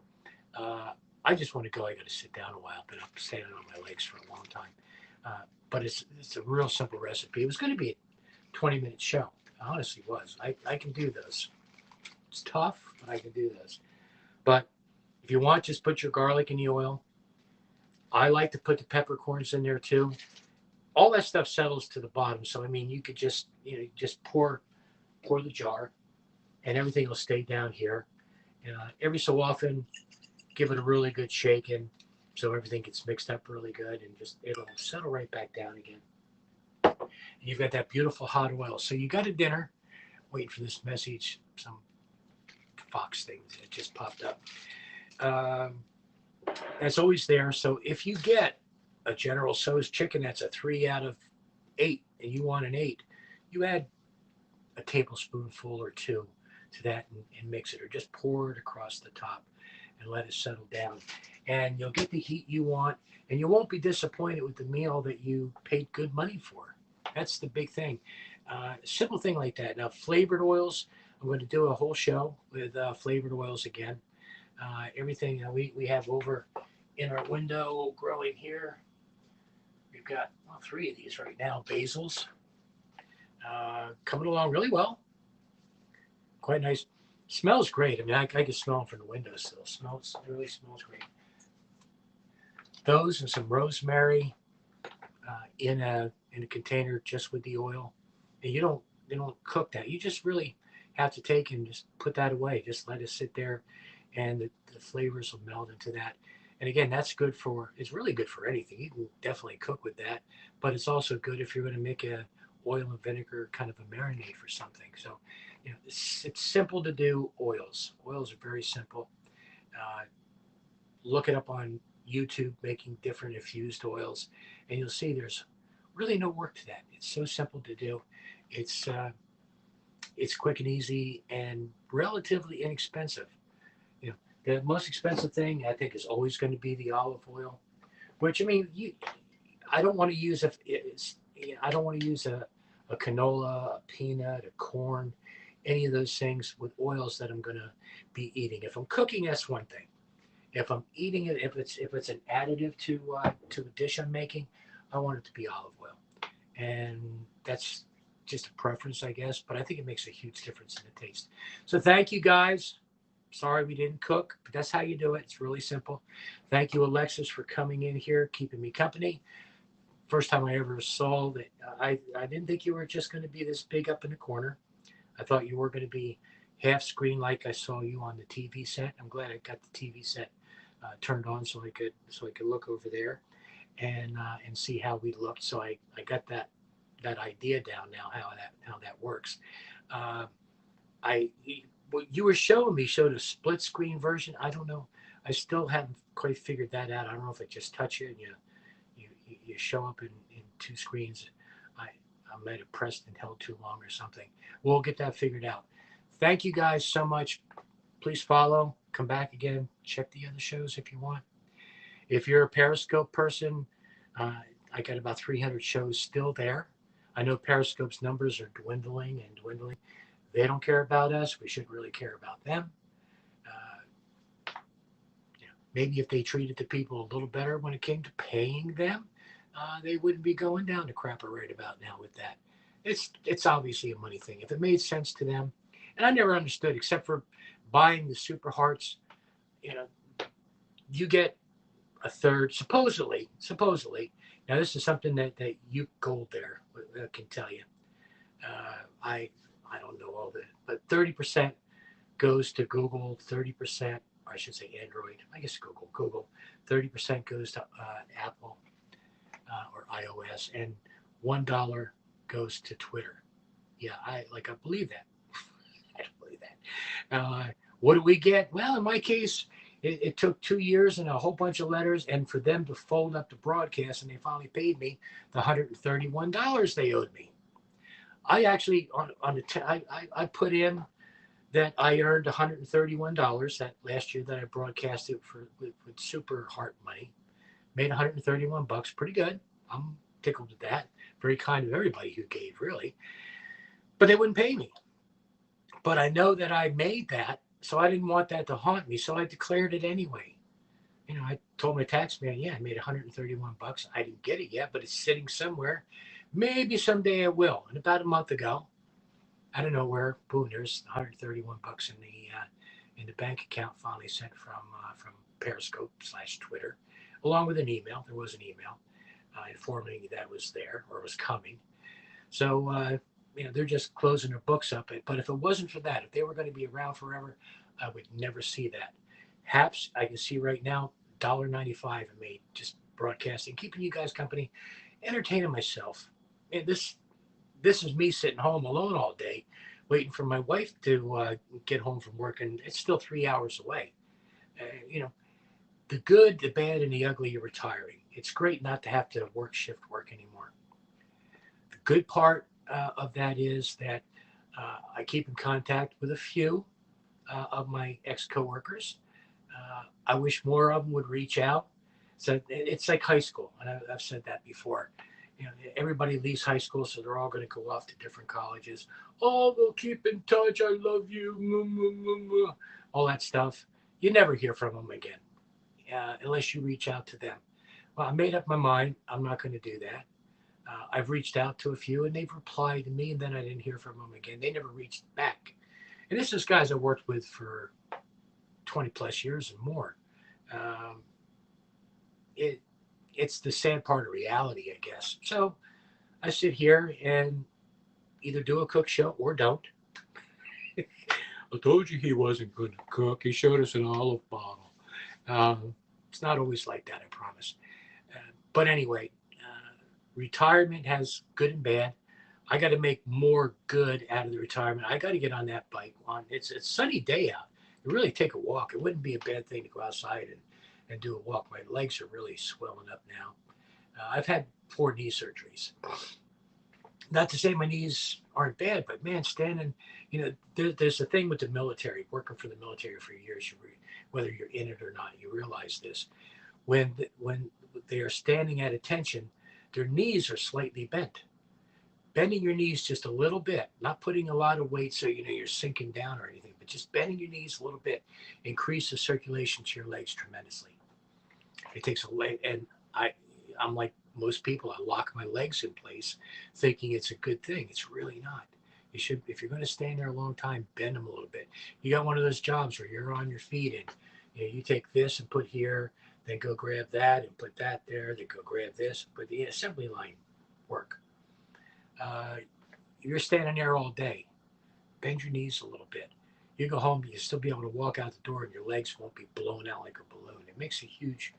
Uh, I just want to go. I got to sit down a while. Been up standing on my legs for a long time. But it's a real simple recipe. It was going to be a 20-minute show. It honestly was. I can do this. It's tough, but I can do this. But if you want, just put your garlic in the oil. I like to put the peppercorns in there too. All that stuff settles to the bottom. So I mean, you could just pour the jar, and everything will stay down here. Every so often, give it a really good shaking, so everything gets mixed up really good, and just it'll settle right back down again. And you've got that beautiful hot oil. So you got a dinner. Waiting for this message. Some Fox thing that just popped up. Um, that's always there. So if you get a General Tso's chicken that's a 3 out of 8, and you want an 8, you add a tablespoonful or two to that and mix it, or just pour it across the top and let it settle down. And you'll get the heat you want, and you won't be disappointed with the meal that you paid good money for. That's the big thing. Simple thing like that. Now, flavored oils, I'm going to do a whole show with flavored oils again. Everything we have over in our window growing here. We've got, well, 3 of these right now, basils, coming along really well. Quite nice. Smells great. I mean, I can smell them from the window still. It really smells great. Those and some rosemary in a container just with the oil. And you don't cook that. You just really have to take and just put that away. Just let it sit there, and the flavors will meld into that. And again, it's really good for anything. You can definitely cook with that, but it's also good if you're going to make a oil and vinegar kind of a marinade for something. So, it's simple to do. Oils are very simple. Uh, Look it up on YouTube, making different infused oils, and you'll see there's really no work to that. It's so simple to do. It's uh, it's quick and easy and relatively inexpensive. You know, the most expensive thing I think is always going to be the olive oil, which I mean, I don't want to use I don't want to use a canola, a peanut, a corn, any of those things with oils that I'm going to be eating. If I'm cooking, that's one thing. If I'm eating it, if it's an additive to a dish I'm making, I want it to be olive oil, and that's just a preference, I guess. But I think it makes a huge difference in the taste. So thank you guys. Sorry we didn't cook, but that's how you do it. It's really simple. Thank you, Alexis, for coming in here, keeping me company. First time I ever saw that. I didn't think you were just going to be this big up in the corner. I thought you were going to be half screen like I saw you on the TV set. I'm glad I got the TV set turned on so I could look over there and see how we looked. So I got that idea down now how that works. Uh, I What you were showing me showed a split screen version. I don't know. I still haven't quite figured that out. I don't know if I just touch it and you show up in 2 screens. I I might have pressed and held too long or something. We'll get that figured out. Thank you guys so much. Please follow. Come back again. Check the other shows if you want. If you're a Periscope person, uh, I got about 300 shows still there. I know Periscope's numbers are dwindling and dwindling. They don't care about us. We should really care about them. Uh, Maybe if they treated the people a little better when it came to paying them, they wouldn't be going down the crapper right about now with that. It's obviously a money thing. If it made sense to them, And I never understood, except for buying the Super Hearts. You know, you get a third, supposedly. Now, this is something that you gold there can tell you. I don't know all the, but 30% goes to Google, 30%, or I should say Android, I guess Google, 30% goes to Apple or iOS, and $1 goes to Twitter. Yeah, I believe that. I don't believe that. What do we get? Well, in my case, it took 2 years and a whole bunch of letters, and for them to fold up the broadcast, and they finally paid me the $131 they owed me. I actually on the I put in that I earned $131 that last year that I broadcasted with Super Heart money. Made 131 bucks, pretty good. I'm tickled with that. Very kind of everybody who gave, really. But they wouldn't pay me. But I know that I made that, so I didn't want that to haunt me, so I declared it anyway. I told my tax man, yeah, I made 131 bucks. I didn't get it yet, but it's sitting somewhere. Maybe someday I will. And about a month ago, out of nowhere, boom, there's 131 bucks in the bank account finally sent from Periscope / Twitter, along with an email. There was an email informing me that was there or was coming. So they're just closing their books up. But if it wasn't for that, if they were going to be around forever, I would never see that. Haps, I can see right now, $1.95 I made just broadcasting, keeping you guys company, entertaining myself. And this is me sitting home alone all day, waiting for my wife to get home from work, and it's still 3 hours away. You know, the good, the bad, and the ugly are retiring. It's great not to have to work shift work anymore. The good part of that is that I keep in contact with a few of my ex coworkers. I wish more of them would reach out. So it's like high school, and I've said that before. Everybody leaves high school, so they're all going to go off to different colleges. Oh, we'll keep in touch. I love you. All that stuff. You never hear from them again unless you reach out to them. Well, I made up my mind. I'm not going to do that. I've reached out to a few, and they've replied to me, and then I didn't hear from them again. They never reached back. And this is guys I worked with for 20 plus years and more. Um, it it's the sad part of reality, I guess. So I sit here and either do a cook show or don't. I told you he wasn't going to cook. He showed us an olive bottle. It's not always like that, I promise. But anyway, retirement has good and bad. I got to make more good out of the retirement. I got to get on that bike. It's a sunny day out. You really take a walk. It wouldn't be a bad thing to go outside and do a walk. My legs are really swelling up now. I've had 4 knee surgeries. Not to say my knees aren't bad, but man, standing, there's a thing with the military, working for the military for years, whether you're in it or not, you realize this. When they are standing at attention, their knees are slightly bent. Bending your knees just a little bit, not putting a lot of weight so you're sinking down or anything, but just bending your knees a little bit increases circulation to your legs tremendously. It takes a leg, and I'm like most people. I lock my legs in place, thinking it's a good thing. It's really not. You should, if you're going to stand there a long time, bend them a little bit. You got one of those jobs where you're on your feet and you take this and put here, then go grab that and put that there, then go grab this. But the assembly line work. Uh, you're standing there all day. Bend your knees a little bit. You go home, you still be able to walk out the door, and your legs won't be blown out like a balloon. It makes a huge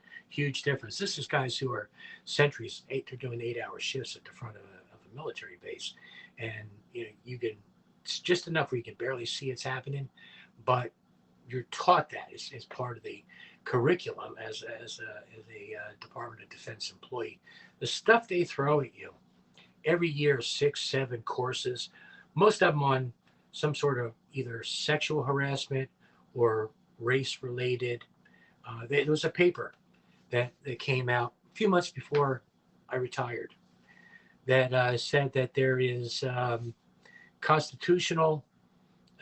difference. This is guys who are sentries. They're doing 8-hour shifts at the front of a military base, and you can. It's just enough where you can barely see it's happening, but you're taught that as part of the curriculum as a Department of Defense employee. The stuff they throw at you every year, 6, 7 courses, most of them on some sort of either sexual harassment or race related. There was a paper that came out a few months before I retired that said that there is constitutional,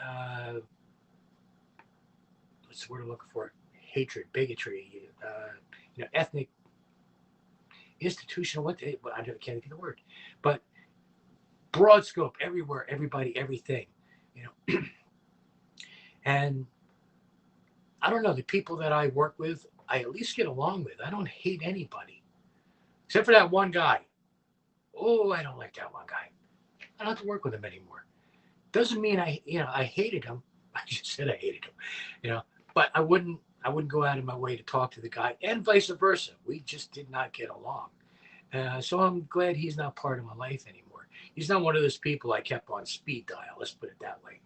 uh, what's the word I'm looking for? Hatred, bigotry, ethnic, institutional. I can't think of the word, but broad scope, everywhere, everybody, everything. You know, And I don't know, the people that I work with, I at least get along with. I don't hate anybody except for that one guy. Oh, I don't like that one guy. I don't have to work with him anymore. Doesn't mean I hated him. I just said I hated him, you know. But I wouldn't go out of my way to talk to the guy, and vice versa. We just did not get along. So I'm glad he's not part of my life anymore. He's not one of those people I kept on speed dial. Let's put it that way.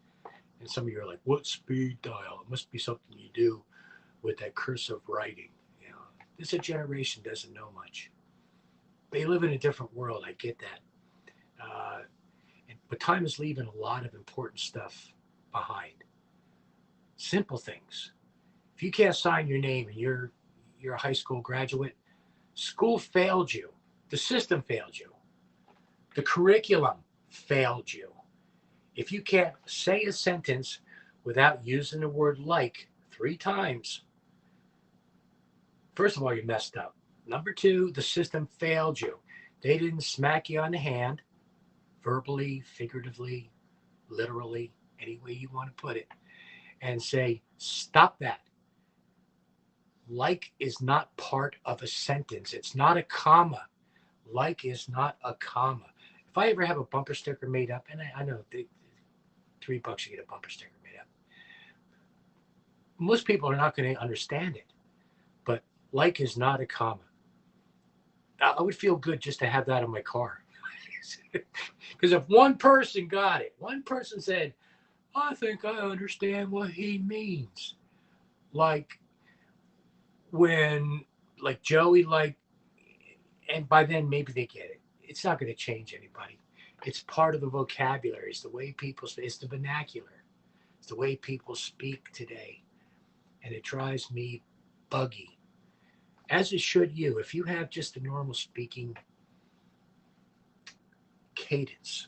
And some of you are like, "What speed dial? It must be something you do with that cursive writing." You know, this generation doesn't know much. They live in a different world. I get that. Uh, but time is leaving a lot of important stuff behind. Simple things. If you can't sign your name and you're a high school graduate, school failed you. The system failed you. The curriculum failed you. If you can't say a sentence without using the word like 3 times, first of all, you messed up. Number two, the system failed you. They didn't smack you on the hand, verbally, figuratively, literally, any way you want to put it, and say, stop that. Like is not part of a sentence. It's not a comma. Like is not a comma. If I ever have a bumper sticker made up, and I know $3 you get a bumper sticker made up, most people are not going to understand it. But like is not a comma. I would feel good just to have that in my car. Because if one person got it, one person said, I think I understand what he means. Like when, like Joey, like, and by then maybe they get it. It's not going to change anybody. It's part of the vocabulary. It's the way people, it's the vernacular. It's the way people speak today. And it drives me buggy, as it should you. If you have just a normal speaking cadence,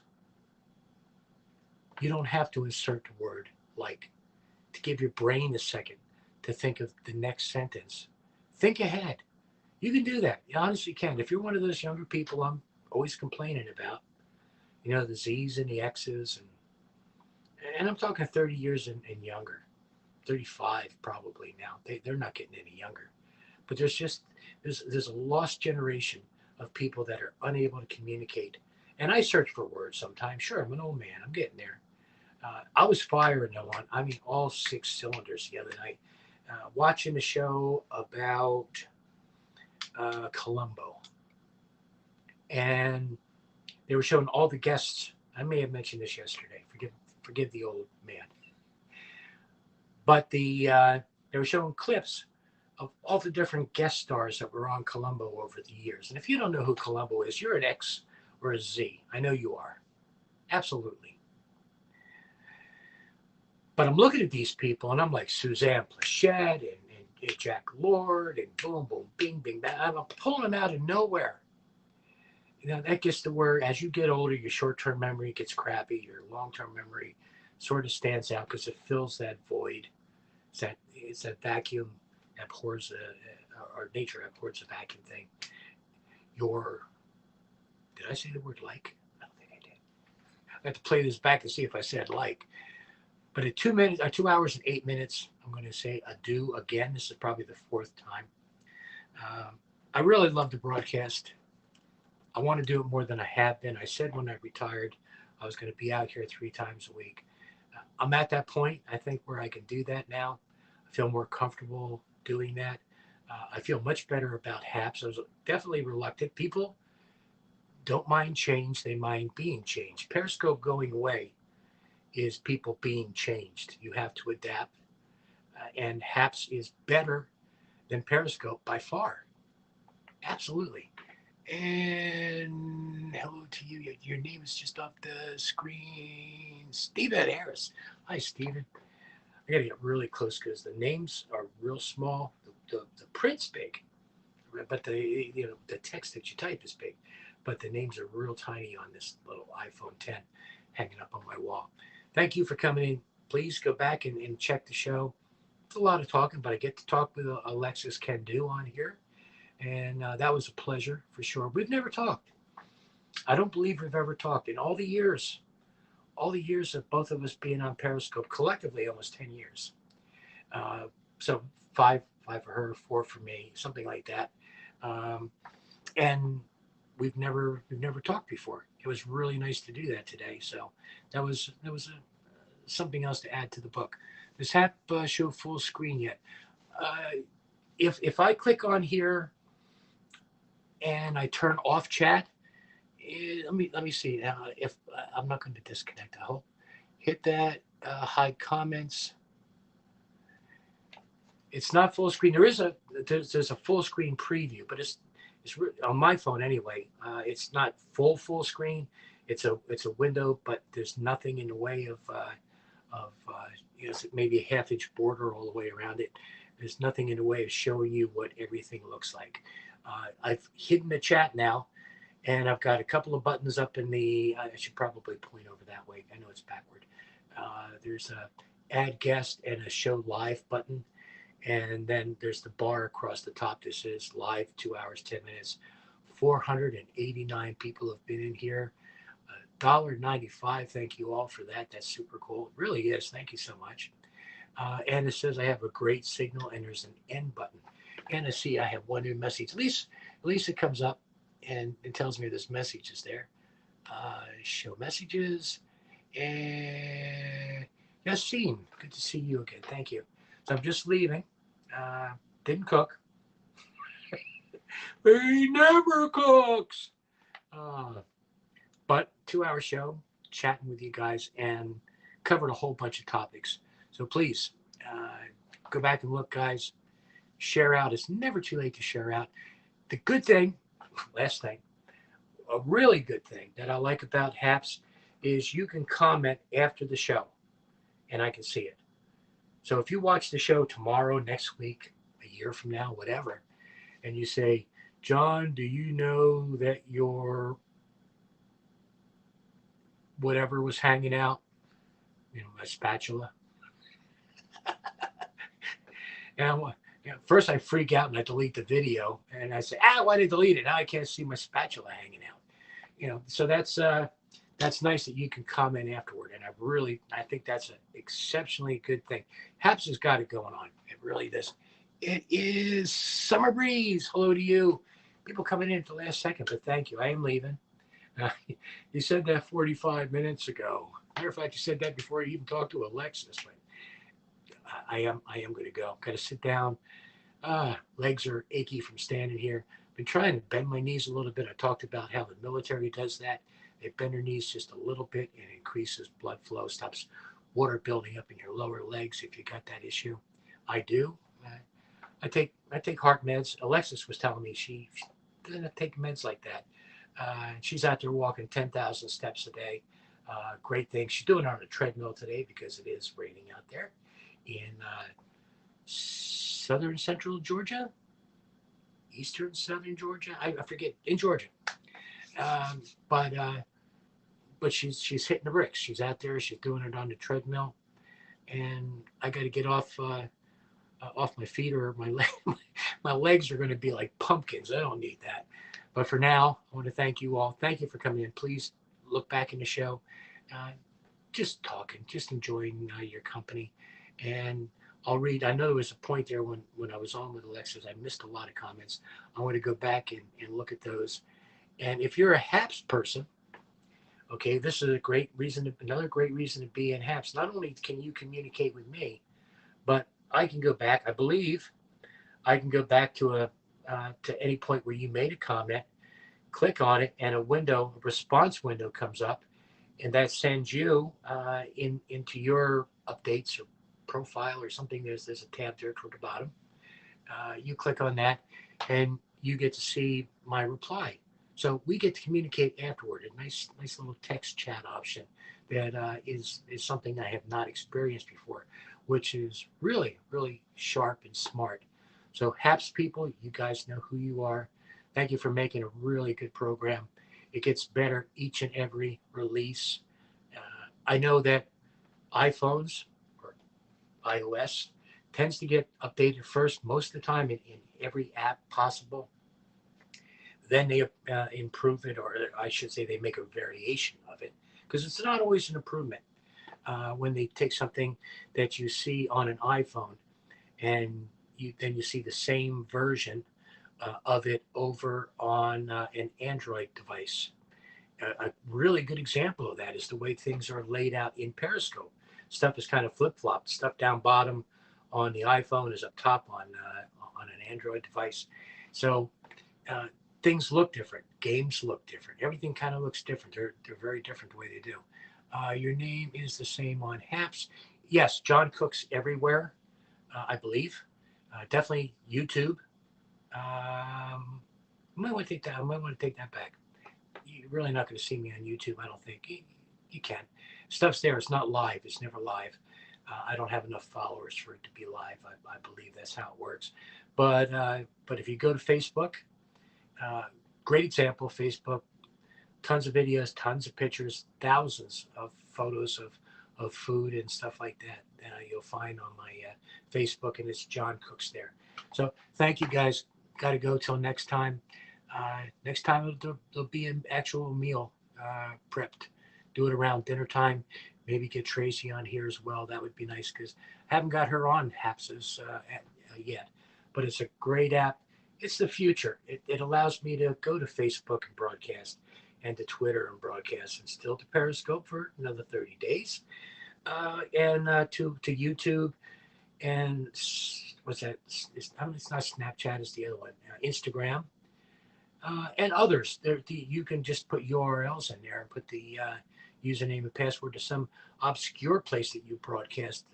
you don't have to insert the word like to give your brain a second to think of the next sentence. Think ahead. You can do that. You honestly can. If you're one of those younger people always complaining about, the Z's and the X's, and I'm talking 30 years and younger, 35 probably now. They're not getting any younger. But there's a lost generation of people that are unable to communicate. And I search for words sometimes. Sure, I'm an old man. I'm getting there. I was firing them on, I mean, all 6 cylinders the other night, watching a show about Columbo. And they were showing all the guests. I may have mentioned this yesterday. Forgive the old man. But they were showing clips of all the different guest stars that were on Columbo over the years. And if you don't know who Columbo is, you're an X or a Z. I know you are. Absolutely. But I'm looking at these people and I'm like Suzanne Plachette and Jack Lord and boom, boom, bing, bing. I'm pulling them out of nowhere. That gets to where as you get older, your short-term memory gets crappy. Your long-term memory sort of stands out because it fills that void. It's that vacuum abhors or nature abhors a vacuum thing. Did I say the word like? I don't think I did. I have to play this back and see if I said like. But at 2 minutes, 2 hours and 8 minutes, I'm going to say adieu again. This is probably the fourth time. I really love the broadcast. I want to do it more than I have been. I said when I retired, I was going to be out here 3 times a week. I'm at that point, I think, where I can do that now. I feel more comfortable doing that. I feel much better about HAPS. I was definitely reluctant. People don't mind change, they mind being changed. Periscope going away is people being changed. You have to adapt. And HAPS is better than Periscope by far. Absolutely. And hello to you. Your name is just off the screen. Stephen Harris. Hi, Stephen. I got to get really close because the names are real small. The print's big, but the text that you type is big, but the names are real tiny on this little iPhone 10 hanging up on my wall. Thank you for coming in. Please go back and check the show. It's a lot of talking, but I get to talk with Alexis Can Do on here. And that was a pleasure for sure. We've never talked. I don't believe we've ever talked in all the years. all the years of both of us being on Periscope, collectively almost 10 years. Uh, so five for her, four for me, something like that. Um, and we've never talked before. It was really nice to do that today. So that was something else to add to the book. Does Hap show full screen yet? Uh, if I click on here and I turn off chat, let me see. If I'm not going to disconnect, I hope. Hit that hide comments. It's not full screen. There's a full screen preview, but it's on my phone anyway. It's not full screen. It's a window, but there's nothing in the way of you know, maybe a half-inch border all the way around it. There's nothing in the way of showing you what everything looks like. I've hidden the chat now, and I've got a couple of buttons up in the. I should probably point over that way. I know it's backward. There's a add guest and a show live button, and then there's the bar across the top that says live 2 hours 10 minutes. 489 people have been in here. $1.95. Thank you all for that. That's super cool. It really is. Thank you so much. And it says I have a great signal, and there's an end button. And I see I have one new message. At least it comes up and it tells me this message is there. Show messages. And Yassine, good to see you again. Thank you. So I'm just leaving. Uh, didn't cook. He never cooks. Uh, but 2 hour show, chatting with you guys, and covered a whole bunch of topics. So please uh, go back and look, guys. Share out. It's never too late to share out. The good thing, last thing, a really good thing that I like about Haps is you can comment after the show, and I can see it. So if you watch the show tomorrow, next week, a year from now, whatever, and you say, John, do you know that your whatever was hanging out, my spatula? And first I freak out and I delete the video, and I say, why did I delete it? Now I can't see my spatula hanging out. So that's nice that you can comment afterward, and I think that's an exceptionally good thing. Haps has got it going on. It really does. It is Summer Breeze. Hello to you. People coming in at the last second, but thank you. I am leaving. Uh, you said that 45 minutes ago. Matter of fact, you said that before you even talked to Alexis. But I am going to go. Got to sit down. Legs are achy from standing here. Been trying to bend my knees a little bit. I talked about how the military does that. They bend their knees just a little bit, and it increases blood flow, stops water building up in your lower legs if you got that issue. I do. I take heart meds. Alexis was telling me she doesn't take meds like that. She's out there walking 10,000 steps a day. Great thing. She's doing it on a treadmill today because it is raining out there in southern central Georgia, eastern southern Georgia. I forget, in Georgia. Um, but but she's hitting the bricks. She's out there. She's doing it on the treadmill, and I got to get off my feet, or my legs are going to be like pumpkins. I don't need that. But for now, I want to thank you all. Thank you for coming in. Please look back in the show. Uh, just talking, just enjoying your company. And I'll read. I know there was a point there when I was on with Alexis. I missed a lot of comments. I want to go back and look at those. And if you're a HAPS person, okay, this is another great reason to be in HAPS. Not only can you communicate with me, but I can go back. I believe I can go back to any point where you made a comment, click on it, and a response window comes up, and that sends you into your updates or profile or something. There's a tab there toward the bottom. You click on that, and you get to see my reply. So we get to communicate afterward. A nice little text chat option that is something I have not experienced before, which is really, really sharp and smart. So HAPS people, you guys know who you are. Thank you for making a really good program. It gets better each and every release. I know that iPhones or iOS tends to get updated first most of the time in every app possible. Then they improve it, or I should say they make a variation of it, because it's not always an improvement. When they take something that you see on an iPhone and then you see the same version of it over on an Android device. A really good example of that is the way things are laid out in Periscope. Stuff is kind of flip flopped. Stuff down bottom on the iPhone is up top on an Android device. So uh, things look different. Games look different. Everything kind of looks different. They're very different the way they do. Your name is the same on Haps. Yes, John Cook's everywhere, I believe. Definitely YouTube. I might want to take that. I might want to take that back. You're really not going to see me on YouTube. I don't think you can. Stuff's there. It's not live. It's never live. I don't have enough followers for it to be live. I believe that's how it works. But if you go to Facebook, uh, great example. Facebook, tons of videos, tons of pictures, thousands of photos of food and stuff like that. You'll find on my Facebook, and it's John Cooks there. So thank you guys. Got to go till next time. Next time there'll be an actual meal prepped. Do it around dinner time. Maybe get Tracy on here as well. That would be nice because I haven't got her on Hapses yet. But it's a great app. It's the future. It allows me to go to Facebook and broadcast, and to Twitter and broadcast, and still to Periscope for another 30 days, and to YouTube, and what's that? It's not Snapchat. It's the other one. Instagram, and others. You can just put URLs in there and put the username and password to some obscure place that you broadcast.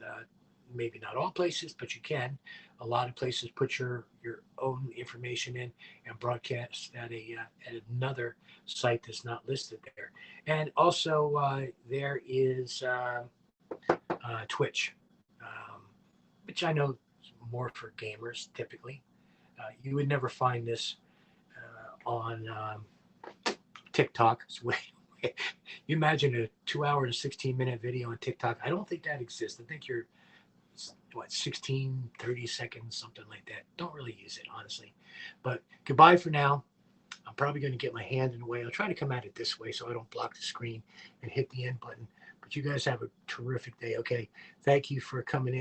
Maybe not all places, but you can. A lot of places put your own information in and broadcast at another site that's not listed there. And also there is Twitch, um, which I know is more for gamers typically. You would never find this on TikTok. You imagine a 2 hour and 16-minute video on TikTok. I don't think that exists. I think you're 16, 30 seconds, something like that. Don't really use it, honestly. But goodbye for now. I'm probably going to get my hand in the way. I'll try to come at it this way so I don't block the screen and hit the end button. But you guys have a terrific day. Okay. Thank you for coming in.